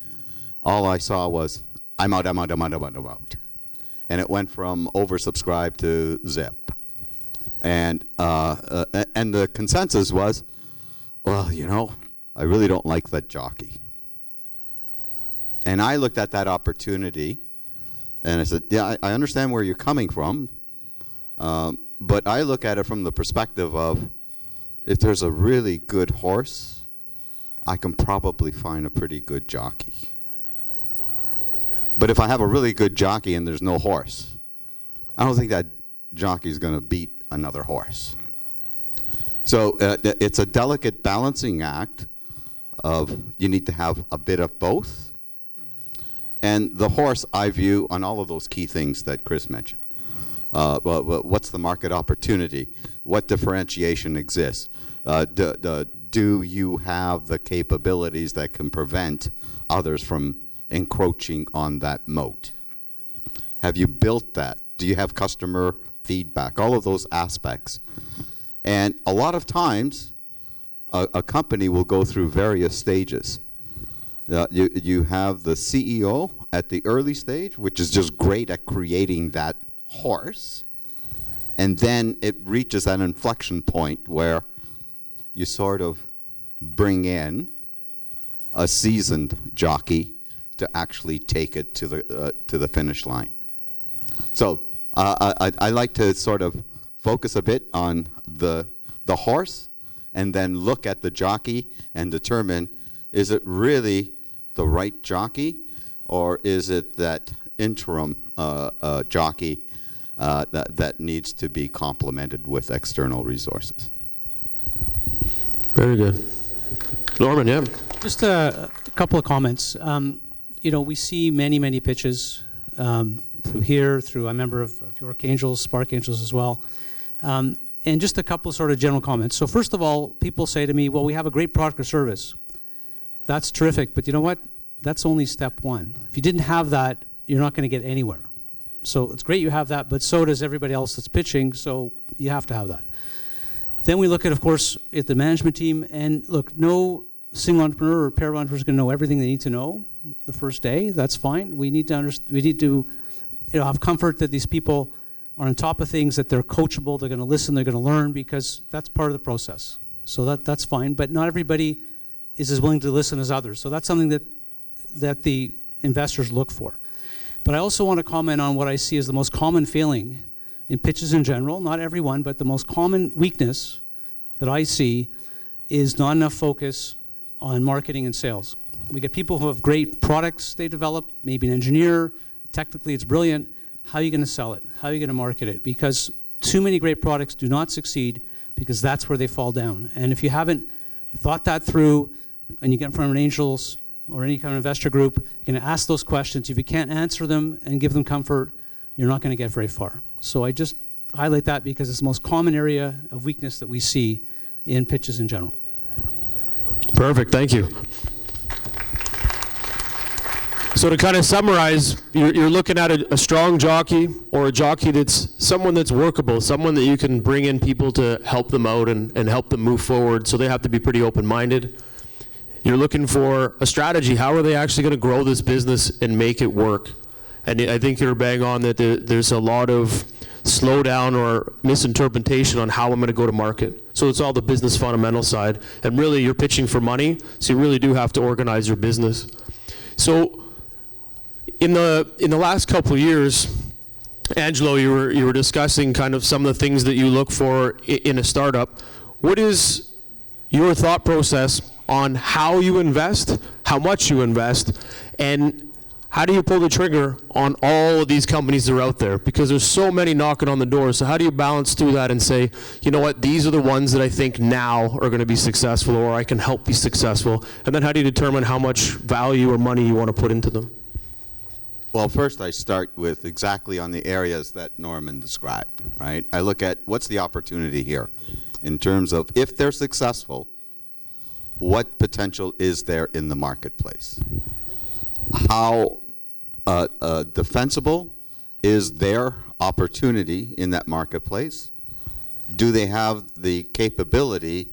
all I saw was, I'm out. And it went from oversubscribed to zip. And the consensus was, well, you know, I really don't like that jockey. And I looked at that opportunity, and I said, yeah, I understand where you're coming from, but I look at it from the perspective of, if there's a really good horse, I can probably find a pretty good jockey. But if I have a really good jockey and there's no horse, I don't think that jockey's going to beat another horse. So it's a delicate balancing act of, you need to have a bit of both. And the horse, I view on all of those key things that Chris mentioned. What's the market opportunity? What differentiation exists? Do you have the capabilities that can prevent others from encroaching on that moat? Have you built that? Do you have customer feedback? All of those aspects. And a lot of times, a company will go through various stages. You have the CEO at the early stage, which is just great at creating that horse. And then it reaches that inflection point where you sort of bring in a seasoned jockey to actually take it to the finish line. So I like to sort of focus a bit on the horse and then look at the jockey and determine, is it really the right jockey, or is it that interim jockey that needs to be complemented with external resources? Very good. Norman, yeah. Just a couple of comments. You know, we see many pitches through here, through I'm a member of York Angels, Spark Angels as well. And just a couple of sort of general comments. So first of all, people say to me, well, we have a great product or service. That's terrific, but you know what? That's only step one. If you didn't have that, you're not going to get anywhere. So it's great you have that, but so does everybody else that's pitching, so you have to have that. Then we look at, of course, at the management team, and look, no single entrepreneur or pair of entrepreneurs is going to know everything they need to know the first day. That's fine. We need to have comfort that these people are on top of things, that they're coachable, they're going to listen, they're going to learn, because that's part of the process. So that's fine, but not everybody is as willing to listen as others. So that's something that the investors look for. But I also want to comment on what I see as the most common failing in pitches in general, not everyone, but the most common weakness that I see is not enough focus on marketing and sales. We get people who have great products they develop, maybe an engineer, technically it's brilliant. How are you going to sell it? How are you going to market it? Because too many great products do not succeed, because that's where they fall down. And if you haven't thought that through, and you get from an angels or any kind of investor group, you can ask those questions. If you can't answer them and give them comfort, you're not going to get very far. So I just highlight that because it's the most common area of weakness that we see in pitches in general. Perfect, thank you. So to kind of summarize, you're looking at a strong jockey, or a jockey that's someone that's workable, someone that you can bring in people to help them out and help them move forward, so they have to be pretty open-minded. You're looking for a strategy. How are they actually going to grow this business and make it work? And I think you're bang on that there's a lot of slowdown or misinterpretation on how I'm going to go to market. So it's all the business fundamental side. And really, you're pitching for money, so you really do have to organize your business. So in the last couple of years, Angelo, you were discussing kind of some of the things that you look for in a startup. What is your thought process on how you invest, how much you invest, and how do you pull the trigger on all of these companies that are out there? Because there's so many knocking on the door. So how do you balance through that and say, you know what, these are the ones that I think now are going to be successful, or I can help be successful? And then how do you determine how much value or money you want to put into them? Well, first I start with exactly on the areas that Norman described, right? I look at what's the opportunity here in terms of, if they're successful, what potential is there in the marketplace? How defensible is their opportunity in that marketplace? Do they have the capability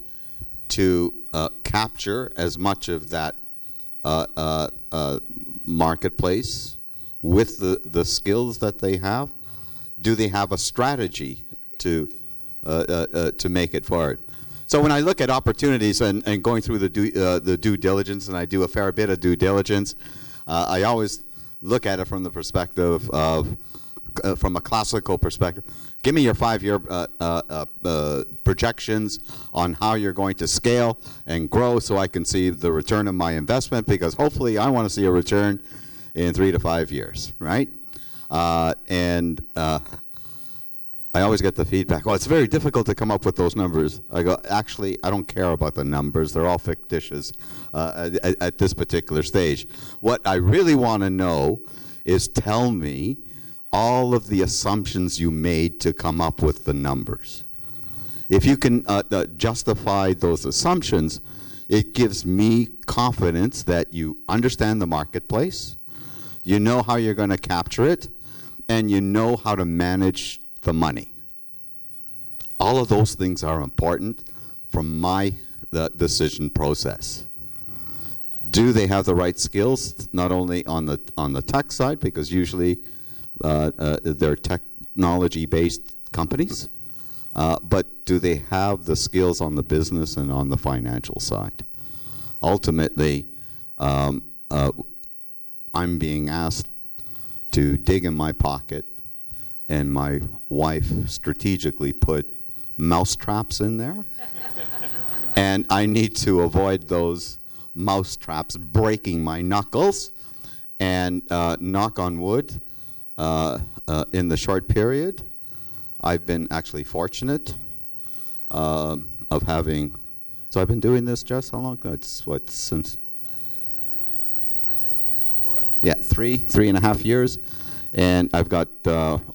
to capture as much of that marketplace with the skills that they have? Do they have a strategy to make it forward? So when I look at opportunities and going through the due diligence, and I do a fair bit of due diligence, I always look at it from the perspective of, from a classical perspective. Give me your 5-year projections on how you're going to scale and grow, so I can see the return of my investment, because hopefully I want to see a return in 3 to 5 years, right? I always get the feedback, well, it's very difficult to come up with those numbers. I go, actually, I don't care about the numbers. They're all fictitious at this particular stage. What I really want to know is, tell me all of the assumptions you made to come up with the numbers. If you can justify those assumptions, it gives me confidence that you understand the marketplace, you know how you're going to capture it, and you know how to manage the money. All of those things are important from my decision process. Do they have the right skills, not only on the tech side, because usually they're technology-based companies, but do they have the skills on the business and on the financial side? Ultimately, I'm being asked to dig in my pocket, and my wife strategically put mouse traps in there. And I need to avoid those mouse traps breaking my knuckles. And knock on wood, in the short period, I've been actually fortunate of having, so I've been doing this, Jess, how long? It's what, since? Yeah, 3.5 years. And I've got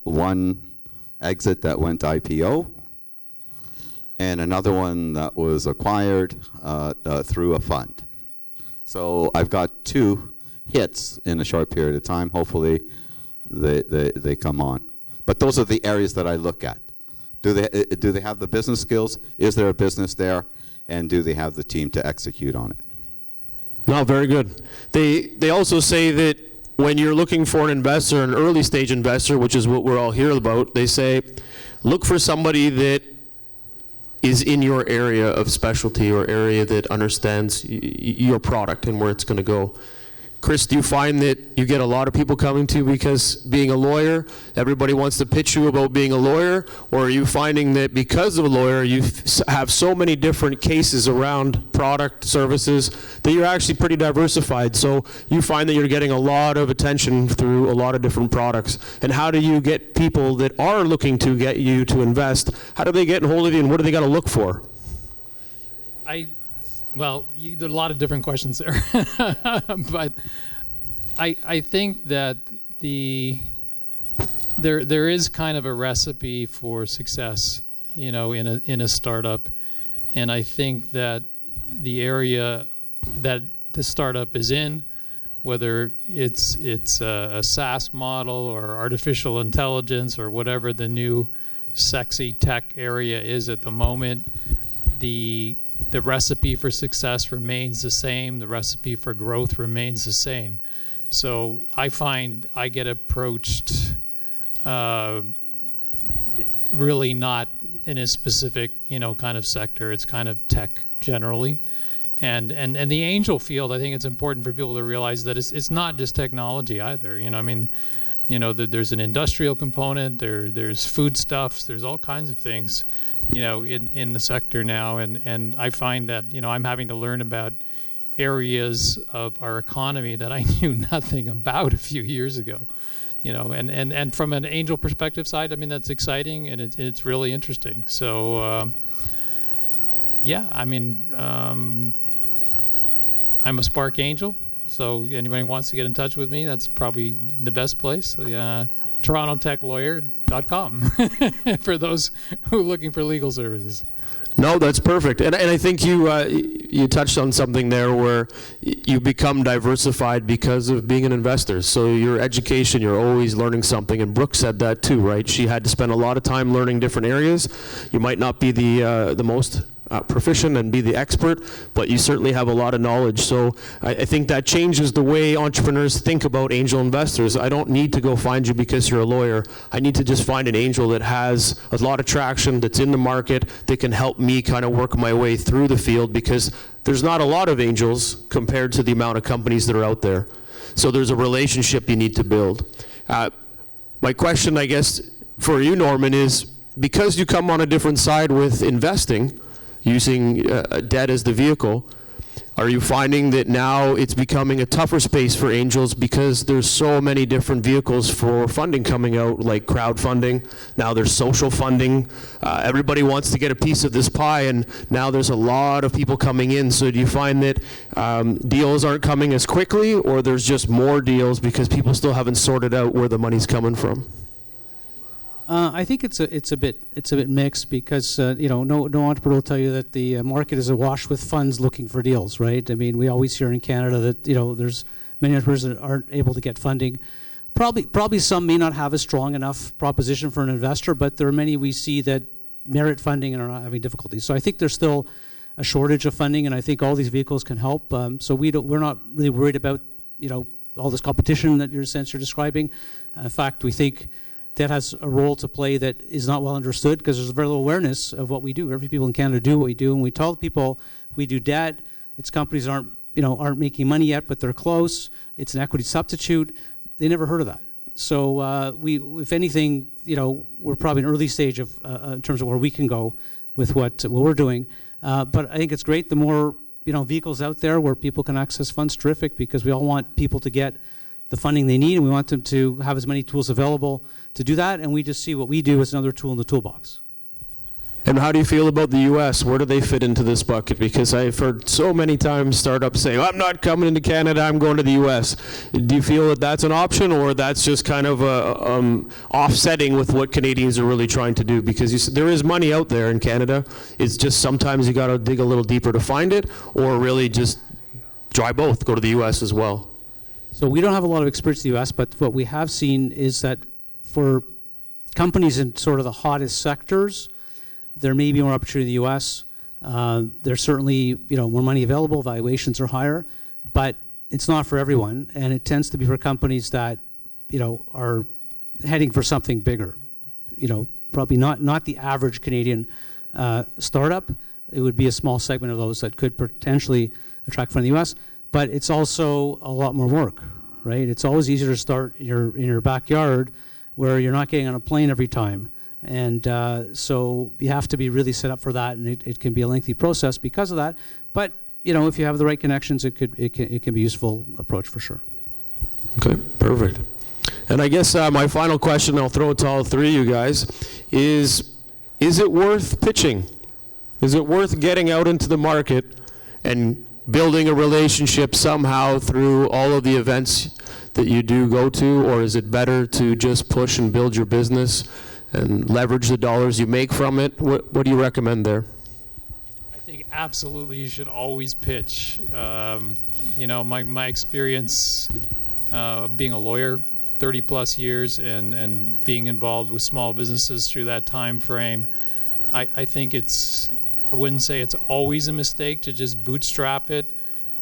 one exit that went IPO, and another one that was acquired through a fund. So I've got 2 hits in a short period of time. Hopefully they come on. But those are the areas that I look at. Do they have the business skills? Is there a business there? And do they have the team to execute on it? No, very good. They also say that when you're looking for an investor, an early stage investor, which is what we're all here about, they say, look for somebody that is in your area of specialty, or area that understands your product and where it's going to go. Chris, do you find that you get a lot of people coming to you because being a lawyer, everybody wants to pitch you about being a lawyer? Or are you finding that because of a lawyer, you have so many different cases around product, services, that you're actually pretty diversified? So you find that you're getting a lot of attention through a lot of different products. And how do you get people that are looking to get you to invest, how do they get in hold of you, and what do they got to look for? Well, there are a lot of different questions there, but I think that there is kind of a recipe for success, in a startup, and I think that the area that the startup is in, whether it's a SaaS model or artificial intelligence or whatever the new sexy tech area is at the moment. The recipe for success remains the same. The recipe for growth remains the same. So I find I get approached really not in a specific, kind of sector. It's kind of tech generally. And the angel field, I think it's important for people to realize that it's not just technology either. There's an industrial component, there's foodstuffs, there's all kinds of things, in the sector now. And I find that, I'm having to learn about areas of our economy that I knew nothing about a few years ago. And from an angel perspective side, that's exciting and it's really interesting. So, I'm a Spark Angel, so anybody who wants to get in touch with me, that's probably the best place. TorontoTechLawyer.com for those who are looking for legal services. No, that's perfect. And I think you touched on something there where you become diversified because of being an investor. So your education, you're always learning something. And Brooke said that too, right? She had to spend a lot of time learning different areas. You might not be the most proficient and be the expert, but you certainly have a lot of knowledge. So I think that changes the way entrepreneurs think about angel investors. I don't need to go find you because you're a lawyer. I need to just find an angel that has a lot of traction, that's in the market, that can help me kind of work my way through the field, because there's not a lot of angels compared to the amount of companies that are out there. So there's a relationship you need to build. My question, I guess, for you, Norman, is because you come on a different side with investing, using debt as the vehicle, are you finding that now it's becoming a tougher space for angels because there's so many different vehicles for funding coming out, like crowdfunding, now there's social funding, everybody wants to get a piece of this pie, and now there's a lot of people coming in. So do you find that deals aren't coming as quickly, or there's just more deals because people still haven't sorted out where the money's coming from? I think it's a bit mixed because no entrepreneur will tell you that the market is awash with funds looking for deals, right? We always hear in Canada that there's many entrepreneurs that aren't able to get funding. Probably some may not have a strong enough proposition for an investor, but there are many we see that merit funding and are not having difficulties. So I think there's still a shortage of funding, and I think all these vehicles can help. So we're not really worried about all this competition that you're describing. In fact, we think that has a role to play that is not well understood because there's very little awareness of what we do. Every people in Canada do what we do, and we tell people we do debt. It's companies aren't making money yet, but they're close. It's an equity substitute. They never heard of that. So if anything, we're probably in an early stage of in terms of where we can go with what we're doing. But I think it's great. The more vehicles out there where people can access funds, terrific, because we all want people to get the funding they need, and we want them to have as many tools available to do that, and we just see what we do as another tool in the toolbox. And how do you feel about the U.S.? Where do they fit into this bucket? Because I've heard so many times startups say, I'm not coming into Canada, I'm going to the U.S. Do you feel that that's an option, or that's just kind of offsetting with what Canadians are really trying to do? Because there is money out there in Canada. It's just sometimes you got to dig a little deeper to find it, or really just try both, go to the U.S. as well. So we don't have a lot of experience in the U.S., but what we have seen is that for companies in sort of the hottest sectors, there may be more opportunity in the U.S. There's certainly more money available, valuations are higher, but it's not for everyone, and it tends to be for companies that are heading for something bigger. Probably not the average Canadian startup. It would be a small segment of those that could potentially attract funding in the U.S., but it's also a lot more work, right? It's always easier to start in your backyard where you're not getting on a plane every time. And so you have to be really set up for that, and it can be a lengthy process because of that. But if you have the right connections, it can be a useful approach for sure. Okay, perfect. And I guess my final question, I'll throw it to all three of you guys, is it worth pitching? Is it worth getting out into the market and building a relationship somehow through all of the events that you do go to, or is it better to just push and build your business and leverage the dollars you make from it? What do you recommend there? absolutely you should always pitch. You know, my experience being a lawyer 30 plus years and being involved with small businesses through that time frame, I think I wouldn't say it's always a mistake to just bootstrap it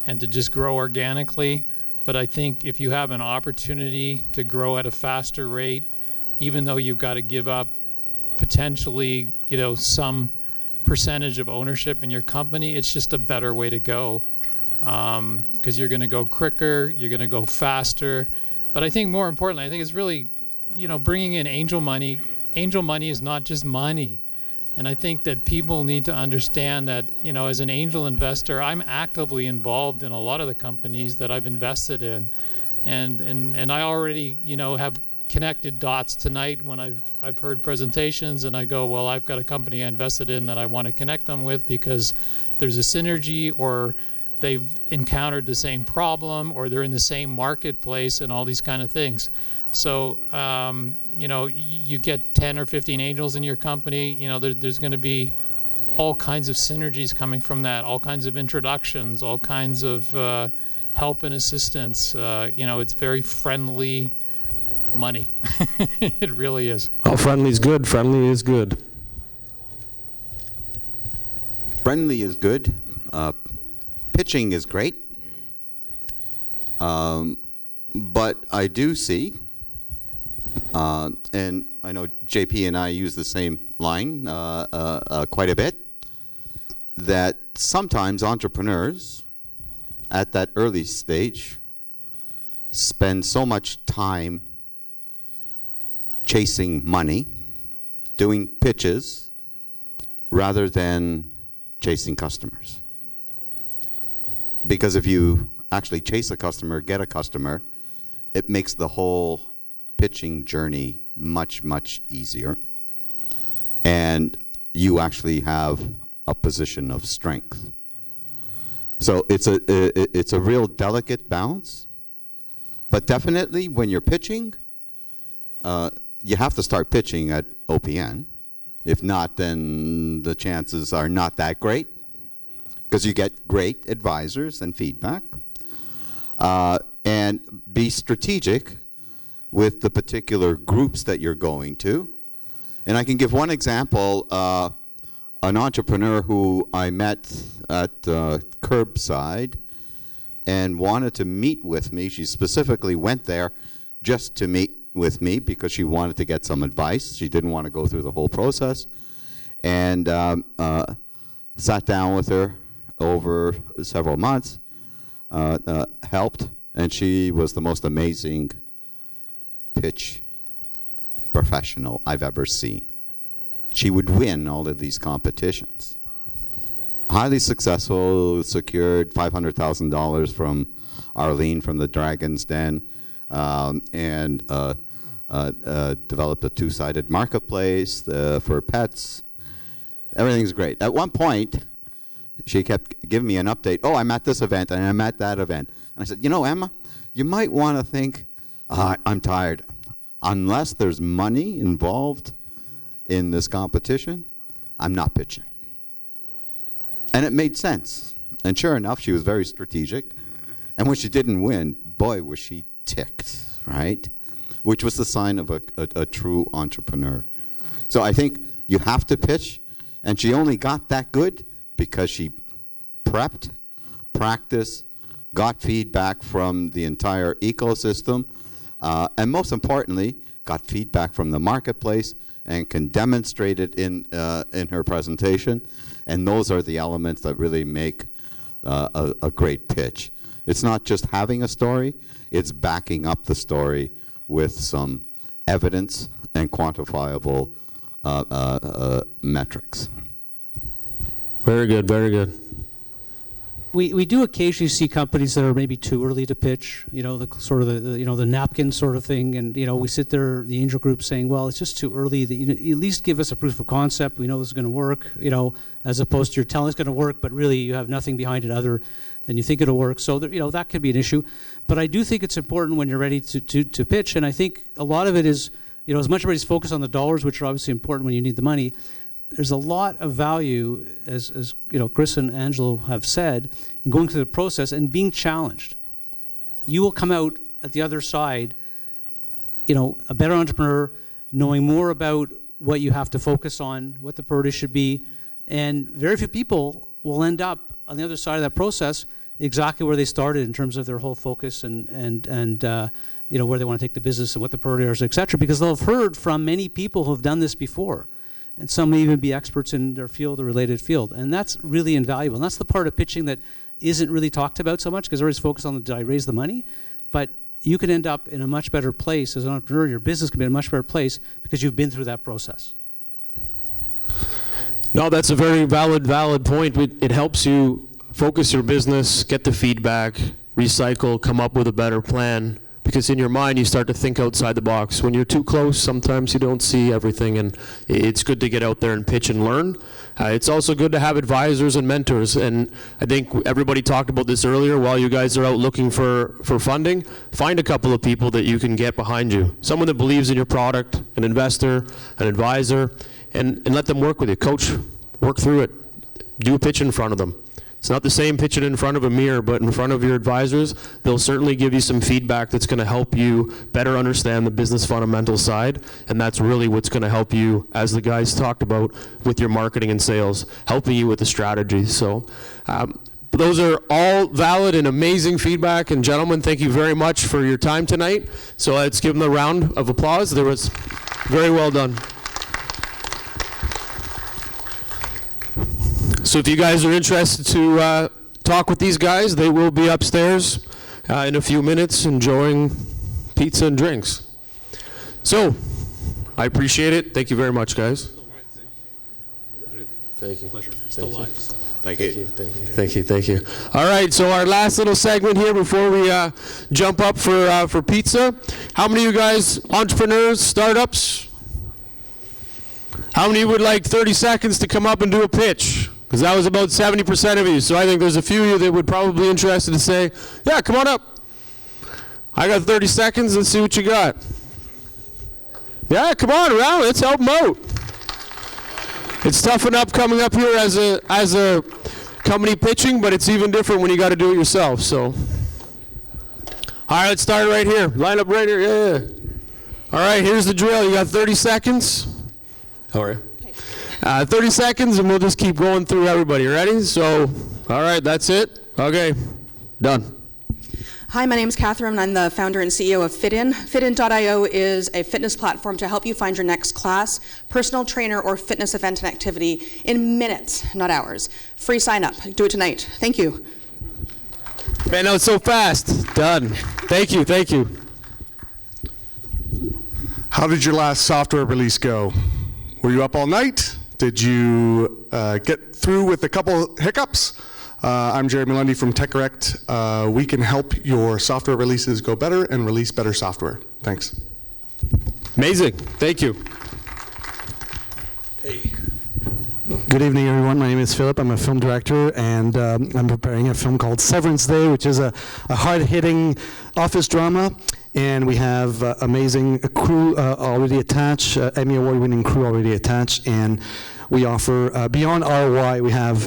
and to just grow organically, but I think if you have an opportunity to grow at a faster rate, even though you've got to give up potentially, you know, some percentage of ownership in your company, it's just a better way to go, because you're going to go quicker, you're going to go faster. But I think more importantly, I think it's really, you know, bringing in angel money. Angel money is not just money. And I think that people need to understand that, you know, as an angel investor, I'm actively involved in a lot of the companies that I've invested in. And I already, you know, have connected dots tonight when I've heard presentations and I go, well, I've got a company I invested in that I want to connect them with because there's a synergy, or they've encountered the same problem, or they're in the same marketplace, and all these kind of things. So, you know, you get 10 or 15 angels in your company, you know, there's going to be all kinds of synergies coming from that, all kinds of introductions, all kinds of help and assistance. You know, it's very friendly money. It really is. Oh, friendly is good. Friendly is good. Friendly is good. Pitching is great. But I do see, and I know JP and I use the same line quite a bit, that sometimes entrepreneurs at that early stage spend so much time chasing money, doing pitches, rather than chasing customers. Because if you actually chase a customer, get a customer, it makes the whole pitching journey much, much easier. And you actually have a position of strength. So it's a real delicate balance. But definitely when you're pitching, you have to start pitching at OPN. If not, then the chances are not that great, because you get great advisors and feedback. And be strategic with the particular groups that you're going to. And I can give one example. An entrepreneur who I met at Curbside and wanted to meet with me. She specifically went there just to meet with me because she wanted to get some advice. She didn't want to go through the whole process. And sat down with her over several months, helped, and she was the most amazing pitch professional I've ever seen. She would win all of these competitions. Highly successful, secured $500,000 from Arlene from the Dragon's Den, and developed a two-sided marketplace for pets. Everything's great. At one point, she kept giving me an update. Oh, I'm at this event, and I'm at that event. And I said, you know, Emma, you might want to think, I'm tired. Unless there's money involved in this competition, I'm not pitching. And it made sense. And sure enough, she was very strategic. And when she didn't win, boy, was she ticked, right? Which was the sign of a true entrepreneur. So I think you have to pitch. And she only got that good because she prepped, practiced, got feedback from the entire ecosystem, and most importantly, got feedback from the marketplace and can demonstrate it in her presentation. And those are the elements that really make a great pitch. It's not just having a story, it's backing up the story with some evidence and quantifiable metrics. Very good, very good. We do occasionally see companies that are maybe too early to pitch, you know, the sort of the you know, the napkin sort of thing, and you know, we sit there, the angel group, saying, well, it's just too early. That, you know, at least give us a proof of concept. We know this is going to work, you know, as opposed to you're telling it's going to work, but really you have nothing behind it other than you think it'll work. So you know, that could be an issue. But I do think it's important when you're ready to pitch, and I think a lot of it is, you know, as much as everybody's focused on the dollars, which are obviously important when you need the money, there's a lot of value, as you know, Chris and Angelo have said, in going through the process and being challenged. You will come out at the other side, you know, a better entrepreneur, knowing more about what you have to focus on, what the priority should be, and very few people will end up on the other side of that process exactly where they started in terms of their whole focus and you know, where they want to take the business and what the priorities are, et cetera, because they'll have heard from many people who have done this before. And some may even be experts in their field or related field. And that's really invaluable. And that's the part of pitching that isn't really talked about so much because everybody's focused on did I raise the money? But you can end up in a much better place as an entrepreneur. Your business can be in a much better place because you've been through that process. No, that's a very valid point. It helps you focus your business, get the feedback, recycle, come up with a better plan. Because in your mind, you start to think outside the box. When you're too close, sometimes you don't see everything, and it's good to get out there and pitch and learn. It's also good to have advisors and mentors, and I think everybody talked about this earlier. While you guys are out looking for funding, find a couple of people that you can get behind you. Someone that believes in your product, an investor, an advisor, and let them work with you. Coach, work through it. Do a pitch in front of them. It's not the same pitching in front of a mirror, but in front of your advisors, they'll certainly give you some feedback that's going to help you better understand the business fundamental side, and that's really what's going to help you, as the guys talked about, with your marketing and sales, helping you with the strategy. So those are all valid and amazing feedback, and gentlemen, thank you very much for your time tonight. So let's give them a round of applause. There was very well done. So if you guys are interested to talk with these guys, they will be upstairs in a few minutes enjoying pizza and drinks. So I appreciate it. Thank you very much, guys. Thank you. Pleasure. Still live. Thank you. Thank you. All right, so our last little segment here before we jump up for pizza. How many of you guys, entrepreneurs, startups? How many would like 30 seconds to come up and do a pitch? Because that was about 70% of you. So I think there's a few of you that would probably be interested to say, yeah, come on up. I got 30 seconds. Let's see what you got. Yeah, come on around. Let's help them out. It's tough enough coming up here as a company pitching, but it's even different when you got to do it yourself. So, all right, let's start right here. Line up right here. Yeah. All right, here's the drill. You got 30 seconds. How are you? 30 seconds, and we'll just keep going through everybody. Ready? So, all right, that's it. Okay, done. Hi, my name is Catherine, and I'm the founder and CEO of FitIn. FitIn.io is a fitness platform to help you find your next class, personal trainer, or fitness event and activity in minutes, not hours. Free sign up. Do it tonight. Thank you. Man, that was so fast. Done. Thank you. Thank you. How did your last software release go? Were you up all night? Did you get through with a couple hiccups? I'm Jeremy Lundy from TechRect. We can help your software releases go better and release better software. Thanks. Amazing. Thank you. Hey. Good evening, everyone. My name is Philip. I'm a film director, and I'm preparing a film called Severance Day, which is a hard-hitting office drama. And we have amazing crew already attached, Emmy Award-winning crew already attached, and we offer beyond ROI. We have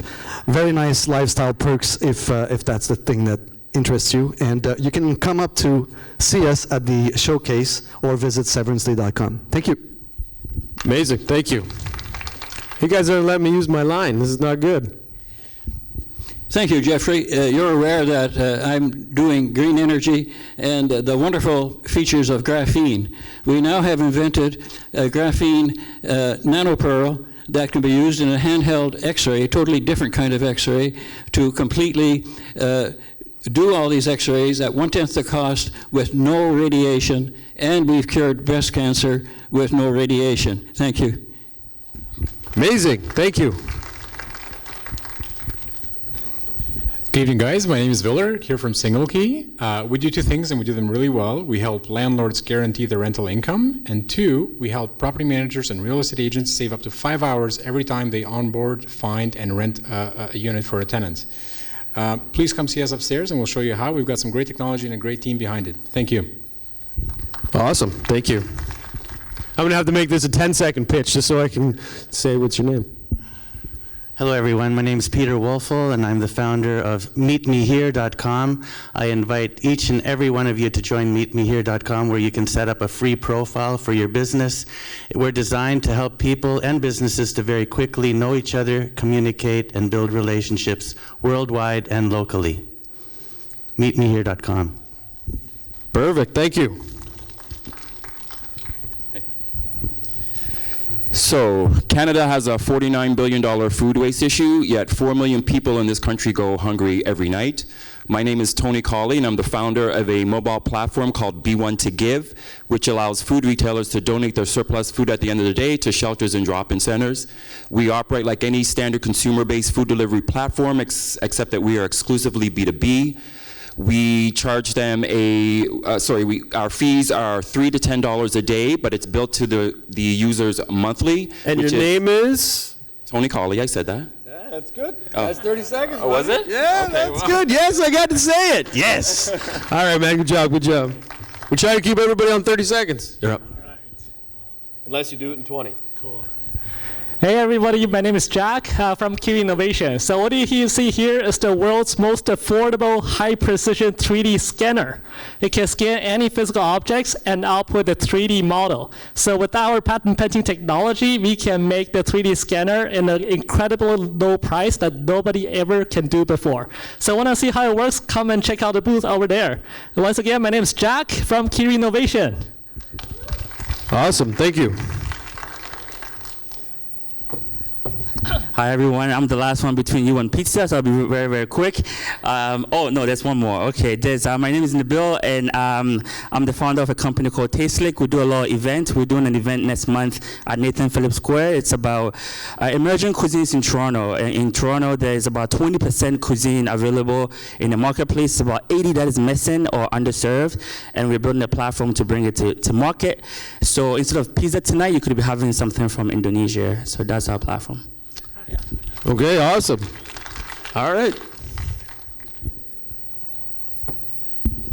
very nice lifestyle perks if that's the thing that interests you. And you can come up to see us at the showcase or visit severanceday.com. Thank you. Amazing. Thank you. You guys aren't letting me use my line. This is not good. Thank you, Jeffrey. You're aware that I'm doing green energy and the wonderful features of graphene. We now have invented a graphene nanopearl that can be used in a handheld X-ray, a totally different kind of X-ray, to completely do all these X-rays at 1/10 the cost with no radiation, and we've cured breast cancer with no radiation. Thank you. Amazing. Thank you. Good evening, guys. My name is Viller, here from Single Key. We do two things, and we do them really well. We help landlords guarantee their rental income, and two, we help property managers and real estate agents save up to 5 hours every time they onboard, find, and rent a unit for a tenant. Please come see us upstairs, and we'll show you how. We've got some great technology and a great team behind it. Thank you. Awesome. Thank you. I'm going to have to make this a 10-second pitch just so I can say what's your name. Hello, everyone. My name is Peter Wolfel, and I'm the founder of MeetMeHere.com. I invite each and every one of you to join MeetMeHere.com, where you can set up a free profile for your business. We're designed to help people and businesses to very quickly know each other, communicate, and build relationships worldwide and locally. MeetMeHere.com. Perfect. Thank you. So, Canada has a $49 billion food waste issue, yet 4 million people in this country go hungry every night. My name is Tony Colley, and I'm the founder of a mobile platform called Be1 to Give, which allows food retailers to donate their surplus food at the end of the day to shelters and drop-in centers. We operate like any standard consumer-based food delivery platform, except that we are exclusively B2B. We charge them our fees are $3 to $10 a day, but it's billed to the users monthly. And your name is? Tony Colley, I said that. Yeah, that's good. Oh. That's 30 seconds. Oh, was it? Yeah, Okay, that's well. Good. Yes, I got to say it. Yes. All right, man. Good job. Good job. We try to keep everybody on 30 seconds. You're up. Unless you do it in 20. Cool. Hey everybody, my name is Jack from Kiwi Innovation. So what you see here is the world's most affordable high-precision 3D scanner. It can scan any physical objects and output a 3D model. So with our patent-pending technology, we can make the 3D scanner in an incredibly low price that nobody ever can do before. So want to see how it works? Come and check out the booth over there. Once again, my name is Jack from Kiwi Innovation. Awesome. Thank you. Hi everyone, I'm the last one between you and pizza, so I'll be very, very quick. Oh no, there's one more. Okay, my name is Nabil, and I'm the founder of a company called Tastelink. We do a lot of events. We're doing an event next month at Nathan Phillips Square. It's about emerging cuisines in Toronto. In Toronto, there's about 20% cuisine available in the marketplace, about 80 that is missing or underserved, and we're building a platform to bring it to market. So instead of pizza tonight, you could be having something from Indonesia. So that's our platform. Yeah. Okay, awesome. All right.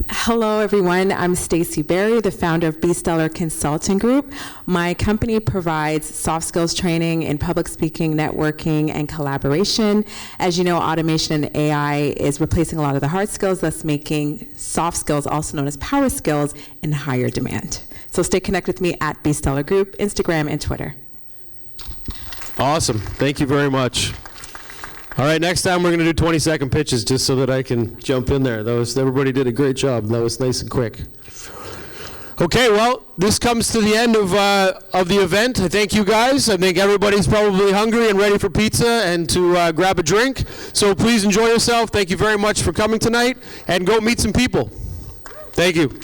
Hello, everyone. I'm Stacey Berry, the founder of B-Stellar Consulting Group. My company provides soft skills training in public speaking, networking, and collaboration. As you know, automation and AI is replacing a lot of the hard skills, thus making soft skills, also known as power skills, in higher demand. So stay connected with me at B-Stellar Group, Instagram, and Twitter. Awesome. Thank you very much. All right, next time we're going to do 20-second pitches just so that I can jump in there. Everybody did a great job. That was nice and quick. Okay, well, this comes to the end of the event. I thank you guys. I think everybody's probably hungry and ready for pizza and to grab a drink. So please enjoy yourself. Thank you very much for coming tonight, and go meet some people. Thank you.